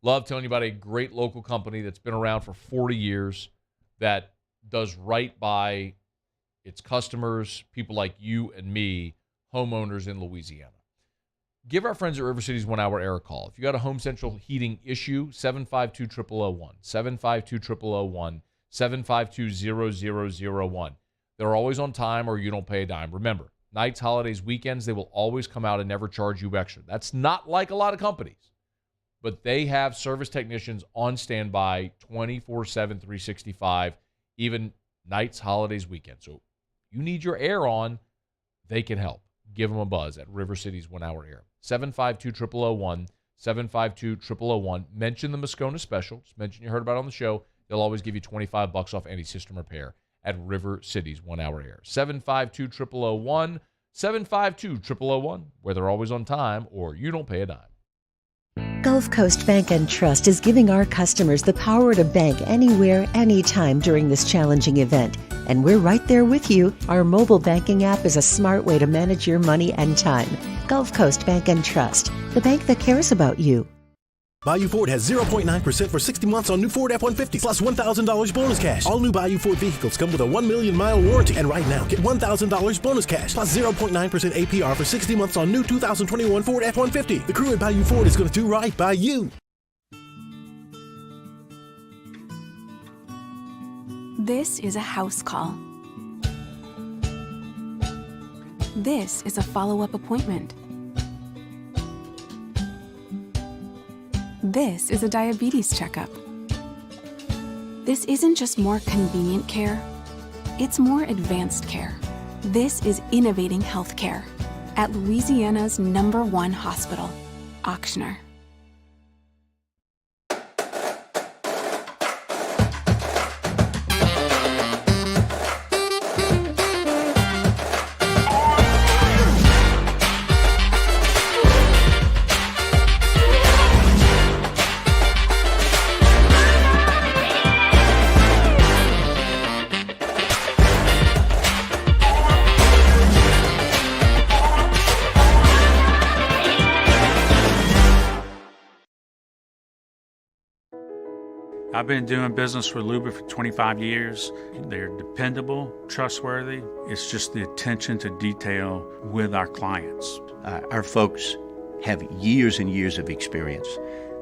Love telling you about a great local company that's been around for 40 years that does right by its customers, people like you and me, homeowners in Louisiana. Give our friends at River City's 1 Hour Air a call. If you got a home central heating issue, 752-0001, 752-0001, 752-0001. They're always on time or you don't pay a dime. Remember, nights, holidays, weekends, they will always come out and never charge you extra. That's not like a lot of companies, but they have service technicians on standby 24/7, 365, even nights, holidays, weekends. So you need your air on, they can help. Give them a buzz at River City's 1 Hour Air. 752-0001, 752-0001. Mention the Moscona special. Just mention you heard about it on the show. They'll always give you $25 off any system repair at River City's 1 Hour Air. 752-0001, 752-0001, where they're always on time or you don't pay a dime. Gulf Coast Bank and Trust is giving our customers the power to bank anywhere, anytime during this challenging event. And we're right there with you. Our mobile banking app is a smart way to manage your money and time. Gulf Coast Bank and Trust, the bank that cares about you. Bayou Ford has 0.9% for 60 months on new Ford F-150 plus $1,000 bonus cash. All new Bayou Ford vehicles come with a 1 million mile warranty. And right now, get $1,000 bonus cash plus 0.9% APR for 60 months on new 2021 Ford F-150. The crew at Bayou Ford is going to do right by you. This is a house call. This is a follow-up appointment. This is a diabetes checkup. This isn't just more convenient care, it's more advanced care. This is innovating healthcare at Louisiana's #1 hospital, Auctioner. I've been doing business with Luba for 25 years. They're dependable, trustworthy. It's just the attention to detail with our clients. Our folks have years and years of experience.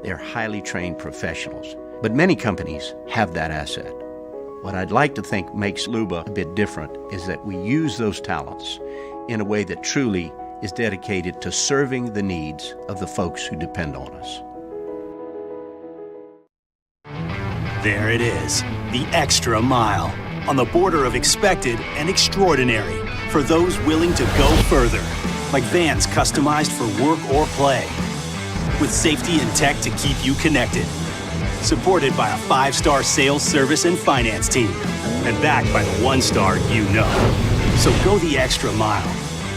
They're highly trained professionals. But many companies have that asset. What I'd like to think makes Luba a bit different is that we use those talents in a way that truly is dedicated to serving the needs of the folks who depend on us. There it is, the extra mile, on the border of expected and extraordinary, for those willing to go further, like vans customized for work or play, with safety and tech to keep you connected, supported by a 5-star sales, service, and finance team, and backed by the 1-star you know. So go the extra mile.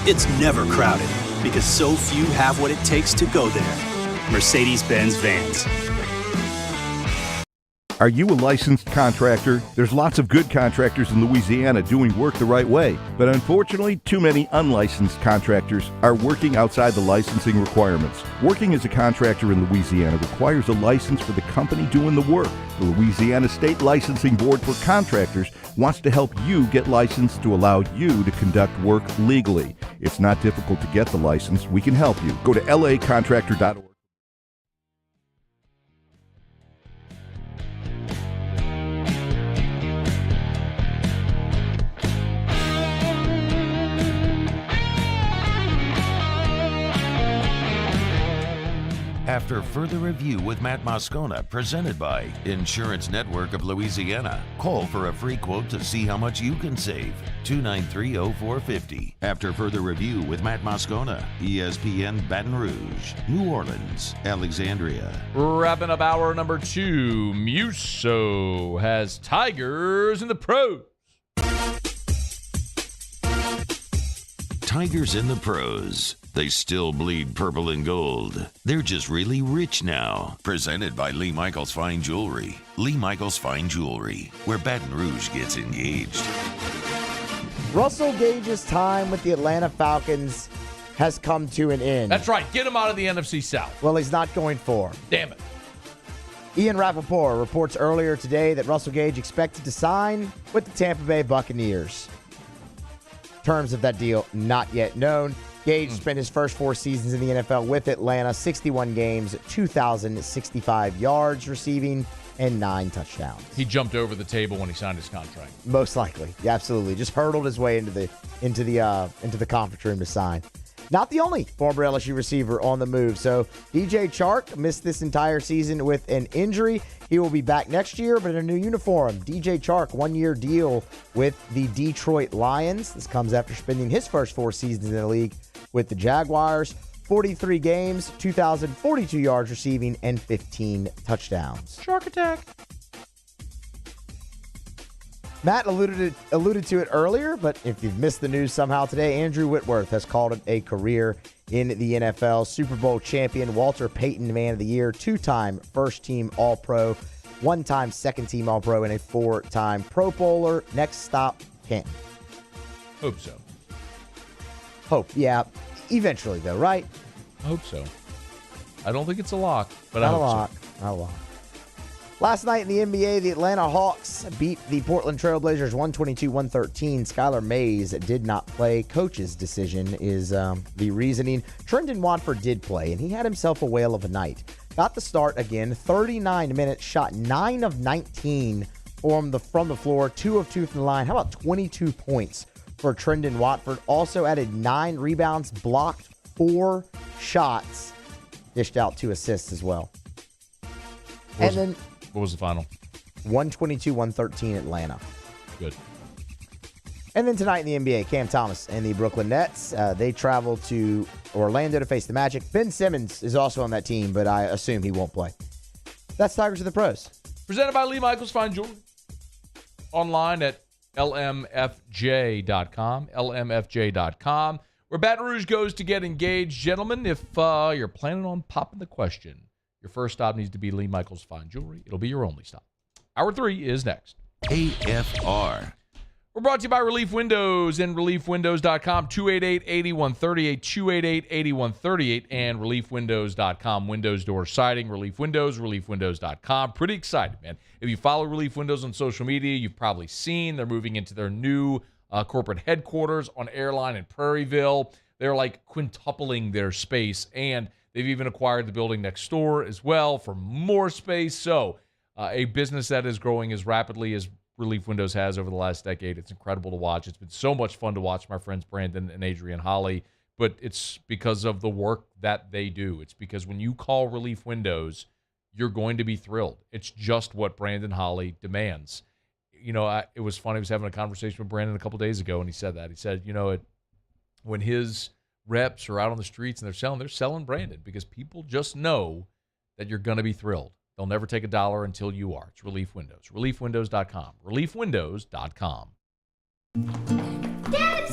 It's never crowded because so few have what it takes to go there. Mercedes-Benz Vans. Are you a licensed contractor? There's lots of good contractors in Louisiana doing work the right way, but unfortunately, too many unlicensed contractors are working outside the licensing requirements. Working as a contractor in Louisiana requires a license for the company doing the work. The Louisiana State Licensing Board for Contractors wants to help you get licensed to allow you to conduct work legally. It's not difficult to get the license. We can help you. Go to lacontractor.org. After further review with Matt Moscona, presented by Insurance Network of Louisiana. Call for a free quote to see how much you can save. 293-0450. After further review with Matt Moscona, ESPN Baton Rouge, New Orleans, Alexandria. Wrapping up hour number 2, Musso has Tigers in the pros. Tigers in the pros. They still bleed purple and gold. They're just really rich now. Presented by Lee Michaels Fine Jewelry. Lee Michaels Fine Jewelry, where Baton Rouge gets engaged. Russell Gage's time with the Atlanta Falcons has come to an end. That's right. Get him out of the NFC South. Well, he's not going for. Damn it. Ian Rappaport reports earlier today that Russell Gage expected to sign with the Tampa Bay Buccaneers. Terms of that deal not yet known. Gage spent his first 4 seasons in the NFL with Atlanta, 61 games, 2,065 yards receiving, and 9 touchdowns. He jumped over the table when he signed his contract. Most likely. Yeah, absolutely. Just hurdled his way into the conference room to sign. Not the only former LSU receiver on the move. So DJ Chark missed this entire season with an injury. He will be back next year, but in a new uniform. DJ Chark, 1-year deal with the Detroit Lions. This comes after spending his first 4 seasons in the league with the Jaguars. 43 games, 2,042 yards receiving, and 15 touchdowns. Shark attack. Matt alluded to it earlier, but if you've missed the news somehow today, Andrew Whitworth has called it a career in the NFL. Super Bowl champion, Walter Payton Man of the Year, 2-time first-team All-Pro, 1-time second-team All-Pro, and a 4-time Pro Bowler. Next stop, Canton. Hope so. Hope, yeah. Eventually, though, right? I hope so. I don't think it's a lock, but Not I hope a lock. so. Not a lock. Last night in the NBA, the Atlanta Hawks beat the Portland Trailblazers 122-113. Skylar Mays did not play. Coach's decision is the reasoning. Trendon Watford did play, and he had himself a whale of a night. Got the start again, 39 minutes, shot 9 of 19 from the floor, 2 of 2 from the line. How about 22 points for Trendon Watford? Also added 9 rebounds, blocked 4 shots, dished out 2 assists as well. What was the final? 122-113 Atlanta. Good. And then tonight in the NBA, Cam Thomas and the Brooklyn Nets, they travel to Orlando to face the Magic. Ben Simmons is also on that team, but I assume he won't play. That's Tigers of the Pros. Presented by Lee Michaels Fine Jewelry. Online at lmfj.com, lmfj.com, where Baton Rouge goes to get engaged. Gentlemen, if you're planning on popping the question, your first stop needs to be Lee Michaels Fine Jewelry. It'll be your only stop. Hour 3 is next. AFR. We're brought to you by Relief Windows and reliefwindows.com, 288-8138, 288-8138, and reliefwindows.com. Windows door siding, Relief Windows, reliefwindows.com. Pretty excited, man. If you follow Relief Windows on social media, you've probably seen they're moving into their new corporate headquarters on Airline in Prairieville. They're like quintupling their space, and they've even acquired the building next door as well for more space. So a business that is growing as rapidly as Relief Windows has over the last decade. It's incredible to watch. It's been so much fun to watch my friends Brandon and Adrian Holly, but it's because of the work that they do. It's because when you call Relief Windows, you're going to be thrilled. It's just what Brandon Holly demands. You know, it was funny. I was having a conversation with Brandon a couple days ago, and he said that. He said, you know, when his reps are out on the streets and they're selling Brandon because people just know that you're going to be thrilled. They'll never take $1 until you are. It's Relief Windows. Reliefwindows.com. Reliefwindows.com. Dad,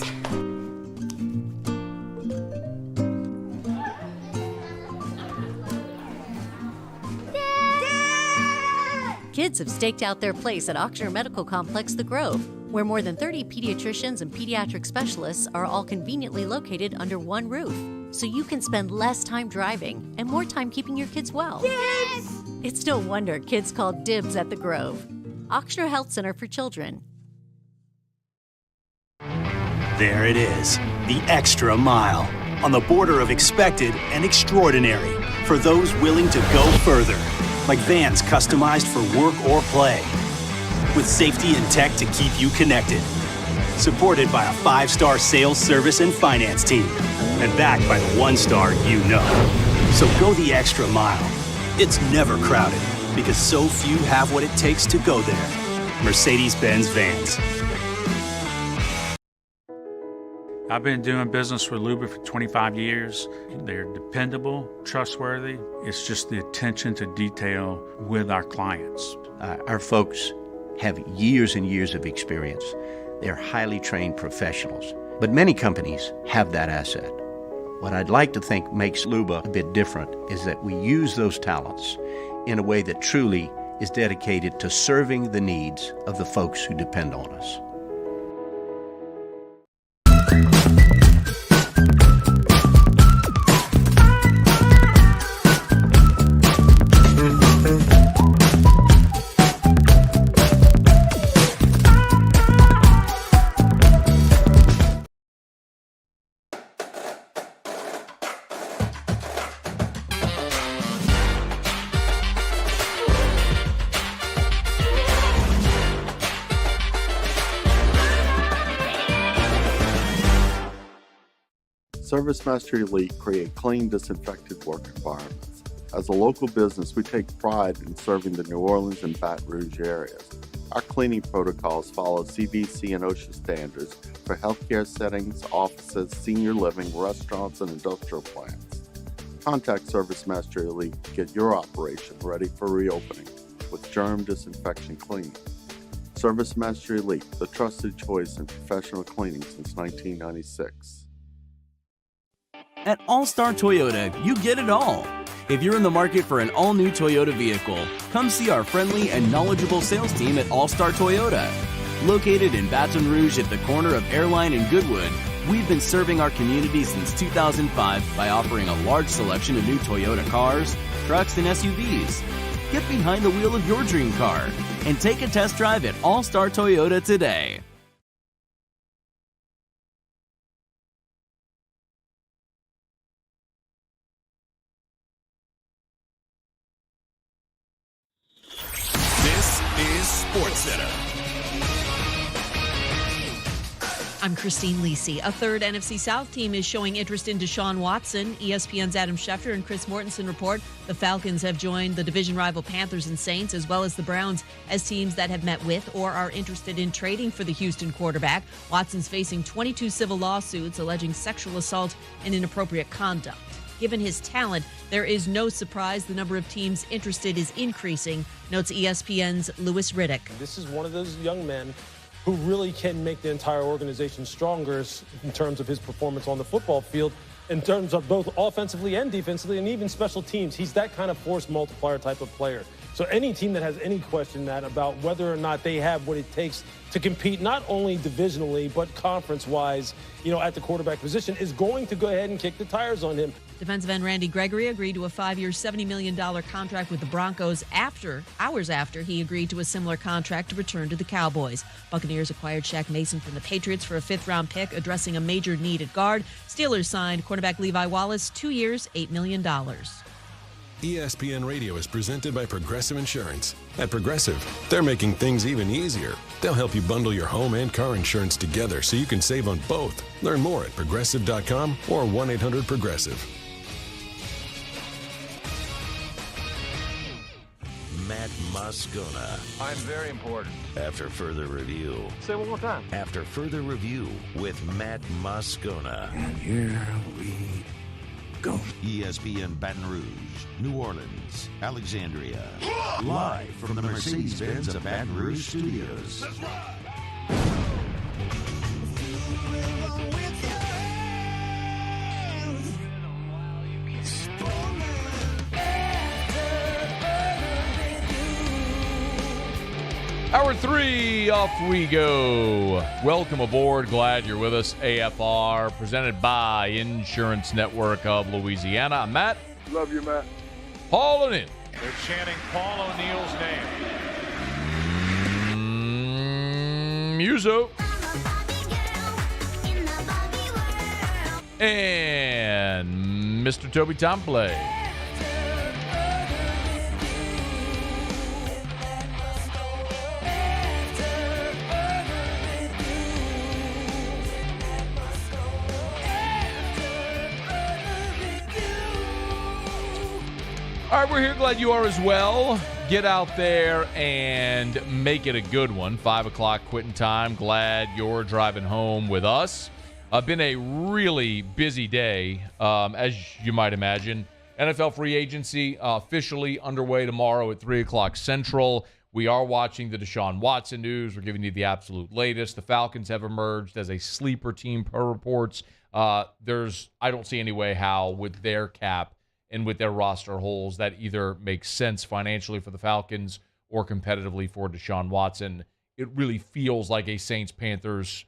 Kids have staked out their place at Ochsner Medical Complex The Grove, where more than 30 pediatricians and pediatric specialists are all conveniently located under one roof, so you can spend less time driving and more time keeping your kids well. Yes! It's no wonder kids call dibs at The Grove. Ochsner Health Center for Children. There it is, the extra mile, on the border of expected and extraordinary, for those willing to go further, like vans customized for work or play, with safety and tech to keep you connected. Supported by a 5-star sales, service, and finance team, and backed by the 1-star you know. So go the extra mile. It's never crowded, because so few have what it takes to go there. Mercedes-Benz Vans. I've been doing business with Luba for 25 years. They're dependable, trustworthy. It's just the attention to detail with our clients. Our folks have years and years of experience. They're highly trained professionals. But many companies have that asset. What I'd like to think makes Luba a bit different is that we use those talents in a way that truly is dedicated to serving the needs of the folks who depend on us. ServiceMaster Elite create clean, disinfected work environments. As a local business, we take pride in serving the New Orleans and Baton Rouge areas. Our cleaning protocols follow CDC and OSHA standards for healthcare settings, offices, senior living, restaurants, and industrial plants. Contact ServiceMaster Elite to get your operation ready for reopening with germ disinfection cleaning. ServiceMaster Elite, the trusted choice in professional cleaning since 1996. At All-Star Toyota, you get it all. If you're in the market for an all-new Toyota vehicle, come see our friendly and knowledgeable sales team at All-Star Toyota. Located in Baton Rouge at the corner of Airline and Goodwood, we've been serving our community since 2005 by offering a large selection of new Toyota cars, trucks, and SUVs. Get behind the wheel of your dream car and take a test drive at All-Star Toyota today. This is SportsCenter. I'm Christine Lisi. A third NFC South team is showing interest in Desean Watson. ESPN's Adam Schefter and Chris Mortensen report the Falcons have joined the division rival Panthers and Saints, as well as the Browns, as teams that have met with or are interested in trading for the Houston quarterback. Watson's facing 22 civil lawsuits alleging sexual assault and inappropriate conduct. Given his talent, there is no surprise the number of teams interested is increasing, notes ESPN's Louis Riddick. This is one of those young men who really can make the entire organization stronger in terms of his performance on the football field, in terms of both offensively and defensively, and even special teams. He's that kind of force multiplier type of player. So any team that has any question about whether or not they have what it takes to compete, not only divisionally, but conference-wise, at the quarterback position, is going to go ahead and kick the tires on him. Defensive end Randy Gregory agreed to a 5-year, $70 million contract with the Broncos hours after he agreed to a similar contract to return to the Cowboys. Buccaneers acquired Shaq Mason from the Patriots for a 5th-round pick, addressing a major need at guard. Steelers signed cornerback Levi Wallace, 2 years, $8 million. ESPN Radio is presented by Progressive Insurance. At Progressive, they're making things even easier. They'll help you bundle your home and car insurance together so you can save on both. Learn more at Progressive.com or 1-800-PROGRESSIVE. Matt Moscona. I'm very important. After further review. Say it one more time. After further review with Matt Moscona. And here we go. ESPN Baton Rouge, New Orleans, Alexandria. Live from the Mercedes-Benz of Baton Rouge studios. That's right. Hour 3, off we go. Welcome aboard. Glad you're with us. AFR, presented by Insurance Network of Louisiana. I'm Matt. Love you, Matt. Paul and in. They're chanting Paul O'Neill's name. Muso. And Mr. Toby Tomplay. All right, we're here. Glad you are as well. Get out there and make it a good one. 5 o'clock quitting time. Glad you're driving home with us. Been a really busy day, as you might imagine. NFL free agency officially underway tomorrow at 3 o'clock Central. We are watching the Desean Watson news. We're giving you the absolute latest. The Falcons have emerged as a sleeper team per reports. I don't see any way how with their cap and with their roster holes that either makes sense financially for the Falcons or competitively for Desean Watson. It really feels like a Saints-Panthers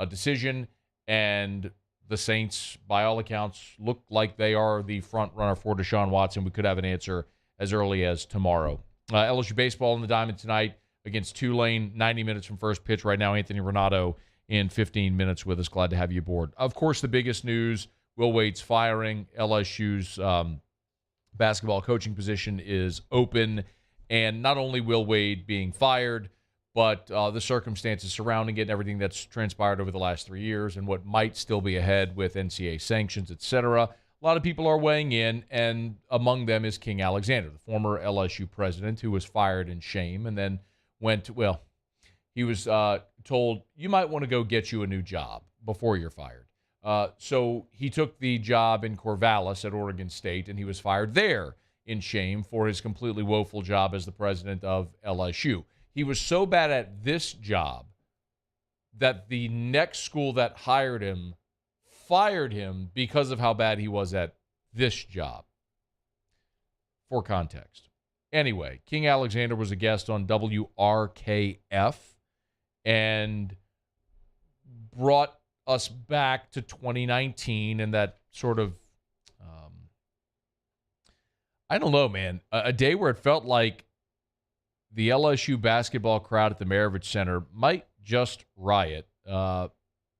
decision, and the Saints, by all accounts, look like they are the front runner for Desean Watson. We could have an answer as early as tomorrow. LSU baseball in the Diamond tonight against Tulane, 90 minutes from first pitch right now. Anthony Ranaudo in 15 minutes with us. Glad to have you aboard. Of course, the biggest news, Will Wade's firing. LSU's basketball coaching position is open, and not only Will Wade being fired, but the circumstances surrounding it and everything that's transpired over the last 3 years and what might still be ahead with NCAA sanctions, etc. A lot of people are weighing in, and among them is King Alexander, the former LSU president who was fired in shame and then he was told, you might want to go get you a new job before you're fired. So he took the job in Corvallis at Oregon State, and he was fired there in shame for his completely woeful job as the president of LSU. He was so bad at this job that the next school that hired him fired him because of how bad he was at this job. For context. Anyway, King Alexander was a guest on WRKF and brought us back to 2019 and that sort of, I don't know, man, a day where it felt like the LSU basketball crowd at the Maravich Center might just riot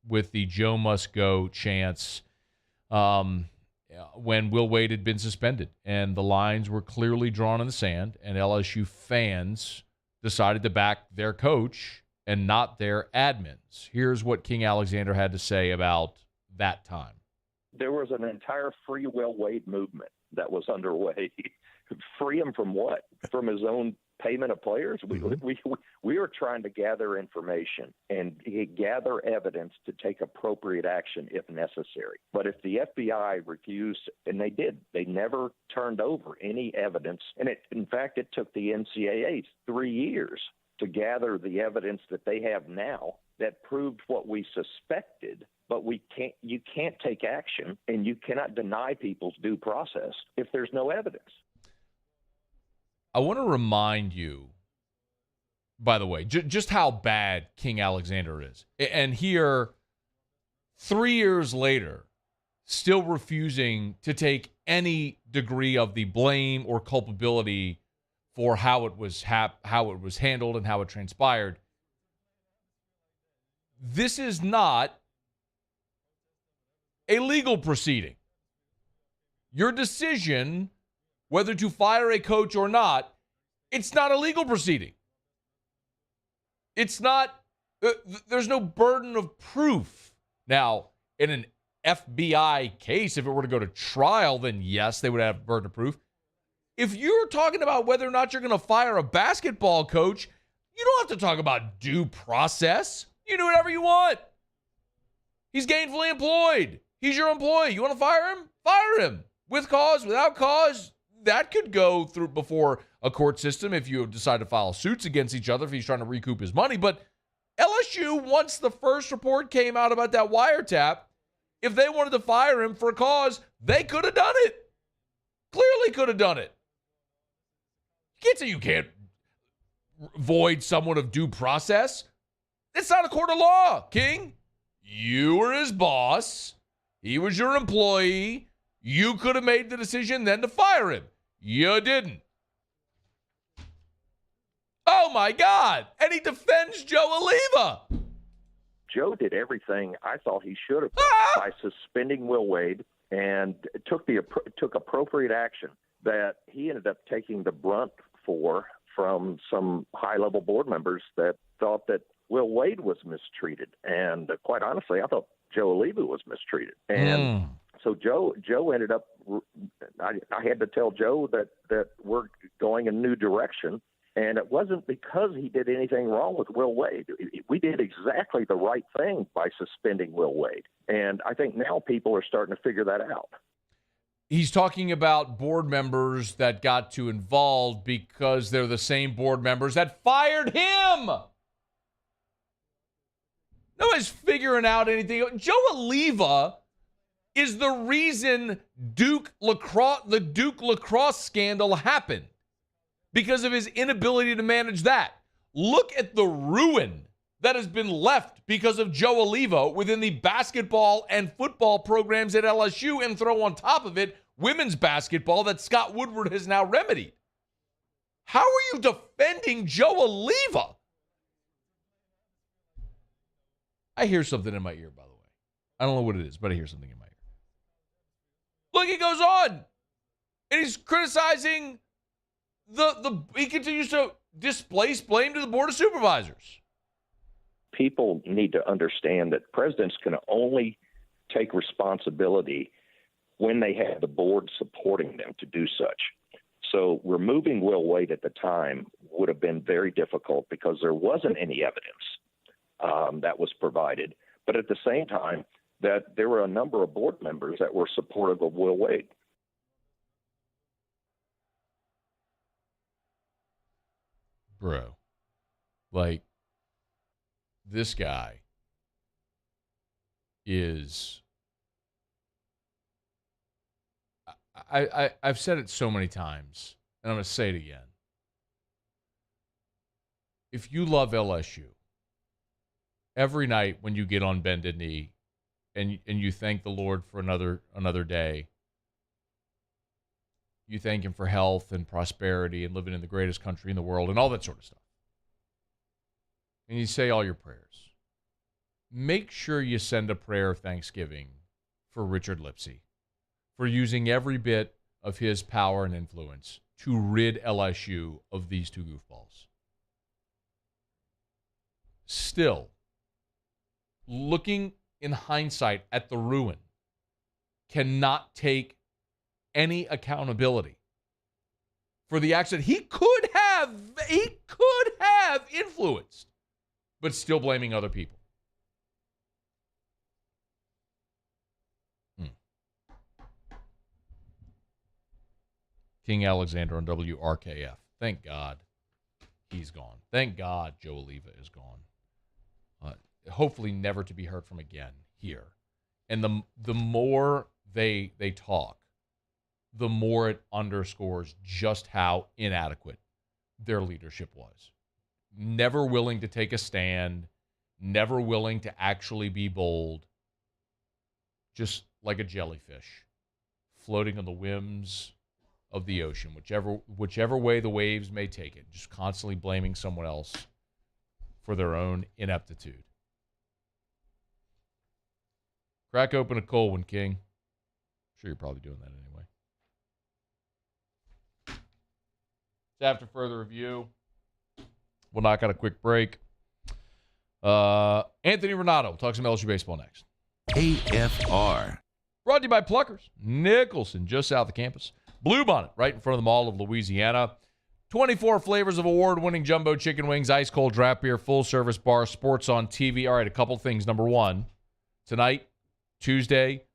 with the Joe Must Go chants when Will Wade had been suspended. And the lines were clearly drawn in the sand, and LSU fans decided to back their coach and not their admins. Here's what King Alexander had to say about that time. There was an entire free Will Wade movement that was underway. Free him from what? From his own payment of players? We are trying to gather information and gather evidence to take appropriate action if necessary. But if the FBI refused, and they did, they never turned over any evidence. And in fact, it took the NCAA 3 years to gather the evidence that they have now that proved what we suspected. But you can't take action, and you cannot deny people's due process if there's no evidence. I want to remind you, by the way, just how bad King Alexander is. And here, 3 years later, still refusing to take any degree of the blame or culpability for how it was handled and how it transpired. This is not a legal proceeding. Your decision whether to fire a coach or not, it's not a legal proceeding. It's not, there's no burden of proof. Now, in an FBI case, if it were to go to trial, then yes, they would have a burden of proof. If you're talking about whether or not you're going to fire a basketball coach, you don't have to talk about due process. You do whatever you want. He's gainfully employed. He's your employee. You want to fire him? Fire him. With cause, without cause. That could go through before a court system if you decide to file suits against each other if he's trying to recoup his money. But LSU, once the first report came out about that wiretap, if they wanted to fire him for a cause, they could have done it. Clearly could have done it. You can't say you can't. void somewhat of due process. It's not a court of law, King. You were his boss. He was your employee. You could have made the decision then to fire him. You didn't. Oh, my God. And he defends Joe Oliva. Joe did everything I thought he should have by suspending Will Wade and took appropriate action that he ended up taking the brunt for from some high-level board members that thought that Will Wade was mistreated. And quite honestly, I thought Joe Oliva was mistreated. And so Joe ended up – I had to tell Joe that we're going a new direction. And it wasn't because he did anything wrong with Will Wade. We did exactly the right thing by suspending Will Wade. And I think now people are starting to figure that out. He's talking about board members that got too involved because they're the same board members that fired him. Nobody's figuring out anything. Joe Oliva is the reason the Duke lacrosse scandal happened. Because of his inability to manage that. Look at the ruin that has been left because of Joe Oliva within the basketball and football programs at LSU, and throw on top of it women's basketball that Scott Woodward has now remedied. How are you defending Joe Oliva? I hear something in my ear, by the way. I don't know what it is, but I hear something in my ear. Look, he goes on. And he's criticizing he continues to displace blame to the Board of Supervisors. People need to understand that presidents can only take responsibility when they have the board supporting them to do such. So removing Will Wade at the time would have been very difficult because there wasn't any evidence that was provided. But at the same time, that there were a number of board members that were supportive of Will Wade. Bro, like, this guy is... I've said it so many times, and I'm going to say it again. If you love LSU, every night when you get on bended knee and you thank the Lord for another day, you thank him for health and prosperity and living in the greatest country in the world and all that sort of stuff. And you say all your prayers. Make sure you send a prayer of thanksgiving for Richard Lipsey for using every bit of his power and influence to rid LSU of these two goofballs. Still, looking in hindsight at the ruin, cannot take any accountability for the acts that he could have influenced, but still blaming other people. King Alexander on WRKF. Thank God he's gone. Thank God Joe Oliva is gone. Hopefully never to be heard from again here. And the more they talk, the more it underscores just how inadequate their leadership was. Never willing to take a stand, never willing to actually be bold, just like a jellyfish floating on the whims of the ocean, whichever way the waves may take it, just constantly blaming someone else for their own ineptitude. Crack open a cold one, King. I'm sure you're probably doing that anyway. After further review, we'll knock out a quick break. Anthony Ranaudo. We'll talk some LSU baseball next. AFR. Brought to you by Pluckers. Nicholson, just south of campus. Bluebonnet, right in front of the Mall of Louisiana. 24 flavors of award-winning jumbo chicken wings, ice-cold draft beer, full-service bar, sports on TV. All right, a couple things. Number one, tonight, Tuesday,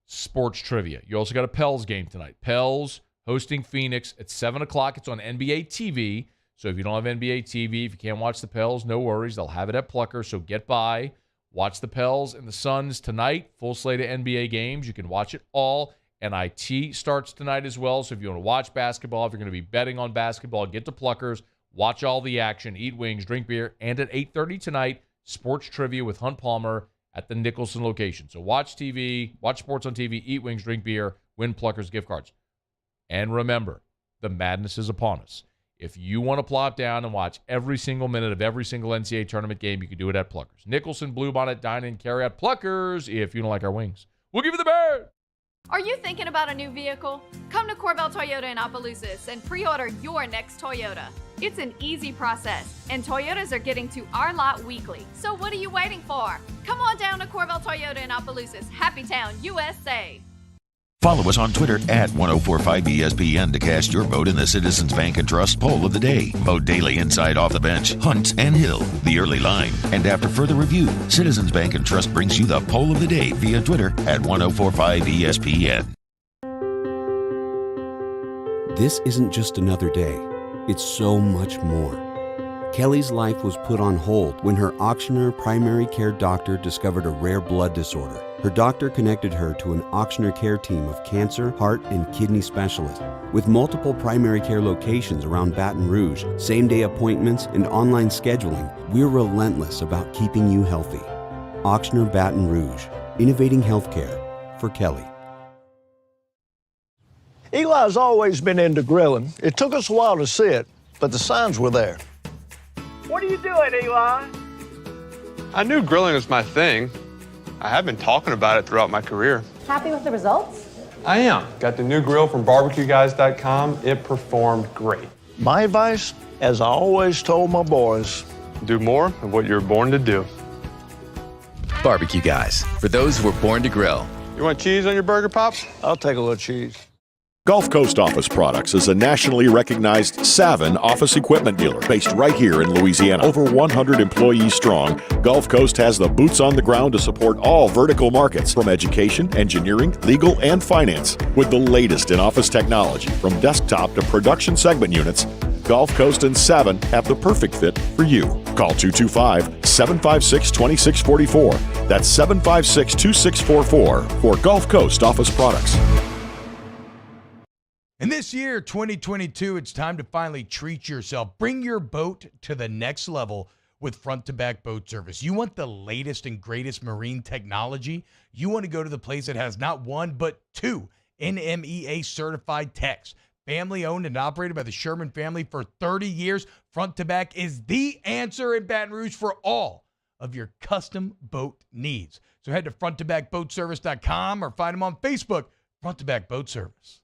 sports trivia. You also got a Pels game tonight. Pels hosting Phoenix at 7 o'clock. It's on NBA TV. So if you don't have NBA TV, if you can't watch the Pels, no worries. They'll have it at Plucker, so get by. Watch the Pels and the Suns tonight. Full slate of NBA games. You can watch it all. NIT starts tonight as well. So if you want to watch basketball, if you're going to be betting on basketball, get to Pluckers. Watch all the action, eat wings, drink beer, and at 8:30 tonight, sports trivia with Hunt Palmer at the Nicholson location. So watch TV, watch sports on TV, eat wings, drink beer, win Pluckers gift cards. And remember, the madness is upon us. If you want to plop down and watch every single minute of every single NCAA tournament game, you can do it at Pluckers. Nicholson, Bluebonnet, Dine and Carry at Pluckers. If you don't like our wings, we'll give you the bear. Are you thinking about a new vehicle? Come to Corval Toyota in Opelousas and pre-order your next Toyota. It's an easy process, and Toyotas are getting to our lot weekly. So what are you waiting for? Come on down to Corval Toyota in Opelousas, Happy Town, USA. Follow us on Twitter at 1045ESPN to cast your vote in the Citizens Bank and Trust poll of the day. Vote daily inside, off the bench, Hunt and Hill, the early line. And after further review, Citizens Bank and Trust brings you the poll of the day via Twitter at 1045ESPN. This isn't just another day. It's so much more. Kelly's life was put on hold when her auctioneer primary care doctor discovered a rare blood disorder. Her doctor connected her to an auctioneer care team of cancer, heart, and kidney specialists. With multiple primary care locations around Baton Rouge, same-day appointments, and online scheduling, we're relentless about keeping you healthy. Auctioneer Baton Rouge, innovating healthcare for Kelly. Eli's always been into grilling. It took us a while to see it, but the signs were there. What are you doing, Eli? I knew grilling was my thing. I have been talking about it throughout my career. Happy with the results? I am. Got the new grill from barbecueguys.com. It performed great. My advice, as I always told my boys, do more of what you're born to do. Barbecue Guys, for those who were born to grill. You want cheese on your burger, Pops? I'll take a little cheese. Gulf Coast Office Products is a nationally recognized Savin office equipment dealer based right here in Louisiana. Over 100 employees strong, Gulf Coast has the boots on the ground to support all vertical markets, from education, engineering, legal, and finance. With the latest in office technology, from desktop to production segment units, Gulf Coast and Savin have the perfect fit for you. Call 225-756-2644. That's 756-2644 for Gulf Coast Office Products. And this year, 2022, it's time to finally treat yourself. Bring your boat to the next level with front-to-back boat service. You want the latest and greatest marine technology? You want to go to the place that has not one, but two NMEA-certified techs. Family-owned and operated by the Sherman family for 30 years, Front-to-Back is the answer in Baton Rouge for all of your custom boat needs. So head to front-to-backboatservice.com or find them on Facebook, Front-to-Back Boat Service.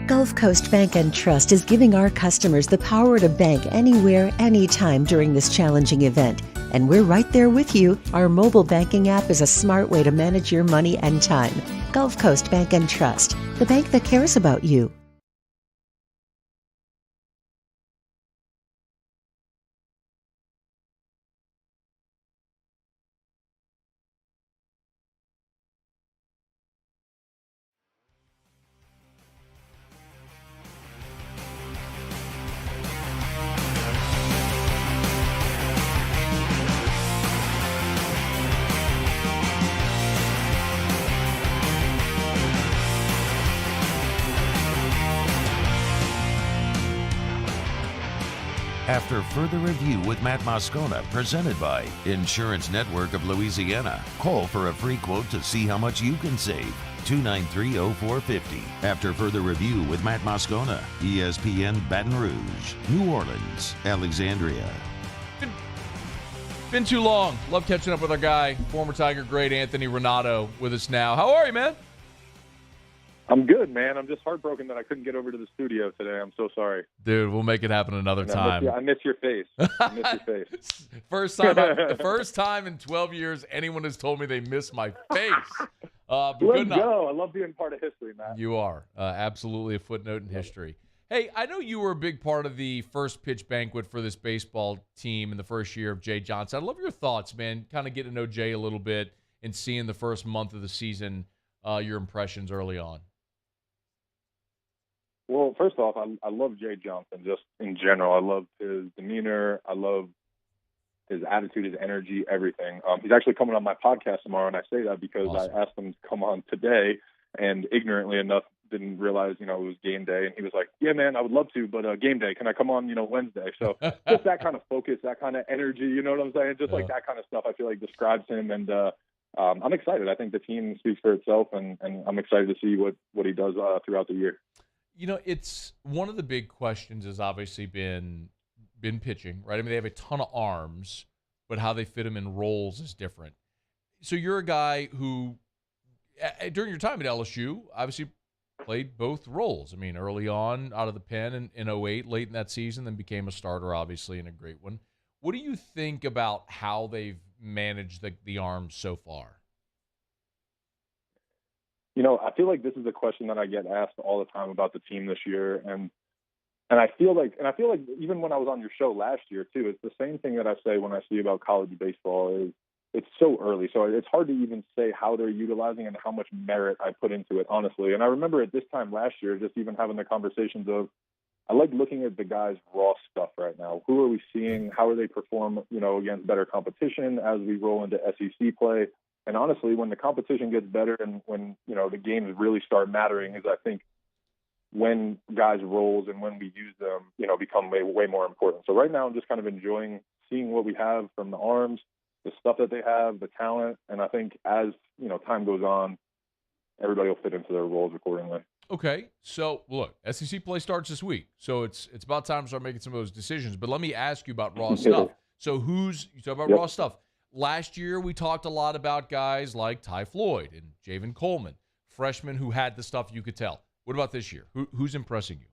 Gulf Coast Bank and Trust is giving our customers the power to bank anywhere, anytime during this challenging event. And we're right there with you. Our mobile banking app is a smart way to manage your money and time. Gulf Coast Bank and Trust, the bank that cares about you. After further review with Matt Moscona, presented by Insurance Network of Louisiana. Call for a free quote to see how much you can save. 293-0450. After further review with Matt Moscona, ESPN Baton Rouge, New Orleans, Alexandria. Been too long. Love catching up with our guy, former Tiger great Anthony Ranaudo, with us now. How are you, man? I'm good, man. I'm just heartbroken that I couldn't get over to the studio today. I'm so sorry. Dude, we'll make it happen another time. I miss your face. I miss your face. The first time in 12 years anyone has told me they miss my face. But Let's good enough. go. I love being part of history, man. You are. Absolutely a footnote in history. Hey, I know you were a big part of the first pitch banquet for this baseball team in the first year of Jay Johnson. I'd love your thoughts, man. Kind of get to know Jay a little bit and seeing the first month of the season, your impressions early on. Well, first off, I love Jay Johnson just in general. I love his demeanor. I love his attitude, his energy, everything. He's actually coming on my podcast tomorrow, and I say that because I asked him to come on today, and ignorantly enough, didn't realize, it was game day. And he was like, yeah, man, I would love to, but game day, can I come on, Wednesday? So just that kind of focus, that kind of energy, you know what I'm saying? Just like that kind of stuff, I feel like describes him. And I'm excited. I think the team speaks for itself, and I'm excited to see what he does throughout the year. It's one of the big questions has obviously been pitching, right? I mean, they have a ton of arms, but how they fit them in roles is different. So you're a guy who, during your time at LSU, obviously played both roles. I mean, early on out of the pen in 08, late in that season, then became a starter, obviously, and a great one. What do you think about how they've managed the arms so far? I feel like this is a question that I get asked all the time about the team this year, and I feel like even when I was on your show last year too, it's the same thing that I say when I see about college baseball is it's so early, so it's hard to even say how they're utilizing and how much merit I put into it, honestly. And I remember at this time last year, just even having the conversations of, I like looking at the guys' raw stuff right now. Who are we seeing? How are they perform, against better competition as we roll into SEC play? And honestly, when the competition gets better and when, the games really start mattering is I think when guys' roles and when we use them, become way more important. So right now I'm just kind of enjoying seeing what we have from the arms, the stuff that they have, the talent. And I think as, time goes on, everybody will fit into their roles accordingly. Okay, so look, SEC play starts this week, so it's about time to start making some of those decisions. But let me ask you about raw stuff. So you talk about raw stuff. Last year, we talked a lot about guys like Ty Floyd and Javen Coleman, freshmen who had the stuff you could tell. What about this year? Who's impressing you?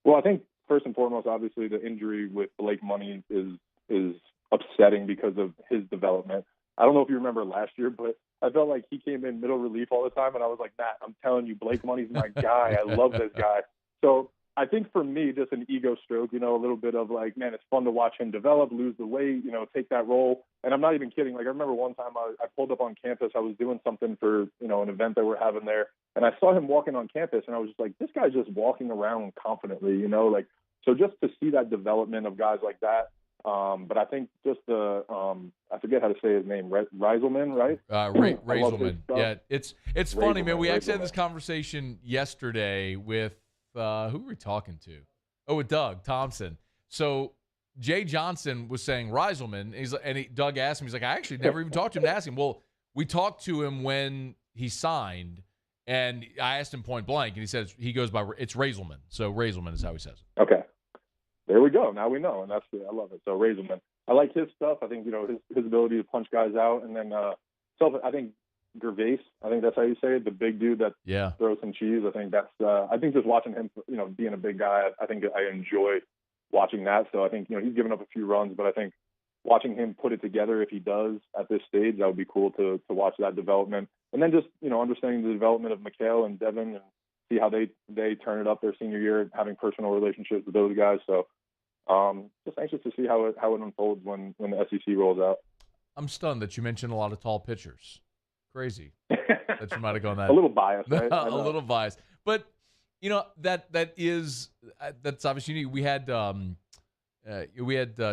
Well, I think first and foremost, obviously, the injury with Blake Money is upsetting because of his development. I don't know if you remember last year, but I felt like he came in middle relief all the time, and I was like, Matt, I'm telling you, Blake Money's my guy. I love this guy. So I think for me, just an ego stroke, a little bit of like, man, it's fun to watch him develop, lose the weight, take that role. And I'm not even kidding. Like, I remember one time I pulled up on campus. I was doing something for, an event that we're having there. And I saw him walking on campus, and I was just like, this guy's just walking around confidently, so just to see that development of guys like that. But I think just I forget how to say his name, Reiselman, right? Reiselman. Yeah, it's funny, man. We actually had this conversation yesterday with, who were we talking to? Oh, with Doug Thompson. So Jay Johnson was saying Reiselman, Doug asked him, he's like, I actually never even talked to him to ask him. Well, we talked to him when he signed, and I asked him point blank, and he says he goes by, it's Reiselman. So Reiselman is how he says it. Okay. There we go. Now we know, and I love it. So Reiselman, I like his stuff. I think his ability to punch guys out, and then I think Gervais. I think that's how you say it. The big dude that throws some cheese. I think I think just watching him, being a big guy. I think I enjoy watching that. So I think he's given up a few runs, but I think watching him put it together, if he does at this stage, that would be cool to watch that development. And then just understanding the development of Mikhail and Devin and see how they turn it up their senior year, having personal relationships with those guys. So just anxious to see how it unfolds when the SEC rolls out. I'm stunned that you mentioned a lot of tall pitchers. Crazy that you might have gone that a little biased, right? A little biased, but that's obviously unique. We had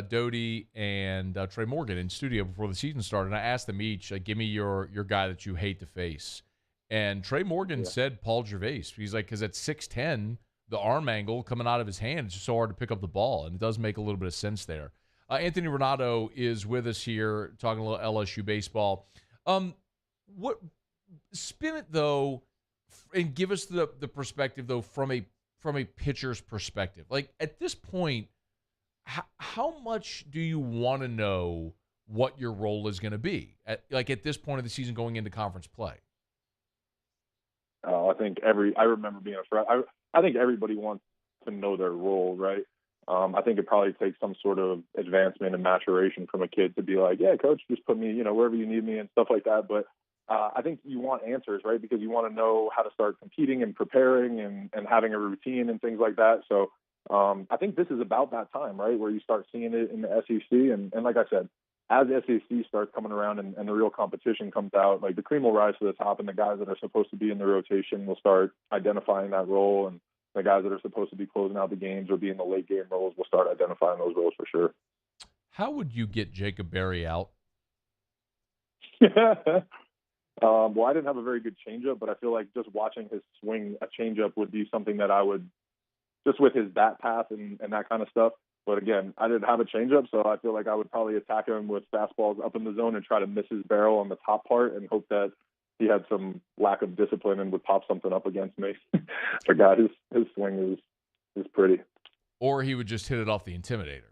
Doty and Trey Morgan in studio before the season started, and I asked them each, give me your guy that you hate to face. And Trey Morgan said Paul Gervais. He's like, because at 6'10", the arm angle coming out of his hand, it's just so hard to pick up the ball, and it does make a little bit of sense there. Anthony Ranaudo is with us here talking a little LSU baseball. What spin it though, and give us the perspective though from a pitcher's perspective. Like at this point, how much do you want to know what your role is going to be at this point of the season going into conference play? I think I remember being I think everybody wants to know their role, right? I think it probably takes some sort of advancement and maturation from a kid to be like, yeah, coach, just put me, wherever you need me and stuff like that. But I think you want answers, right? Because you want to know how to start competing and preparing and having a routine and things like that. So I think this is about that time, right, where you start seeing it in the SEC. And like I said, as the SEC starts coming around and the real competition comes out, like the cream will rise to the top, and the guys that are supposed to be in the rotation will start identifying that role, and the guys that are supposed to be closing out the games or be in the late game roles will start identifying those roles for sure. How would you get Jacob Berry out? Well, I didn't have a very good changeup, but I feel like just watching his swing a changeup would be something that I would, just with his bat path and that kind of stuff. But again, I didn't have a changeup, so I feel like I would probably attack him with fastballs up in the zone and try to miss his barrel on the top part and hope that he had some lack of discipline and would pop something up against me. But God, his swing is pretty. Or he would just hit it off the Intimidator.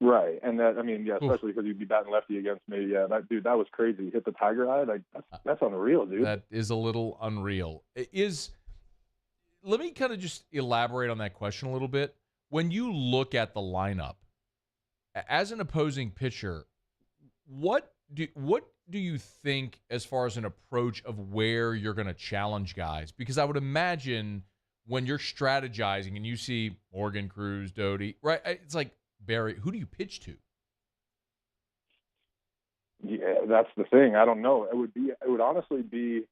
Right, and that, I mean, yeah, especially because he'd be batting lefty against me. Yeah, that was crazy. He hit the Tiger Eye. Like that's unreal, dude. That is a little unreal. Let me kind of just elaborate on that question a little bit. When you look at the lineup as an opposing pitcher, what do you think as far as an approach of where you're going to challenge guys? Because I would imagine when you're strategizing and you see Morgan, Cruz, Doty, right? It's like, Barry, who do you pitch to? Yeah, that's the thing. I don't know. It would honestly be,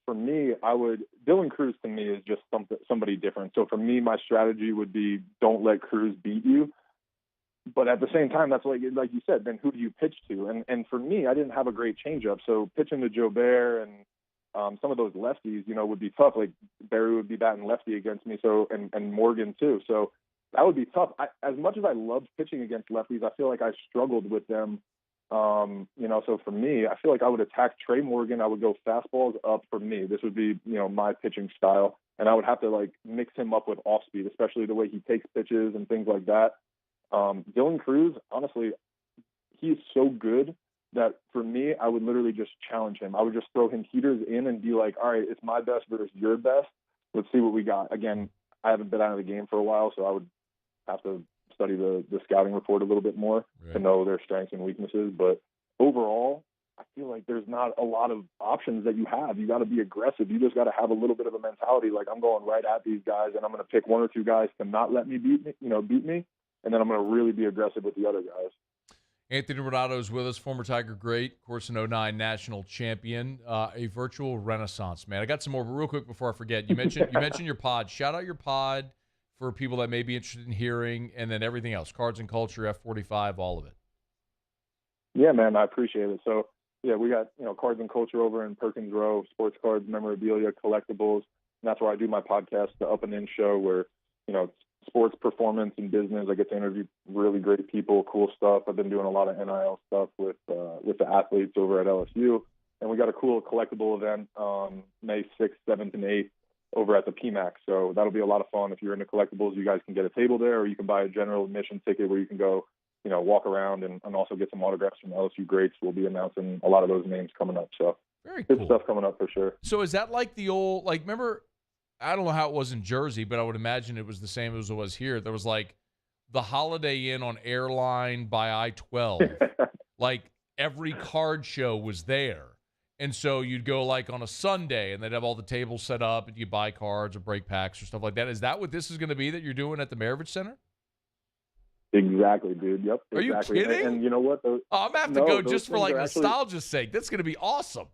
for me, Dylan Cruz to me is just somebody different. So for me, my strategy would be don't let Cruz beat you. But at the same time, that's like you said, then who do you pitch to? And for me, I didn't have a great changeup. So pitching to Jobert and some of those lefties, would be tough. Like Barry would be batting lefty against me. So, and Morgan too. So that would be tough. As much as I loved pitching against lefties, I feel like I struggled with them. So for me, I feel like I would attack Trey Morgan. I would go fastballs up for me. This would be, my pitching style. And I would have to mix him up with off speed, especially the way he takes pitches and things like that. Dylan Cruz, honestly, he's so good that for me, I would literally just challenge him. I would just throw him heaters in and be like, all right, it's my best versus your best. Let's see what we got. Again, I haven't been out of the game for a while, so I would have to study the scouting report a little bit more to know their strengths and weaknesses. But overall, I feel like there's not a lot of options that you have. You got to be aggressive. You just got to have a little bit of a mentality like I'm going right at these guys, and I'm going to pick one or two guys to not let me beat me, and then I'm going to really be aggressive with the other guys. Anthony Ranaudo is with us, former Tiger great, of course, an 09 national champion, a virtual renaissance man. I got some more, but real quick before I forget, you mentioned your pod. Shout out your pod for people that may be interested in hearing, and then everything else, Cards and Culture, F45, all of it. Yeah, man, I appreciate it. So, yeah, we got, Cards and Culture over in Perkins Row, sports cards, memorabilia, collectibles. And that's where I do my podcast, the Up and In Show, where, sports performance and business. I get to interview really great people, cool stuff. I've been doing a lot of NIL stuff with the athletes over at LSU. And we got a cool collectible event May 6th, 7th, and 8th over at the PMAC. So that'll be a lot of fun. If you're into collectibles, you guys can get a table there, or you can buy a general admission ticket where you can go, walk around and also get some autographs from LSU greats. We'll be announcing a lot of those names coming up. So very cool. Good stuff coming up for sure. So is that like the old, remember, I don't know how it was in Jersey, but I would imagine it was the same as it was here. There was the Holiday Inn on Airline by I-12. Every card show was there. And so you'd go on a Sunday and they'd have all the tables set up and you buy cards or break packs or stuff like that. Is that what this is going to be that you're doing at the Maravich Center? Exactly, dude. Yep. Are exactly. you kidding? And you know what? I'm going to have to go just for nostalgia's sake. That's going to be awesome.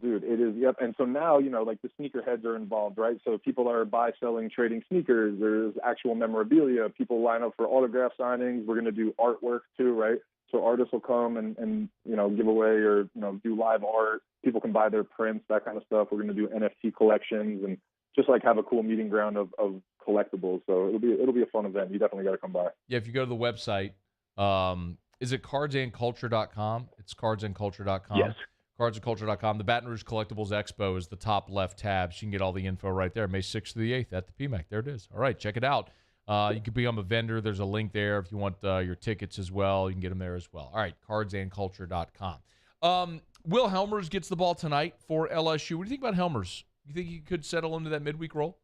Dude, it is. Yep. And so now, the sneakerheads are involved, right? So people are selling, trading sneakers. There's actual memorabilia. People line up for autograph signings. We're going to do artwork too, right? So artists will come and give away or, do live art. People can buy their prints, that kind of stuff. We're going to do NFT collections and just have a cool meeting ground of collectibles. So it'll be a fun event. You definitely got to come by. Yeah. If you go to the website, is it cardsandculture.com? It's cardsandculture.com. Yes. Cardsandculture.com. The Baton Rouge Collectibles Expo is the top left tab. So you can get all the info right there. May 6th to the 8th at the PMAC. There it is. All right, check it out. You can become a vendor. There's a link there if you want your tickets as well. You can get them there as well. All right, cardsandculture.com. Will Helmers gets the ball tonight for LSU. What do you think about Helmers? You think he could settle into that midweek role?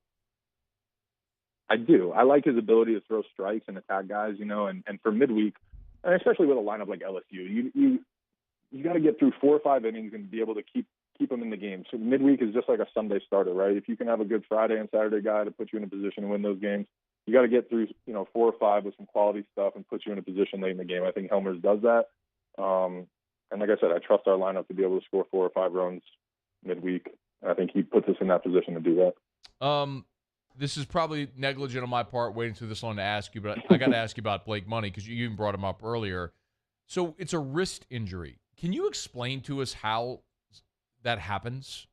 I do. I like his ability to throw strikes and attack guys, and for midweek, and especially with a lineup like LSU, you got to get through 4 or 5 innings and be able to keep them in the game. So midweek is just like a Sunday starter, right? If you can have a good Friday and Saturday guy to put you in a position to win those games, you got to get through 4 or 5 with some quality stuff and put you in a position late in the game. I think Helmers does that. And like I said, I trust our lineup to be able to score 4 or 5 runs midweek. I think he puts us in that position to do that. This is probably negligent on my part waiting through this long to ask you, but I got to ask you about Blake Money because you even brought him up earlier. So it's a wrist injury. Can you explain to us how that happens?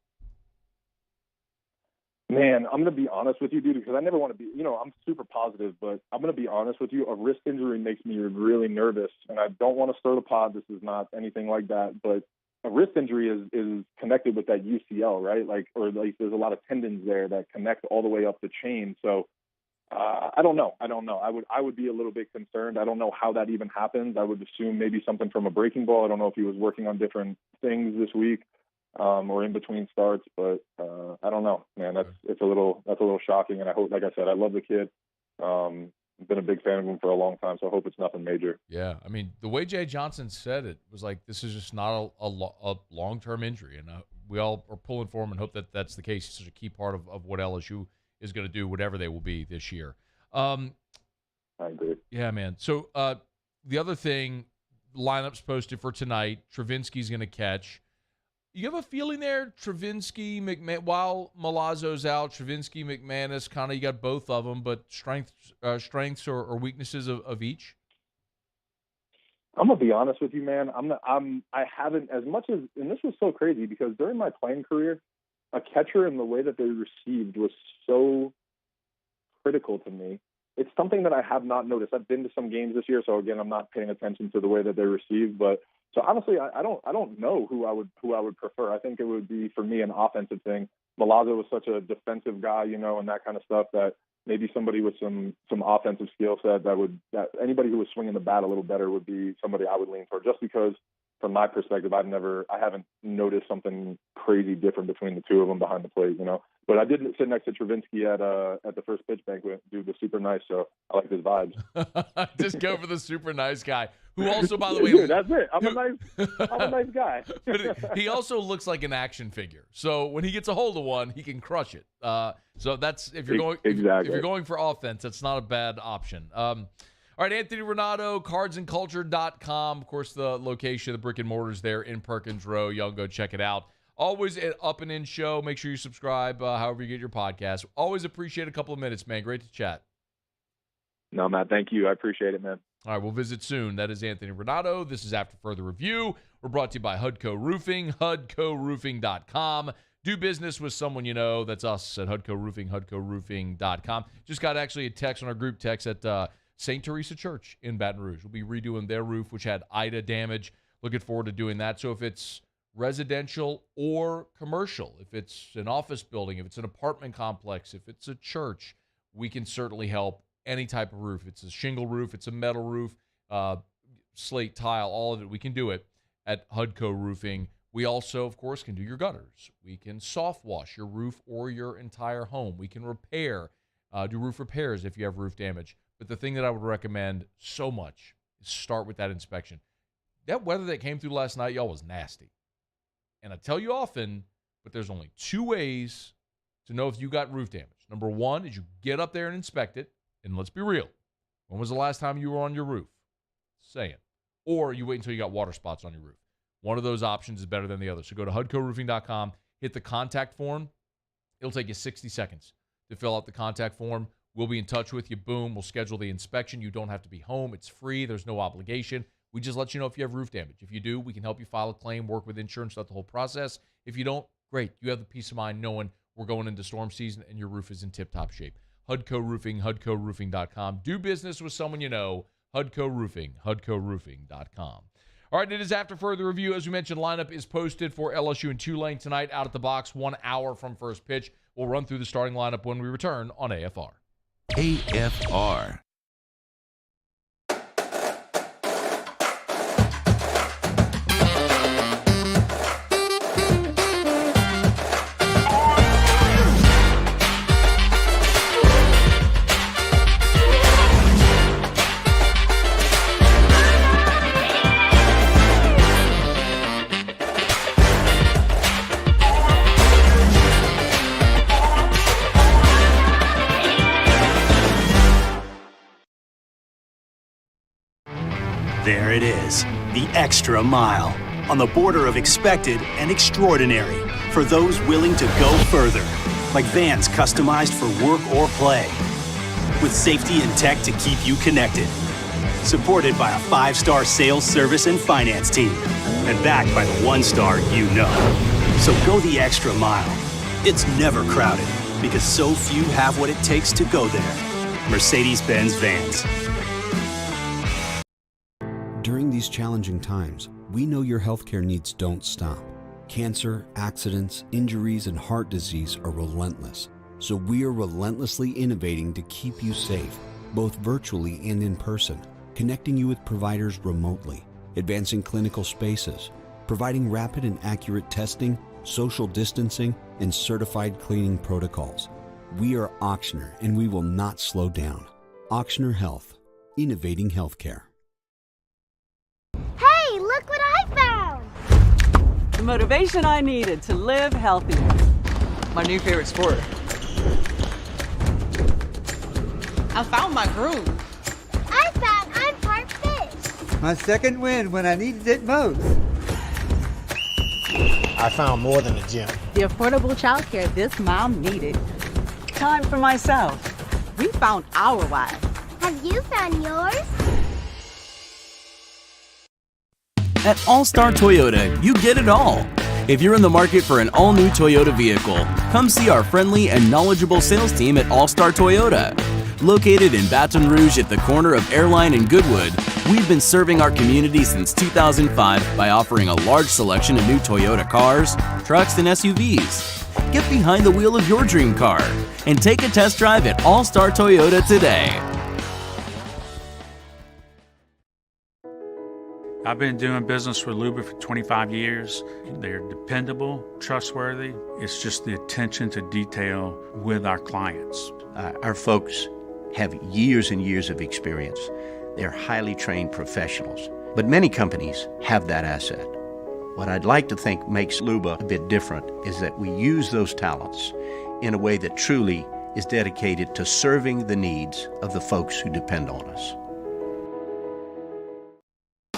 Man, I'm going to be honest with you, dude, because I never want to be, I'm super positive, but I'm going to be honest with you. A wrist injury makes me really nervous, and I don't want to stir the pot. This is not anything like that, but a wrist injury is connected with that UCL, right? There's a lot of tendons there that connect all the way up the chain. So I don't know. I would be a little bit concerned. I don't know how that even happens. I would assume maybe something from a breaking ball. I don't know if he was working on different things this week. Or in between starts, but I don't know, man. That's a little shocking, and I hope, like I said, I love the kid. I've been a big fan of him for a long time, so I hope it's nothing major. Yeah, I mean, the way Jay Johnson said it was like, this is just not a long-term injury, and we all are pulling for him and hope that that's the case. He's such a key part of what LSU is going to do, whatever they will be this year. I agree. Yeah, man. So the other thing, lineups posted for tonight. Travinsky's going to catch. You have a feeling there, Travinsky, while Milazzo's out, Travinsky, McManus, kind of you got both of them, but strengths or weaknesses of each? I'm gonna be honest with you, man. I haven't as much as, and this was so crazy because during my playing career, a catcher and the way that they received was so critical to me. It's something that I have not noticed. I've been to some games this year, so again, I'm not paying attention to the way that they received, but. So honestly, I don't know who I would prefer. I think it would be, for me, an offensive thing. Milazzo was such a defensive guy, and that kind of stuff, that maybe somebody with some offensive skill set that anybody who was swinging the bat a little better would be somebody I would lean for. Just because, from my perspective, I haven't noticed something crazy different between the two of them behind the plate, But I did sit next to Travinsky at the first pitch banquet. Dude was super nice, so I like his vibes. Just go for the super nice guy, who also, by the way, dude, that's it. I'm a nice guy. But he also looks like an action figure. So when he gets a hold of one, he can crush it. So that's if you're going for offense, that's not a bad option. All right, Anthony Ranaudo, cardsandculture.com. Of course, the location, the brick and mortars there in Perkins Row. Y'all go check it out. Always an up and in show. Make sure you subscribe however you get your podcast. Always appreciate a couple of minutes, man. Great to chat. No, Matt, thank you. I appreciate it, man. All right, we'll visit soon. That is Anthony Ranaudo. This is After Further Review. We're brought to you by Hudco Roofing, HudcoRoofing.com. Do business with someone you know. That's us at Hudco Roofing, HudcoRoofing.com. Just got actually a text on our group text at St. Teresa Church in Baton Rouge. We'll be redoing their roof, which had Ida damage. Looking forward to doing that. So if it's residential or commercial, if it's an office building, if it's an apartment complex, if it's a church, we can certainly help any type of roof. It's a shingle roof, it's a metal roof, slate, tile, all of it. We can do it at Hudco Roofing. We also, of course, can do your gutters. We can soft wash your roof or your entire home. We can repair, do roof repairs if you have roof damage. But the thing that I would recommend so much is start with that inspection. That weather that came through last night, y'all, was nasty. And I tell you often, but there's only two ways to know if you got roof damage. Number one is you get up there and inspect it. And let's be real. When was the last time you were on your roof? Saying. Or you wait until you got water spots on your roof. One of those options is better than the other. So go to HudcoRoofing.com, hit the contact form. It'll take you 60 seconds to fill out the contact form. We'll be in touch with you. Boom. We'll schedule the inspection. You don't have to be home. It's free. There's no obligation. We just let you know if you have roof damage. If you do, we can help you file a claim, work with insurance, throughout the whole process. If you don't, great. You have the peace of mind knowing we're going into storm season and your roof is in tip-top shape. Hudco Roofing, HudcoRoofing.com. Do business with someone you know. Hudco Roofing, HudcoRoofing.com. All right, it is After Further Review. As we mentioned, lineup is posted for LSU and Tulane tonight out at the box 1 hour from first pitch. We'll run through the starting lineup when we return on AFR. AFR. There it is, the extra mile, on the border of expected and extraordinary, for those willing to go further, like vans customized for work or play, with safety and tech to keep you connected. Supported by a 5-star sales, service, and finance team, and backed by the one-star you know. So go the extra mile. It's never crowded because so few have what it takes to go there. Mercedes-Benz Vans. During these challenging times, we know your healthcare needs don't stop. Cancer, accidents, injuries, and heart disease are relentless. So we are relentlessly innovating to keep you safe, both virtually and in person, connecting you with providers remotely, advancing clinical spaces, providing rapid and accurate testing, social distancing, and certified cleaning protocols. We are Auctioner, and we will not slow down. Auctioner Health, innovating healthcare. Hey, look what I found! The motivation I needed to live healthy. My new favorite sport. I found my groove. I found I'm part fish. My second win when I needed it most. I found more than a gym. The affordable childcare this mom needed. Time for myself. We found our why. Have you found yours? At All-Star Toyota, you get it all. If you're in the market for an all-new Toyota vehicle, come see our friendly and knowledgeable sales team at All-Star Toyota. Located in Baton Rouge at the corner of Airline and Goodwood, we've been serving our community since 2005 by offering a large selection of new Toyota cars, trucks, and SUVs. Get behind the wheel of your dream car and take a test drive at All-Star Toyota today. I've been doing business with Luba for 25 years. They're dependable, trustworthy. It's just the attention to detail with our clients. Our folks have years and years of experience. They're highly trained professionals. But many companies have that asset. What I'd like to think makes Luba a bit different is that we use those talents in a way that truly is dedicated to serving the needs of the folks who depend on us.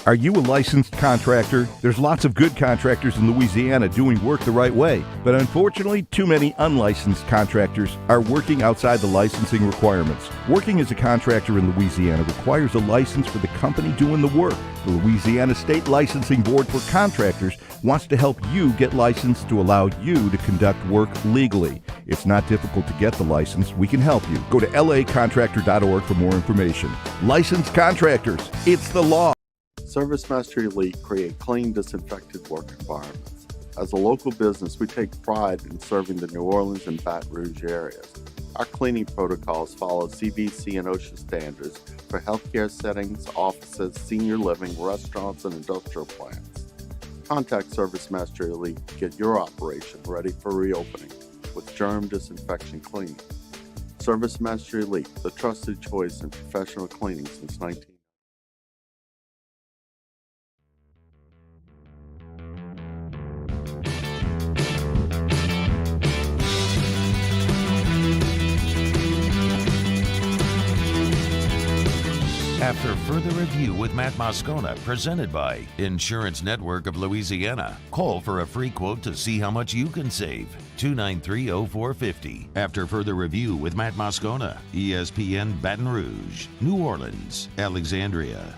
Are you a licensed contractor? There's lots of good contractors in Louisiana doing work the right way, but unfortunately, too many unlicensed contractors are working outside the licensing requirements. Working as a contractor in Louisiana requires a license for the company doing the work. The Louisiana State Licensing Board for Contractors wants to help you get licensed to allow you to conduct work legally. It's not difficult to get the license. We can help you. Go to lacontractor.org for more information. Licensed contractors, it's the law. ServiceMaster Elite create clean, disinfected work environments. As a local business, we take pride in serving the New Orleans and Baton Rouge areas. Our cleaning protocols follow CDC and OSHA standards for healthcare settings, offices, senior living, restaurants, and industrial plants. Contact ServiceMaster Elite to get your operation ready for reopening with germ disinfection cleaning. ServiceMaster Elite, the trusted choice in professional cleaning since 19. After further review with Matt Moscona, presented by Insurance Network of Louisiana. Call for a free quote to see how much you can save. 293-0450. After further review with Matt Moscona, ESPN Baton Rouge, New Orleans, Alexandria.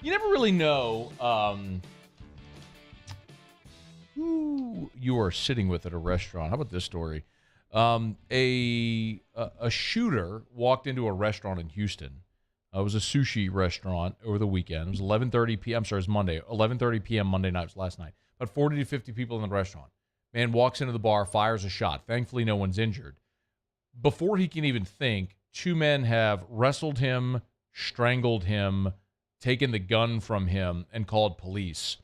You never really know who you are sitting with at a restaurant. How about this story? A shooter walked into a restaurant in Houston. It was a sushi restaurant over the weekend. It was 11:30 p.m. I'm sorry, it was Monday. 11:30 p.m. Monday night was last night. About 40 to 50 people in the restaurant. Man walks into the bar, fires a shot. Thankfully, no one's injured. Before he can even think, two men have wrestled him, strangled him, taken the gun from him, and called police.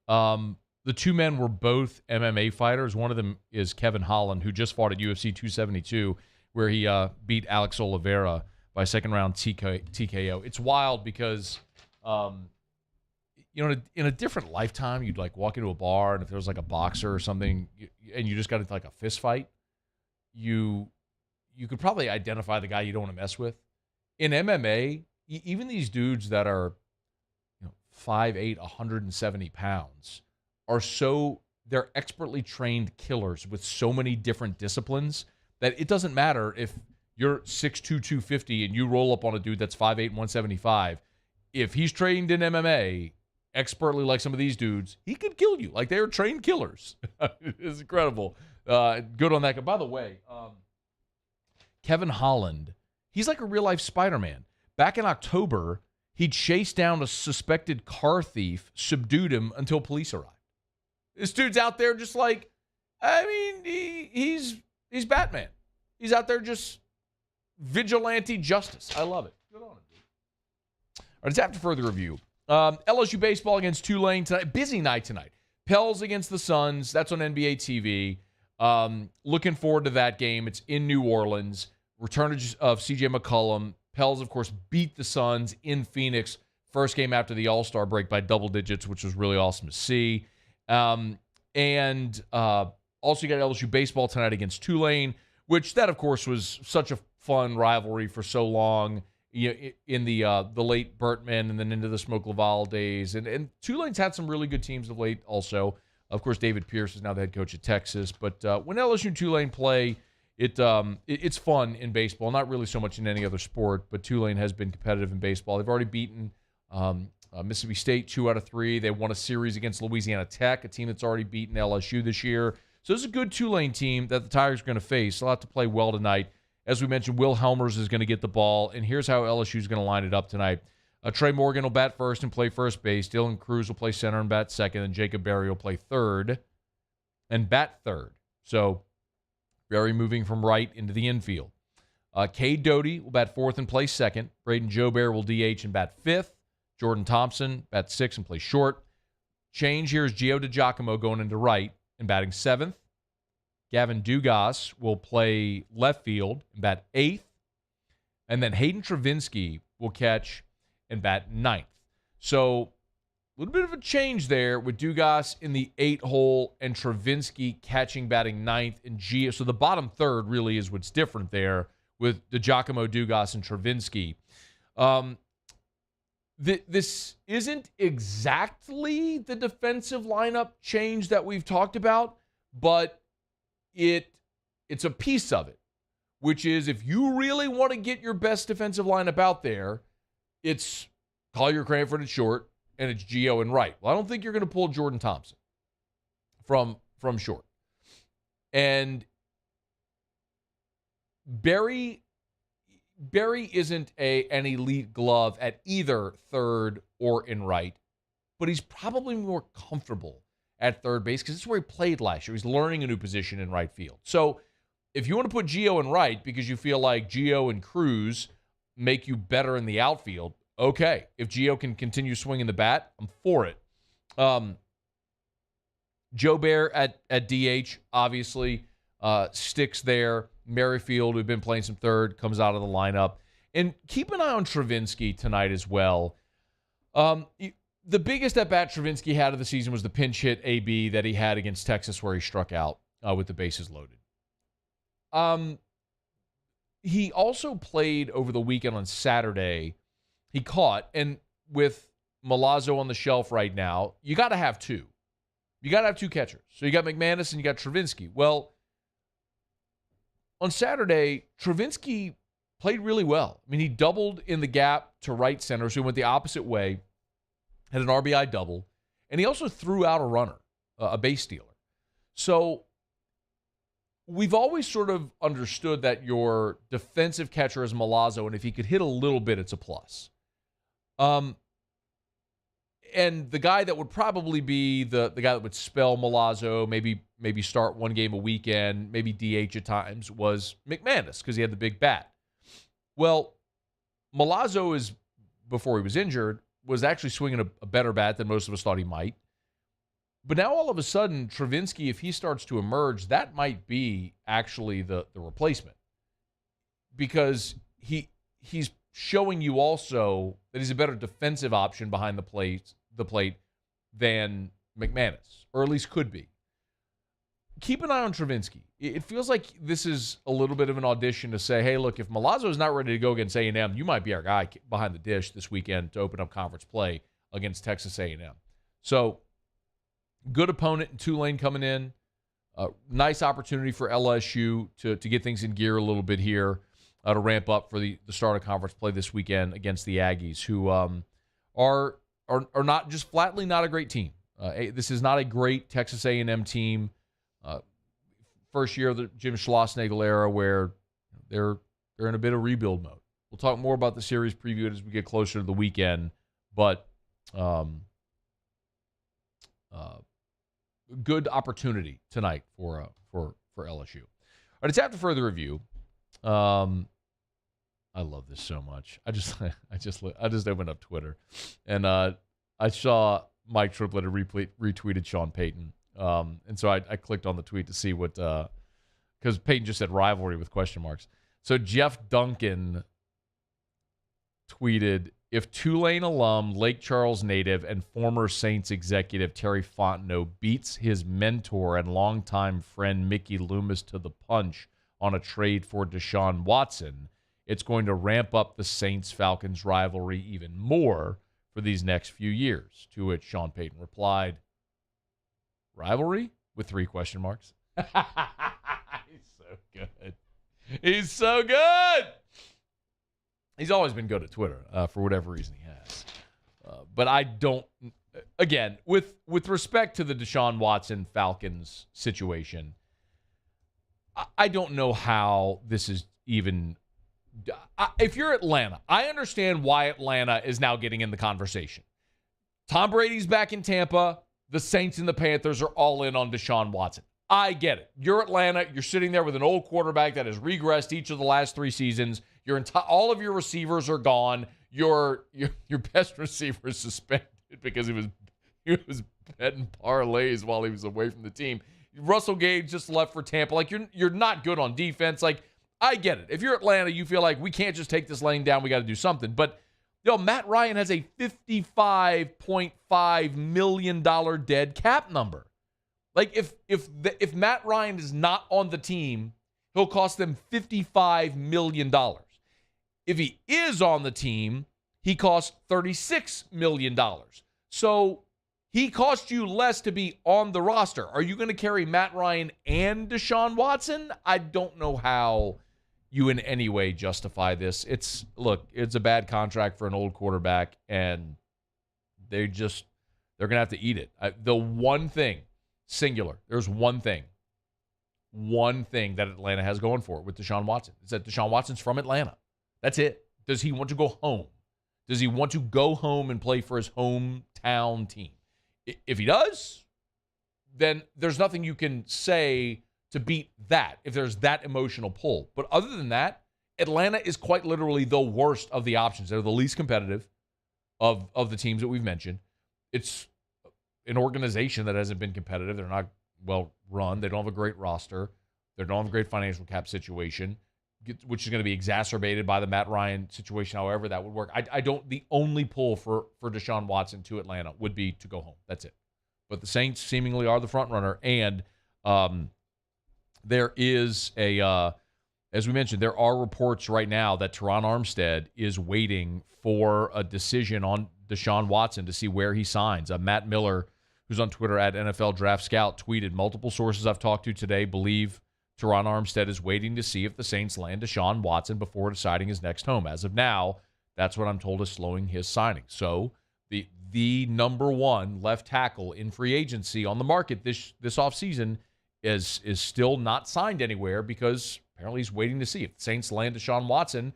The two men were both MMA fighters. One of them is Kevin Holland, who just fought at UFC 272, where he beat Alex Oliveira by second-round TKO. It's wild because, in a different lifetime, you'd like walk into a bar, and if there was like a boxer or something, and you just got into like a fist fight, you could probably identify the guy you don't want to mess with. In MMA, even these dudes that are 5'8", 170 pounds, they're expertly trained killers with so many different disciplines that it doesn't matter if you're 6'2", 250 and you roll up on a dude that's 5'8", 175. if he's trained in MMA expertly like some of these dudes, he could kill you. Like, they're trained killers. It's incredible. Good on that guy. By the way, Kevin Holland, he's like a real-life Spider-Man. Back in October, he chased down a suspected car thief, subdued him until police arrived. This dude's out there just like, I mean, he's Batman. He's out there just vigilante justice. I love it. Good on him, dude. All right, it's after further review. LSU baseball against Tulane tonight. Busy night tonight. Pels against the Suns. That's on NBA TV. Looking forward to that game. It's in New Orleans. Return of C.J. McCollum. Pels, of course, beat the Suns in Phoenix. First game after the All-Star break by double digits, which was really awesome to see. Also, you got LSU baseball tonight against Tulane, which that, of course, was such a fun rivalry for so long. In the late Bertman and then into the Smoke Laval days. And Tulane's had some really good teams of late also. Of course, David Pierce is now the head coach at Texas. But when LSU and Tulane play, it's fun in baseball. Not really so much in any other sport, but Tulane has been competitive in baseball. They've already beaten Mississippi State 2 out of 3. They won a series against Louisiana Tech, a team that's already beaten LSU this year. So this is a good Tulane team that the Tigers are going to face. They'll have to play well tonight. As we mentioned, Will Helmers is going to get the ball, and here's how LSU is going to line it up tonight. Trey Morgan will bat first and play first base. Dylan Cruz will play center and bat second, and Jacob Berry will play third and bat third. So Berry moving from right into the infield. Cade Doty will bat fourth and play second. Braden Joubert will DH and bat fifth. Jordan Thompson bat sixth and play short. Change here is Gio DiGiacomo going into right and batting seventh. Gavin Dugas will play left field and bat eighth. And then Hayden Travinski will catch and bat ninth. So a little bit of a change there with Dugas in the 8 hole and Travinski catching, batting ninth, and Gio. So the bottom third really is what's different there with DiGiacomo, Dugas, and Travinski. This isn't exactly the defensive lineup change that we've talked about, but it's a piece of it, which is if you really want to get your best defensive lineup out there, it's Collier Cranford at short, and it's Gio in right. Well, I don't think you're going to pull Jordan Thompson from short. And Berry isn't an elite glove at either third or in right, but he's probably more comfortable at third base because it's where he played last year. He's learning a new position in right field. So if you want to put Gio in right because you feel like Gio and Cruz make you better in the outfield, okay. If Gio can continue swinging the bat, I'm for it. Joubert at DH, obviously, sticks there. Merrifield, who've been playing some third, comes out of the lineup. And keep an eye on Travinski tonight as well. The biggest at-bat Travinski had of the season was the pinch hit AB that he had against Texas where he struck out with the bases loaded. He also played over the weekend on Saturday. He caught, and with Milazzo on the shelf right now, you got to have two. You got to have two catchers. So you got McManus and you got Travinski. Well, on Saturday, Travinski played really well. I mean, he doubled in the gap to right center, so he went the opposite way, had an RBI double, and he also threw out a runner, a base stealer. So we've always sort of understood that your defensive catcher is Milazzo, and if he could hit a little bit, it's a plus. And the guy that would probably be the guy that would spell Milazzo, maybe start one game a weekend, maybe DH at times, was McManus because he had the big bat. Well, Milazzo is, before he was injured, was actually swinging a better bat than most of us thought he might. But now all of a sudden, Travinski, if he starts to emerge, that might be actually the replacement. Because he's showing you also that he's a better defensive option behind the plate than McManus, or at least could be. Keep an eye on Travinski. It feels like this is a little bit of an audition to say, hey, look, if Milazzo is not ready to go against A&M, you might be our guy behind the dish this weekend to open up conference play against Texas A&M. So, good opponent in Tulane coming in. Nice opportunity for LSU to get things in gear a little bit here to ramp up for the start of conference play this weekend against the Aggies, who are are not just flatly not a great team. This is not a great Texas A&M team. First year of the Jim Schlossnagle era, where they're in a bit of rebuild mode. We'll talk more about the series preview as we get closer to the weekend, but good opportunity tonight for LSU. All right, it's after further review. I love this so much. I just opened up Twitter, and I saw Mike Triplett had retweeted Sean Payton, and so I clicked on the tweet to see what, because Payton just said rivalry with question marks. So Jeff Duncan tweeted, if Tulane alum, Lake Charles native, and former Saints executive Terry Fontenot beats his mentor and longtime friend Mickey Loomis to the punch on a trade for Desean Watson, it's going to ramp up the Saints-Falcons rivalry even more for these next few years. To which Sean Payton replied, rivalry? With 3 question marks. He's so good. He's so good. He's always been good at Twitter for whatever reason he has. But I don't, again, with respect to the Desean Watson Falcons situation, I don't know how this is even, if you're Atlanta, I understand why Atlanta is now getting in the conversation. Tom Brady's back in Tampa. The Saints and the Panthers are all in on Desean Watson. I get it. You're Atlanta. You're sitting there with an old quarterback that has regressed each of the last 3 seasons. All of your receivers are gone. Your best receiver is suspended because he was betting parlays while he was away from the team. Russell Gage just left for Tampa. Like, you're not good on defense. Like, I get it. If you're Atlanta, you feel like we can't just take this laying down. We got to do something. But Matt Ryan has a $55.5 million dead cap number. Like, if Matt Ryan is not on the team, he'll cost them $55 million. If he is on the team, he costs $36 million. So he costs you less to be on the roster. Are you going to carry Matt Ryan and Desean Watson? I don't know how you in any way justify this. It's a bad contract for an old quarterback, and they're going to have to eat it. The one thing, singular, there's one thing that Atlanta has going for it with Desean Watson. Is that Desean Watson's from Atlanta. That's it. Does he want to go home? Does he want to go home and play for his hometown team? If he does, then there's nothing you can say to beat that if there's that emotional pull. But other than that, Atlanta is quite literally the worst of the options. They're the least competitive of the teams that we've mentioned. It's an organization that hasn't been competitive. They're not well run. They don't have a great roster. They don't have a great financial cap situation, which is going to be exacerbated by the Matt Ryan situation, however that would work. The only pull for Desean Watson to Atlanta would be to go home. That's it. But the Saints seemingly are the front runner, and there is as we mentioned, there are reports right now that Teron Armstead is waiting for a decision on Desean Watson to see where he signs. Matt Miller, who's on Twitter at NFL Draft Scout, tweeted, multiple sources I've talked to today believe Teron Armstead is waiting to see if the Saints land Desean Watson before deciding his next home. As of now, that's what I'm told is slowing his signing. So the number one left tackle in free agency on the market this offseason is still not signed anywhere because apparently he's waiting to see if the Saints land Desean Watson,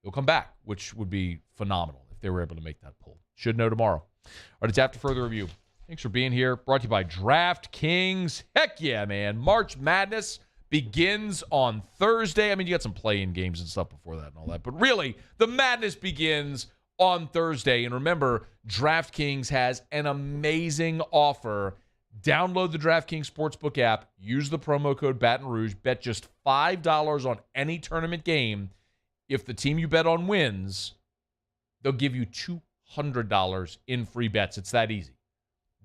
he'll come back, which would be phenomenal if they were able to make that pull. Should know tomorrow. All right, it's after further review. Thanks for being here. Brought to you by DraftKings. Heck yeah, man. March Madness begins on Thursday. I mean, you got some play-in games and stuff before that and all that. But really, the madness begins on Thursday. And remember, DraftKings has an amazing offer. Download the DraftKings Sportsbook app. Use the promo code Baton Rouge. Bet just $5 on any tournament game. If the team you bet on wins, they'll give you $200 in free bets. It's that easy.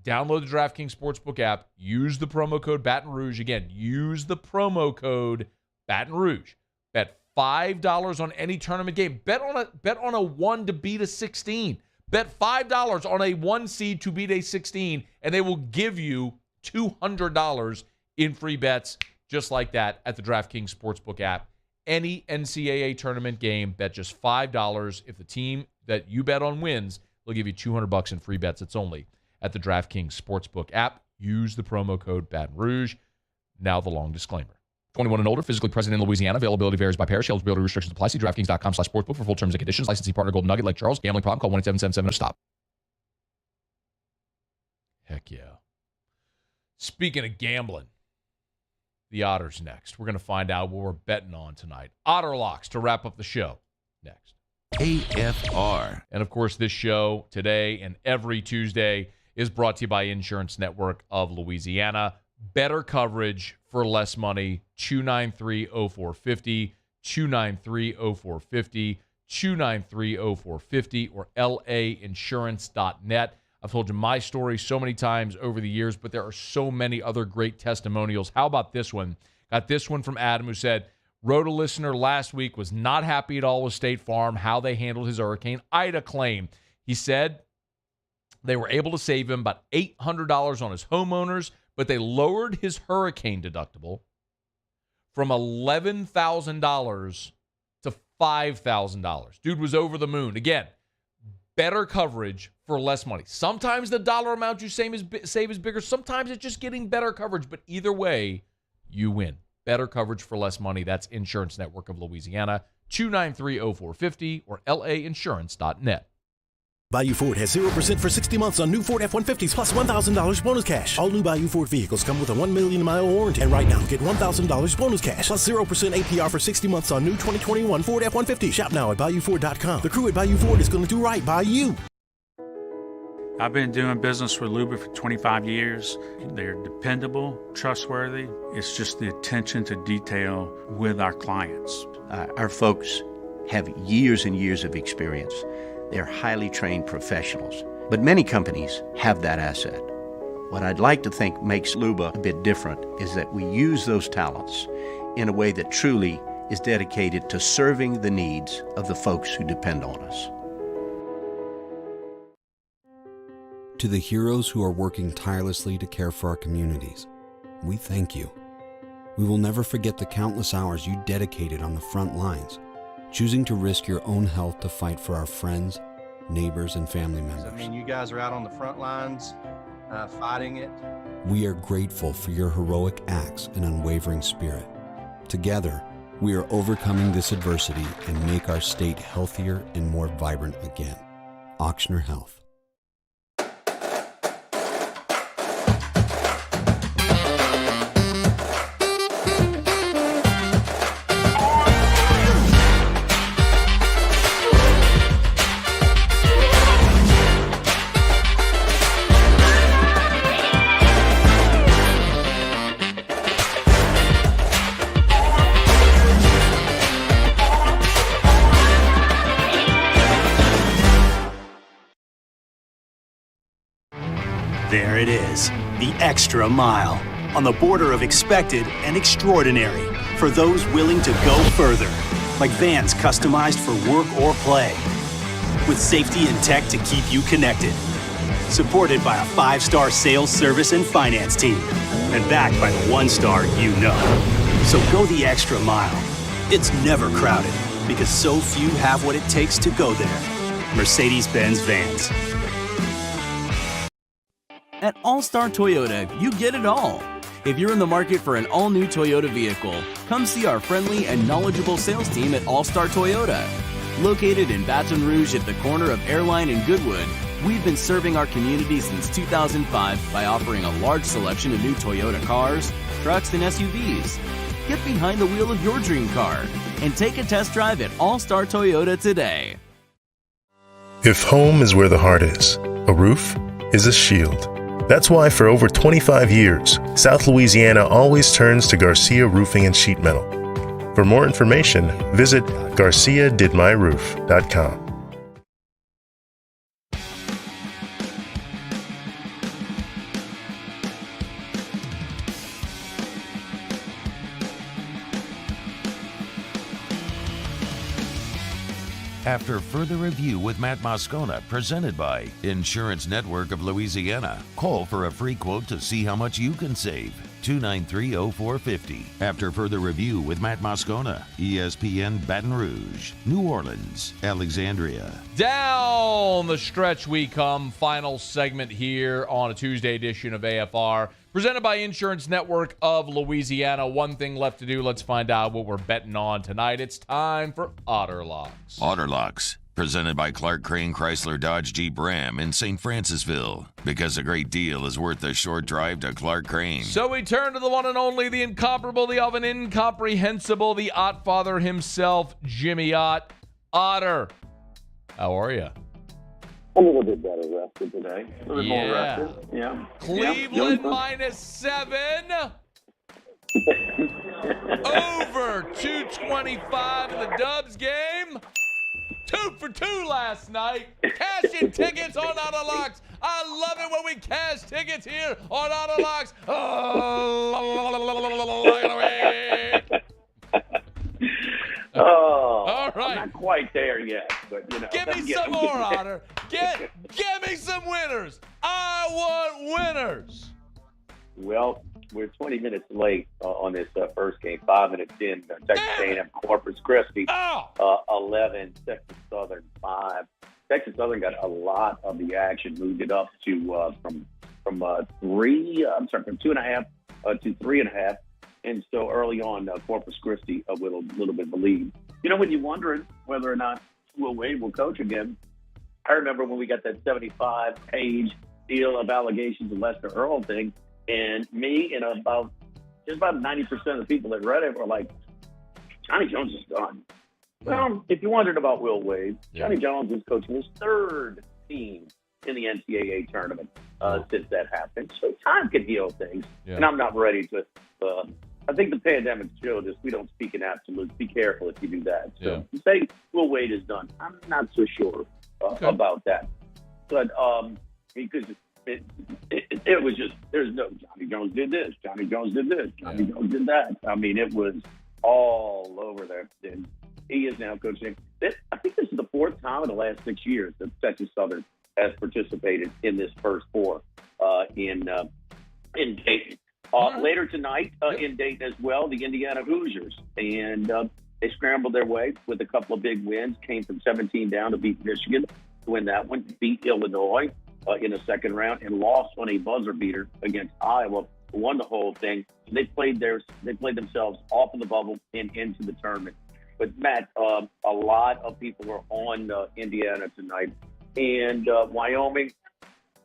Download the DraftKings Sportsbook app. Use the promo code Baton Rouge. Again, use the promo code Baton Rouge. Bet $5 on any tournament game. Bet on a 1 to beat a 16. Bet $5 on a 1 seed to beat a 16, and they will give you $200 in free bets just like that at the DraftKings Sportsbook app. Any NCAA tournament game, bet just $5. If the team that you bet on wins, They'll give you $200 in free bets. It's only at the DraftKings Sportsbook app. Use the promo code Baton Rouge. Now the long disclaimer. 21 and older, physically present in Louisiana. Availability varies by parish. Eligibility restrictions apply. See DraftKings.com/sportsbook for full terms and conditions. Licensee partner Golden Nugget, Lake Charles. Gambling problem? Call 1-877-7-STOP. Heck yeah. Speaking of gambling, the Otters next. We're going to find out what we're betting on tonight. Otter Locks to wrap up the show next. AFR. And, of course, this show today and every Tuesday is brought to you by Insurance Network of Louisiana. Better coverage for less money. 293-0450, 293-0450, 293-0450, or lainsurance.net. I've told you my story so many times over the years, but there are so many other great testimonials. How about this one? Got this one from Adam, who said, wrote a listener last week, was not happy at all with State Farm, how they handled his Hurricane Ida claim. He said they were able to save him about $800 on his homeowners, but they lowered his hurricane deductible from $11,000 to $5,000. Dude was over the moon. Again, better coverage for less money. Sometimes the dollar amount you save is bigger. Sometimes it's just getting better coverage. But either way, you win. Better coverage for less money. That's Insurance Network of Louisiana, 293-0450 or lainsurance.net. Bayou Ford has 0% for 60 months on new Ford F-150s plus $1,000 bonus cash. All new Bayou Ford vehicles come with a 1 million-mile warranty. And right now, get $1,000 bonus cash plus 0% APR for 60 months on new 2021 Ford F-150. Shop now at BayouFord.com. The crew at Bayou Ford is going to do right by you. I've been doing business with Luba for 25 years. They're dependable, trustworthy. It's just the attention to detail with our clients. Our folks have years and years of experience. They're highly trained professionals, but many companies have that asset. What I'd like to think makes Luba a bit different is that we use those talents in a way that truly is dedicated to serving the needs of the folks who depend on us. To the heroes who are working tirelessly to care for our communities, we thank you. We will never forget the countless hours you dedicated on the front lines, choosing to risk your own health to fight for our friends, neighbors, and family members. I mean, you guys are out on the front lines fighting it. We are grateful for your heroic acts and unwavering spirit. Together, we are overcoming this adversity and make our state healthier and more vibrant again. Ochsner Health. There it is, the extra mile, on the border of expected and extraordinary, for those willing to go further, like vans customized for work or play, with safety and tech to keep you connected, supported by a 5-star sales, service, and finance team, and backed by the 1-star you know. So go the extra mile. It's never crowded, because so few have what it takes to go there. Mercedes-Benz Vans. At All-Star Toyota, you get it all. If you're in the market for an all-new Toyota vehicle, come see our friendly and knowledgeable sales team at All-Star Toyota. Located in Baton Rouge at the corner of Airline and Goodwood, we've been serving our community since 2005 by offering a large selection of new Toyota cars, trucks, and SUVs. Get behind the wheel of your dream car and take a test drive at All-Star Toyota today. If home is where the heart is, a roof is a shield. That's why for over 25 years, South Louisiana always turns to Garcia Roofing and Sheet Metal. For more information, visit garciadidmyroof.com. After further review with Matt Moscona, presented by Insurance Network of Louisiana. Call for a free quote to see how much you can save. 293-0450. After further review with Matt Moscona, ESPN Baton Rouge, New Orleans, Alexandria. Down the stretch we come. Final segment here on a Tuesday edition of AFR. Presented by Insurance Network of Louisiana. One thing left to do. Let's find out what we're betting on tonight. It's time for Otter Locks. Otter Locks. Presented by Clark Crane Chrysler Dodge Jeep Ram in St. Francisville. Because a great deal is worth a short drive to Clark Crane. So we turn to the one and only, the incomparable, the of an incomprehensible, the Ott Father himself, Jimmy Ott. Otter, how are you? A little bit better rested today. A little more rested. Yeah. Cleveland -7. Over 225 in the Dubs game. 2 for 2 last night. Cashing tickets on Otter Locks. I love it when we cash tickets here on Otter Locks. All right. I'm not quite there yet, but you know. Give me some more, Otter. Give me some winners. I want winners. Well, we're 20 minutes late on this first game. 5 minutes in. Texas A&M Corpus Christi 11. Texas Southern 5. Texas Southern got a lot of the action, moved it up to from 2.5 to 3.5. And so early on, Corpus Christi with a little bit of a lead. You know, when you're wondering whether or not Will Wade will coach again, I remember when we got that 75-page deal of allegations of Lester Earl thing, and me and about 90% of the people that read it were like, Johnny Jones is done. Well, if you wondered about Will Wade, Johnny Jones is coaching his 3rd team in the NCAA tournament since that happened. So time can heal things, and I'm not ready to. I think the pandemic showed us we don't speak in absolutes. Be careful if you do that. So to say Will Wade is done, I'm not so sure about that. But because it was just, there's no Johnny Jones did this, Johnny Jones did this, Johnny Jones did that. I mean, it was all over there. And he is now coaching. I think this is the 4th time in the last 6 years that Texas Southern has participated in this first 4 in Dayton. Later tonight in Dayton as well, the Indiana Hoosiers. And they scrambled their way with a couple of big wins, came from 17 down to beat Michigan to win that one, beat Illinois in the second round, and lost on a buzzer beater against Iowa, won the whole thing. They played themselves off of the bubble and into the tournament. But, Matt, a lot of people are on Indiana tonight. And Wyoming,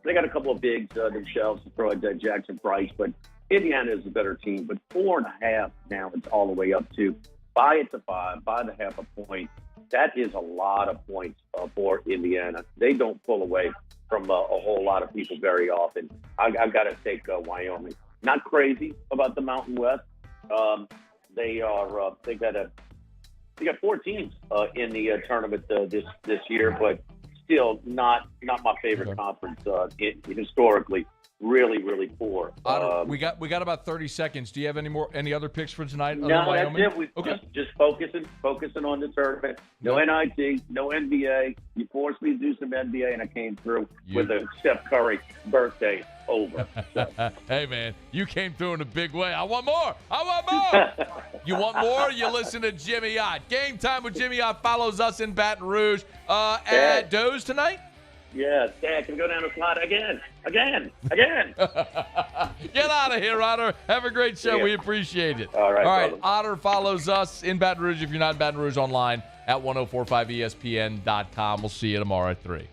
they got a couple of bigs themselves to throw at Jackson Price, but Indiana is a better team, but 4.5 now it's all the way up to. Buy it to 5, buy the half a point. That is a lot of points for Indiana. They don't pull away from a whole lot of people very often. I've got to take Wyoming. Not crazy about the Mountain West. They got 4 teams in the tournament this year, but still not my favorite conference historically. Really, really poor. We got about 30 seconds. Do you have any other picks for tonight? No, that's it. Just focusing on the tournament. No NIT, no NBA. You forced me to do some NBA, and I came through with a Steph Curry birthday over. Hey, man, you came through in a big way. I want more. You want more? You listen to Jimmy Ott. Game Time with Jimmy Ott follows us in Baton Rouge. At Doze tonight? Yeah, Dad, can we go down the slide again? Get out of here, Otter. Have a great show. We appreciate it. All right. Otter follows us in Baton Rouge. If you're not in Baton Rouge, online at 1045ESPN.com. We'll see you tomorrow at 3.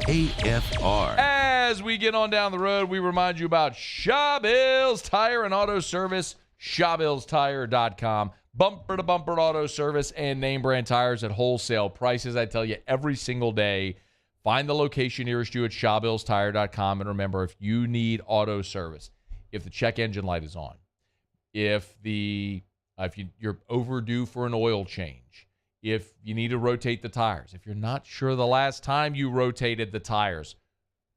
AFR. As we get on down the road, we remind you about Shawbills Tire and Auto Service, ShawbillsTire.com. Bumper-to-bumper auto service and name brand tires at wholesale prices. I tell you every single day, find the location nearest you at ShawbillsTire.com. And remember, if you need auto service, if the check engine light is on, if you're overdue for an oil change, if you need to rotate the tires, if you're not sure the last time you rotated the tires,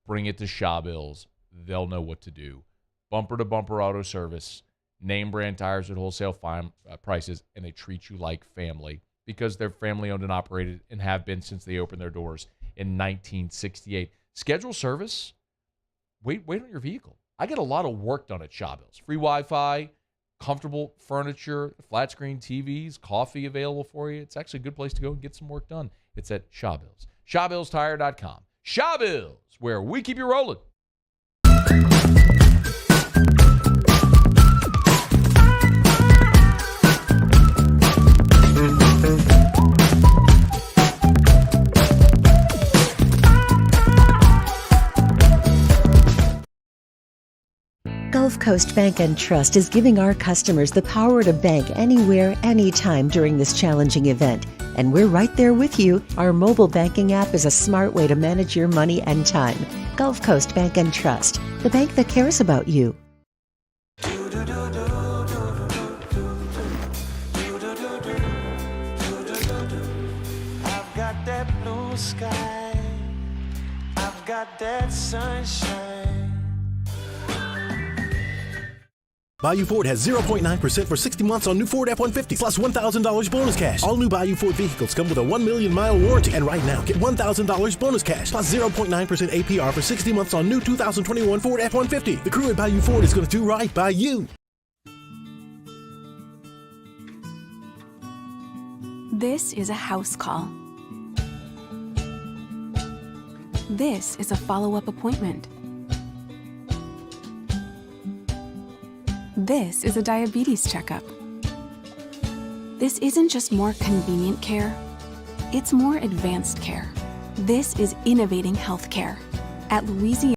bring it to Shawbills. They'll know what to do. Bumper-to-bumper auto service, name brand tires at wholesale prices, and they treat you like family because they're family-owned and operated and have been since they opened their doors in 1968. Schedule service. Wait on your vehicle. I get a lot of work done at Shawbills. Free Wi-Fi, comfortable furniture, flat screen TVs, coffee available for you. It's actually a good place to go and get some work done. It's at Shawbills. ShawbillsTire.com. Shawbills, where we keep you rolling. Gulf Coast Bank and Trust is giving our customers the power to bank anywhere, anytime during this challenging event. And we're right there with you. Our mobile banking app is a smart way to manage your money and time. Gulf Coast Bank and Trust, the bank that cares about you. I've got that blue sky. I've got that sunshine. Bayou Ford has 0.9% for 60 months on new Ford F-150 plus $1,000 bonus cash. All new Bayou Ford vehicles come with a 1 million mile warranty. And right now, get $1,000 bonus cash plus 0.9% APR for 60 months on new 2021 Ford F-150. The crew at Bayou Ford is going to do right by you. This is a house call. This is a follow-up appointment. This is a diabetes checkup. This isn't just more convenient care, it's more advanced care. This is innovating healthcare. At Louisiana